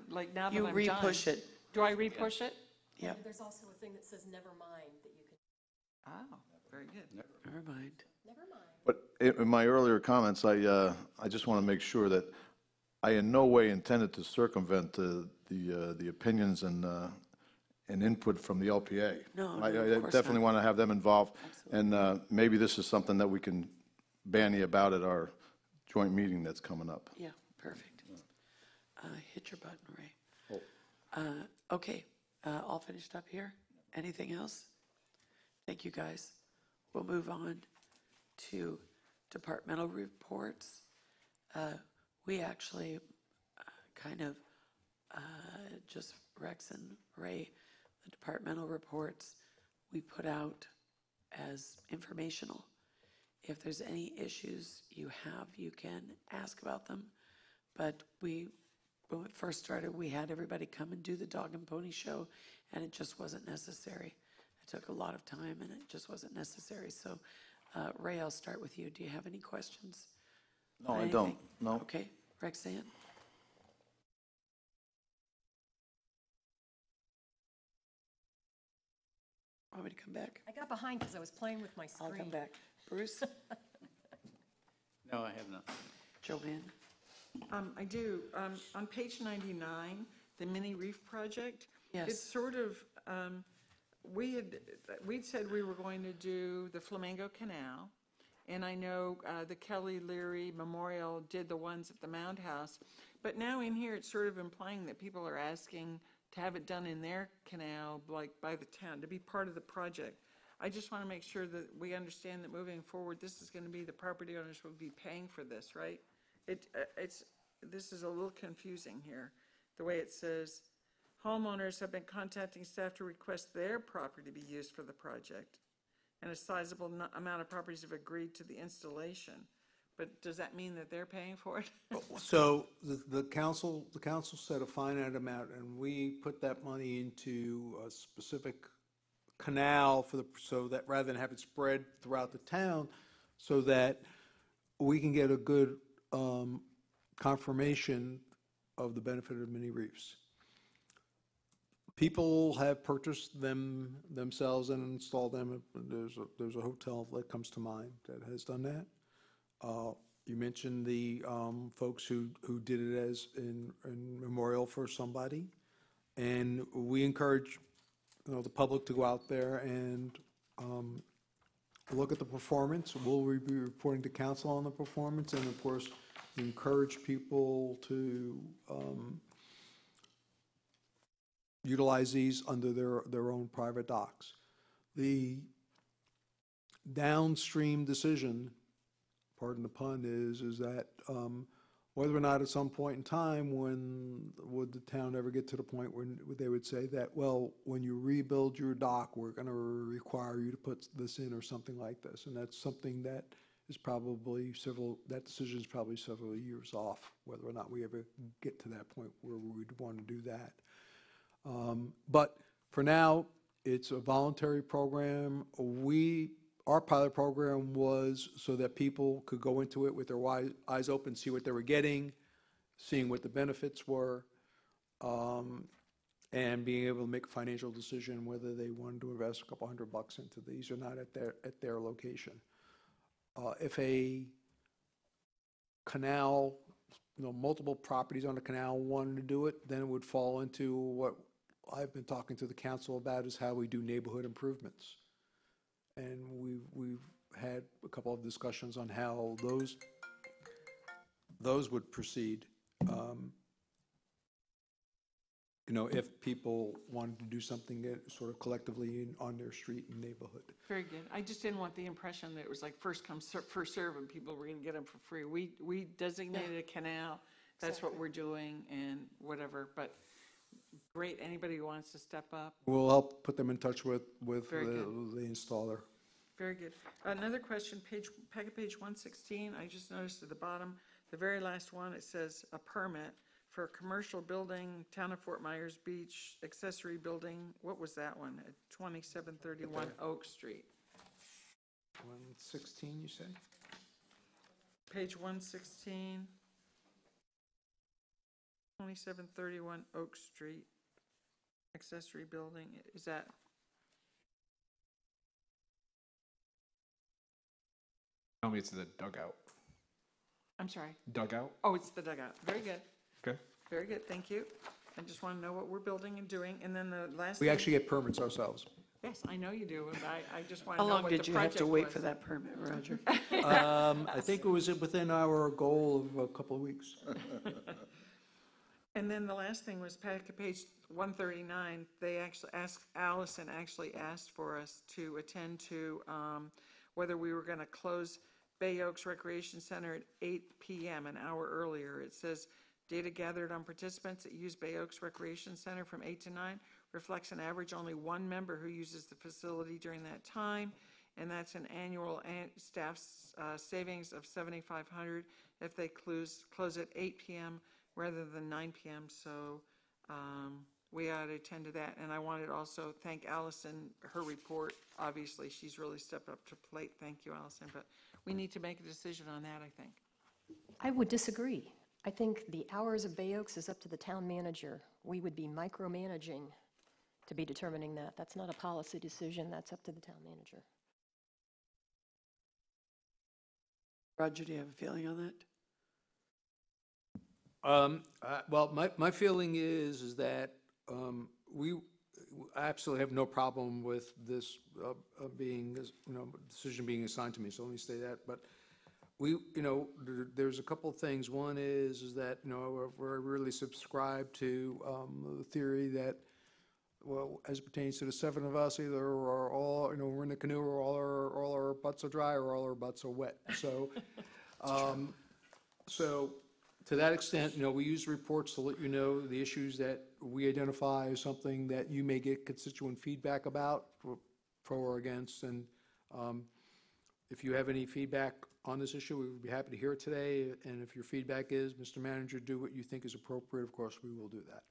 Like, now that You I'm done? re-push it. Do I re-push it? Yep. There's also a thing that says never mind that you can, Oh, very good. Never mind. never mind. But in my earlier comments, I just want to make sure that I in no way intended to circumvent the opinions and input from the LPA. No, I of course definitely not. want to have them involved. And maybe this is something that we can bandy about at our joint meeting that's coming up. Yeah, perfect. Hit your button, Ray. Oh. Okay, all finished up here? Anything else? Thank you, guys. We'll move on to departmental reports. We actually kind of, just Rex and Ray, the departmental reports we put out as informational. If there's any issues you have, you can ask about them. But when it first started, we had everybody come and do the dog and pony show, and it just wasn't necessary. It took a lot of time, and it just wasn't necessary. So, Ray, I'll start with you. Do you have any questions? No, on I don't. anything? No. Okay, Rexanne? Want me to come back? I got behind because I was playing with my I'll screen. come back. Bruce? No, I have not. Joanne? I do. On page 99, the mini reef project. Yes. It's sort of, we'd said we were going to do the Flamingo Canal, and I know the Kelly Leary Memorial did the ones at the Mound House, but now in here it's sort of implying that people are asking to have it done in their canal, like by the town, to be part of the project. I just want to make sure that we understand that moving forward, this is going to be the property owners will be paying for this, right? This is a little confusing here, the way it says, homeowners have been contacting staff to request their property be used for the project, and a sizable amount of properties have agreed to the installation. But does that mean that they're paying for it? So the council set a finite amount, and we put that money into a specific canal so that rather than have it spread throughout the town, so that we can get a good confirmation of the benefit of mini reefs. People have purchased them themselves and installed them. There's a hotel that comes to mind that has done that. You mentioned the folks who did it as in memorial for somebody, and we encourage the public to go out there and look at the performance. We'll be reporting to council on the performance, and of course, encourage people to utilize these under their own private docks. The downstream decision, pardon the pun, is that whether or not at some point in time would the town ever get to the point where they would say that, well, when you rebuild your dock, we're going to require you to put this in or something like this. And that's something that is probably that decision is probably several years off, whether or not we ever get to that point where we'd want to do that. But for now, it's a voluntary program. Our pilot program was so that people could go into it with their eyes open, see what they were getting, seeing what the benefits were, and being able to make a financial decision whether they wanted to invest a couple $100 into these or not at their location. If a canal, multiple properties on a canal wanted to do it, then it would fall into what I've been talking to the council about, is how we do neighborhood improvements. And we've had a couple of discussions on how those would proceed. if people wanted to do something that sort of collectively on their street and neighborhood. Very good. I just didn't want the impression that it was like first come, first serve, and people were going to get them for free. We designated a canal, that's what we're doing, and whatever, but great, anybody who wants to step up. We'll help put them in touch with Very the installer. Very good. Another question, packet page 116, I just noticed at the bottom, the very last one, it says a permit for a commercial building, Town of Fort Myers Beach, accessory building. What was that one? At 2731 Oak Street. 116, you say? Page 116, 2731 Oak Street, accessory building. Is that? Tell me it's the dugout. I'm sorry. Dugout? Oh, it's the dugout. Very good. Okay. Very good, thank you. I just want to know what we're building and doing, and then the last We thing- actually get permits ourselves. Yes, I know you do, and I just want How to know long what the did you have to project wait was. for that permit, Roger? I think it was within our goal of a couple of weeks. And then the last thing was page 139, they actually asked, Allison actually asked for us to attend to whether we were going to close Bay Oaks Recreation Center at 8 p.m., an hour earlier. It says, data gathered on participants that use Bay Oaks Recreation Center from 8 to 9 reflects an average only one member who uses the facility during that time, and that's an annual staff savings of $7,500 if they close at 8 p.m. rather than 9 p.m., so we ought to attend to that. And I wanted to also thank Allison, her report, obviously, she's really stepped up to plate. Thank you, Allison, but we need to make a decision on that, I think. I would disagree. I think the hours of Bay Oaks is up to the town manager. We would be micromanaging to be determining that. That's not a policy decision, that's up to the town manager. Roger, do you have a feeling on that? Well, my feeling is that we absolutely have no problem with this decision being assigned to me, so let me say that. But there's a couple of things. One is that, we're really subscribe to the theory that, well, as it pertains to the seven of us, either we're all, we're in the canoe, or all our butts are dry, or all our butts are wet. So, so to that extent, we use reports to let you know the issues that we identify as something that you may get constituent feedback about, pro or against. And if you have any feedback on this issue, we would be happy to hear it today. And if your feedback is, Mr. Manager, do what you think is appropriate, of course, we will do that.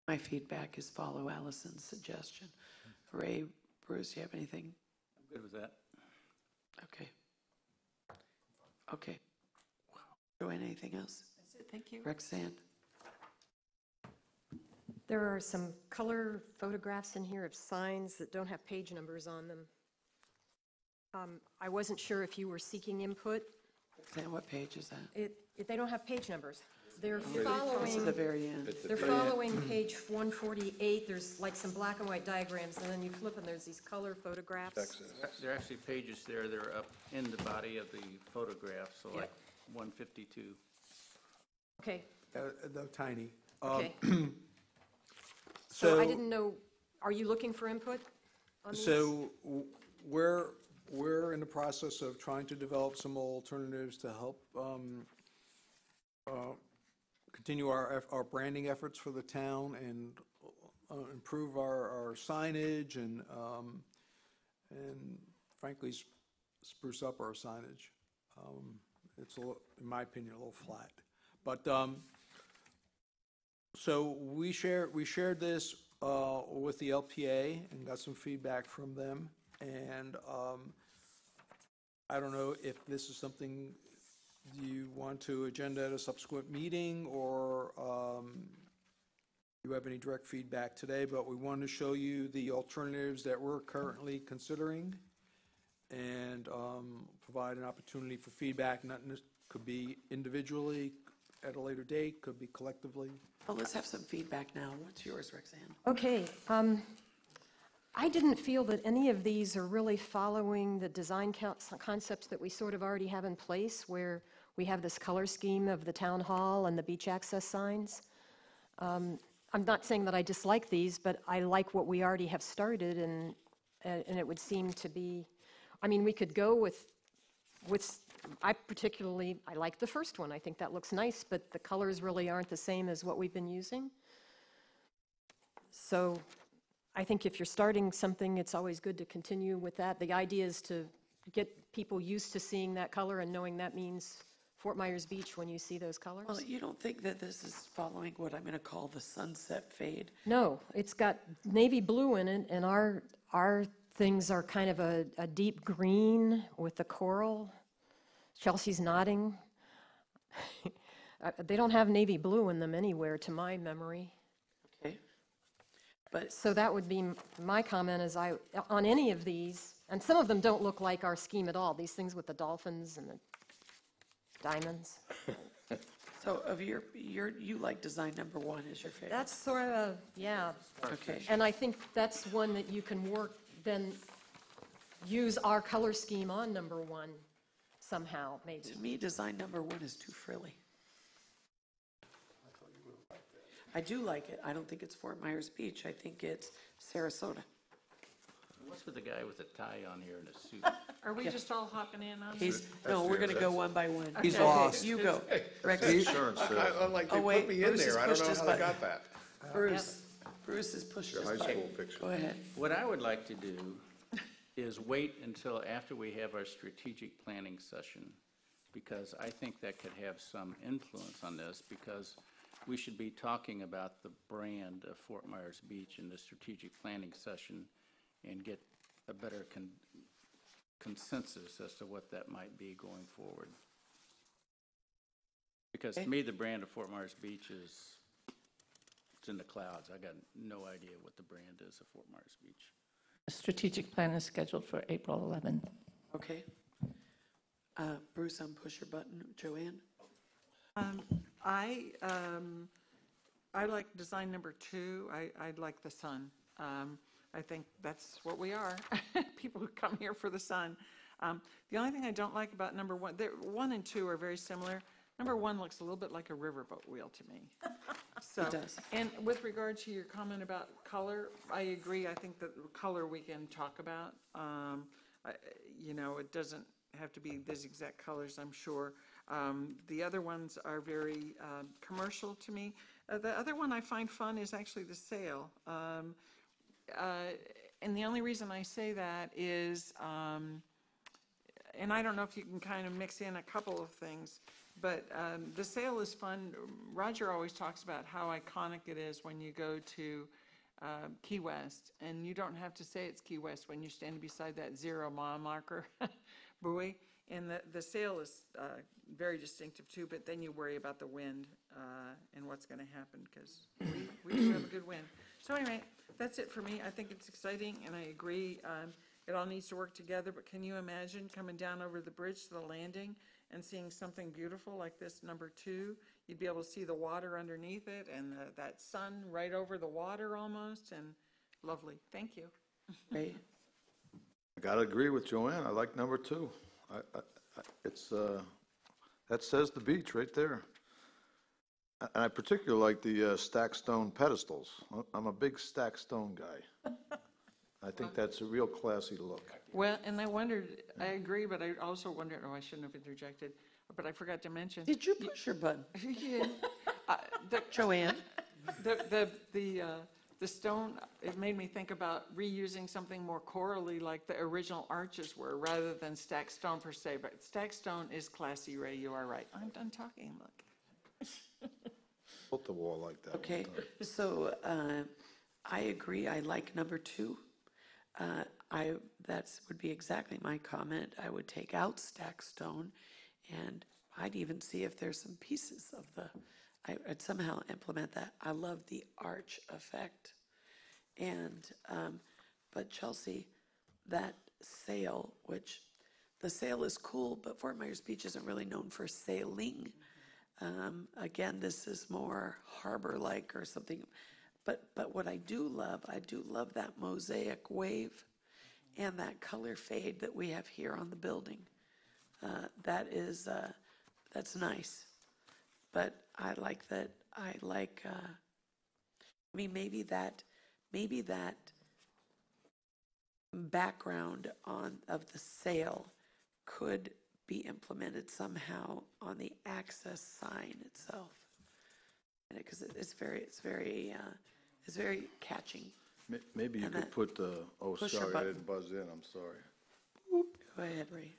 My feedback is follow Allison's suggestion. Ray, Bruce, you have anything? I'm good with that. Okay. Okay. Joanne, anything else? That's it, thank you. Roxanne? There are some color photographs in here of signs that don't have page numbers on them. I wasn't sure if you were seeking input. Roxanne, what page is that? They don't have page numbers. They're It's at the following, very end. they're following page 148. There's like some black and white diagrams, and then you flip and there's these color photographs. There are actually pages there that are up in the body of the photograph, so like 152. Okay, They're tiny. okay. So I didn't know, are you looking for input on these? So we're in the process of trying to develop some alternatives to help continue our branding efforts for the town and improve our signage and frankly spruce up our signage. It's, in my opinion, a little flat. But so we shared this with the LPA and got some feedback from them. And I don't know if this is something you want to agenda at a subsequent meeting, or you have any direct feedback today, but we wanted to show you the alternatives that we're currently considering and provide an opportunity for feedback. Could be individually at a later date, could be collectively. Well, let's have some feedback now. What's yours, Roxanne? Okay. I didn't feel that any of these are really following the design concepts that we sort of already have in place, where we have this color scheme of the town hall and the beach access signs. I'm not saying that I dislike these, but I like what we already have started, and it would seem to be, I mean, we could go with, I like the first one. I think that looks nice, but the colors really aren't the same as what we've been using. So I think if you're starting something, it's always good to continue with that. The idea is to get people used to seeing that color and knowing that means Fort Myers Beach when you see those colors. Well, you don't think that this is following what I'm going to call the sunset fade? No, it's got navy blue in it, and our things are kind of a deep green with the coral. Chelsea's nodding. They don't have navy blue in them anywhere, to my memory. Okay. But so that would be my comment is on any of these, and some of them don't look like our scheme at all, these things with the dolphins and the diamonds. So of you like design number 1 is your favorite? That's sort of, yeah. Okay. And I think that's one that you can then use our color scheme on number 1 somehow, maybe. To me, design number 1 is too frilly. I do like it. I don't think it's Fort Myers Beach. I think it's Sarasota. What's with the guy with a tie on here and a suit? Are we just all hopping in on He's, this? no, we're going to go one by one. He's Okay, lost. You go. Rex. Insurance. I'm like, they Oh, wait, put me in Bruce has there. I don't pushed know his how they button. got that. Bruce has pushed Your his high button. school picture. Go ahead. What I would like to do is wait until after we have our strategic planning session, because I think that could have some influence on this, because we should be talking about the brand of Fort Myers Beach in the strategic planning session and get a better consensus as to what that might be going forward. Because to me, the brand of Fort Myers Beach it's in the clouds. I got no idea what the brand is of Fort Myers Beach. The strategic plan is scheduled for April 11th. Okay. Bruce, push your button. Joanne? I like design number 2. I like the sun. I think that's what we are, people who come here for the sun. The only thing I don't like about number 1, 1 and 2 are very similar. Number 1 looks a little bit like a riverboat wheel to me. So, It does. And with regard to your comment about color, I agree. I think that color we can talk about. It doesn't have to be these exact colors, I'm sure. The other ones are very commercial to me. The other one I find fun is actually the sail. And the only reason I say that is, and I don't know if you can kind of mix in a couple of things, but the sail is fun. Roger always talks about how iconic it is when you go to Key West, and you don't have to say it's Key West when you're standing beside that 0 mile marker buoy. And the sail is very distinctive too, but then you worry about the wind and what's going to happen, because we do have a good wind. So anyway, that's it for me. I think it's exciting, and I agree. It all needs to work together, but can you imagine coming down over the bridge to the landing and seeing something beautiful like this number 2? You'd be able to see the water underneath it and that sun right over the water almost, and lovely. Thank you. Right. I got to agree with Joanne. I like number 2. It's that says the beach right there. And I particularly like the stacked stone pedestals. I'm a big stacked stone guy. I think that's a real classy look. Well, and I wondered, I agree, but I also wondered, I shouldn't have interjected, but I forgot to mention. Did you push your button? Yeah. Joanne? The stone, it made me think about reusing something more corally like the original arches were, rather than stacked stone per se. But stacked stone is classy, Ray, you are right. I'm done talking, look. Built the wall like that. Okay, so I agree. I like number 2. That would be exactly my comment. I would take out stacked stone, and I'd even see if there's some pieces of I'd somehow implement that. I love the arch effect. And, but Chelsea, that sail, which the sail is cool, but Fort Myers Beach isn't really known for sailing. Again, this is more harbor-like or something. But what I do love that mosaic wave and that color fade that we have here on the building. That's nice. But I like I mean, maybe that background of the sale could be implemented somehow on the access sign itself. Because it's very catching. Maybe you And could that put the, oh, push a sorry, I button. didn't buzz in, I'm sorry. Go ahead, Ray.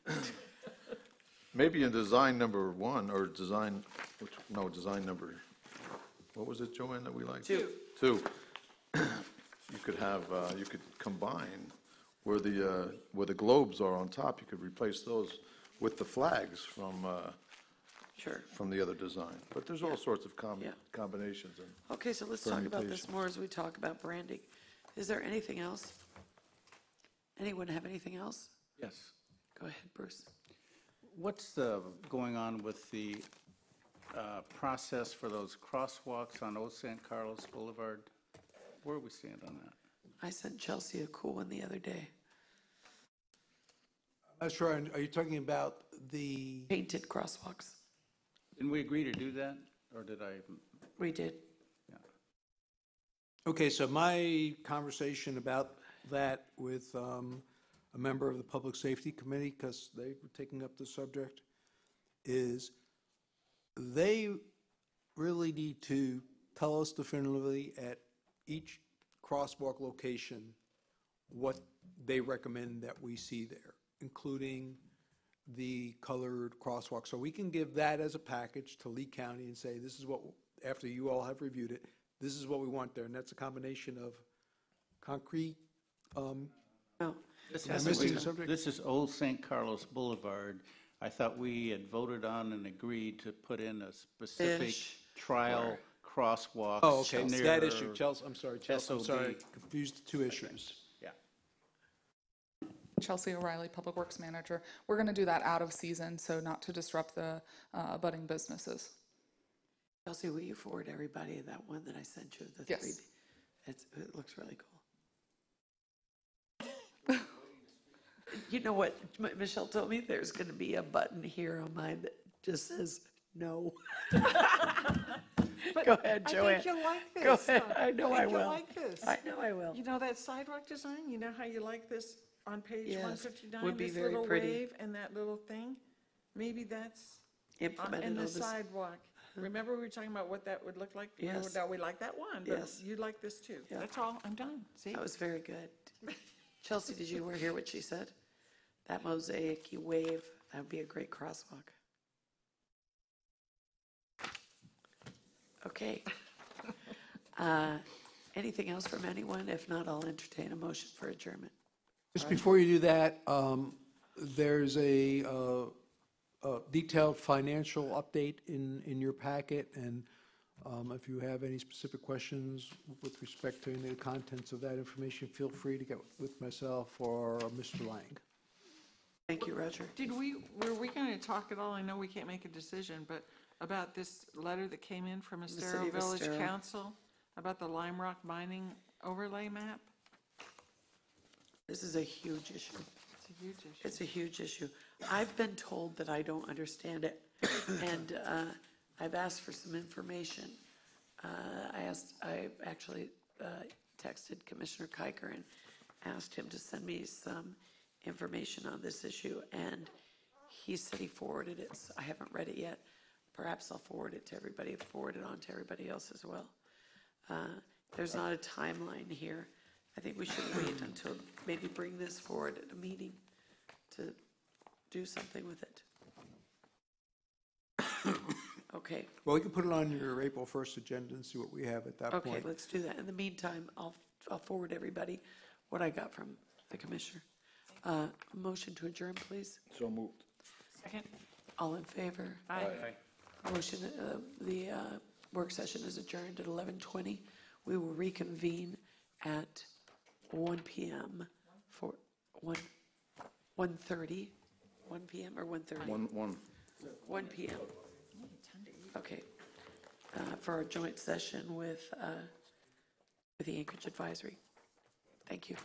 Maybe in design number 1, or design number, what was it, Joanne, that we liked? 2. 2. You could have, you could combine where the globes are on top, you could replace those with the flags from the other design. But there's all sorts of combinations. And Okay, so let's talk about this permutations. more as we talk about branding. Is there anything else? Anyone have anything else? Yes. Go ahead, Bruce. What's going on with the process for those crosswalks on Old San Carlos Boulevard? Where do we stand on that? I sent Chelsea a cool one the other day. I'm not sure, are you talking about the? Painted crosswalks. Didn't we agree to do that, or did I? We did. Okay, so my conversation about that with a member of the Public Safety Committee, because they were taking up the subject, is they really need to tell us definitively at each crosswalk location what they recommend that we see there, including the colored crosswalk. So we can give that as a package to Lee County and say, this is what, after you all have reviewed it, this is what we want there. And that's a combination of concrete. This is Old St. Carlos Boulevard. I thought we had voted on and agreed to put in a specific trial crosswalk. Oh, okay, near that issue, Chelsea, I'm sorry, Chelsea, I'm SOB. sorry, confused the two issues. Yeah. Chelsea O'Reilly, Public Works Manager. We're going to do that out of season, so not to disrupt the budding businesses. Chelsea, will you forward everybody that one that I sent you? The Yes. 3D? It looks really cool. You know what Michelle told me? There's going to be a button here on mine that just says no. Go ahead, Joanne. I think you'll like this. Go ahead. though. I know I think will. You'll like this. I know I will. You know that sidewalk design? You know how you like this on page Yes, 159? would be this very little pretty. wave and that little thing? Maybe that's Implemented in on the this. sidewalk. Remember we were talking about what that would look like? Yes. Now, we like that one, but Yes. you like this too. Yeah. That's all. I'm done. See? That was very good. Chelsea, did you hear what she said? That mosaic-y wave, that would be a great crosswalk. Okay. Anything else from anyone? If not, I'll entertain a motion for adjournment. Just before you do that, there's a detailed financial update in your packet, and if you have any specific questions with respect to any of the contents of that information, feel free to get with myself or Mr. Lang. Thank you, Roger. Were we going to talk at all? I know we can't make a decision, but about this letter that came in from the city Estero of Village Estero. Council about the Lime Rock mining overlay map? This is a huge issue. It's a huge issue. It's a huge issue. I've been told that I don't understand it, and I've asked for some information. I actually texted Commissioner Kiker and asked him to send me some information on this issue, and he said he forwarded it. So I haven't read it yet. Perhaps I'll forward it to everybody, forward it on to everybody else as well. There's not a timeline here. I think we should wait until maybe bring this forward at a meeting to do something with it. Okay. Well, we can put it on your April 1st agenda and see what we have at that point. Okay, let's do that. In the meantime, I'll forward everybody what I got from the commissioner. Motion to adjourn, please. So moved. Second? All in favor? Aye. Motion, the work session is adjourned at 11:20. We will reconvene at 1 p.m. for 1:30. 1 p.m. or 1:30? 1 p.m. Okay. For our joint session with the Anchorage Advisory. Thank you.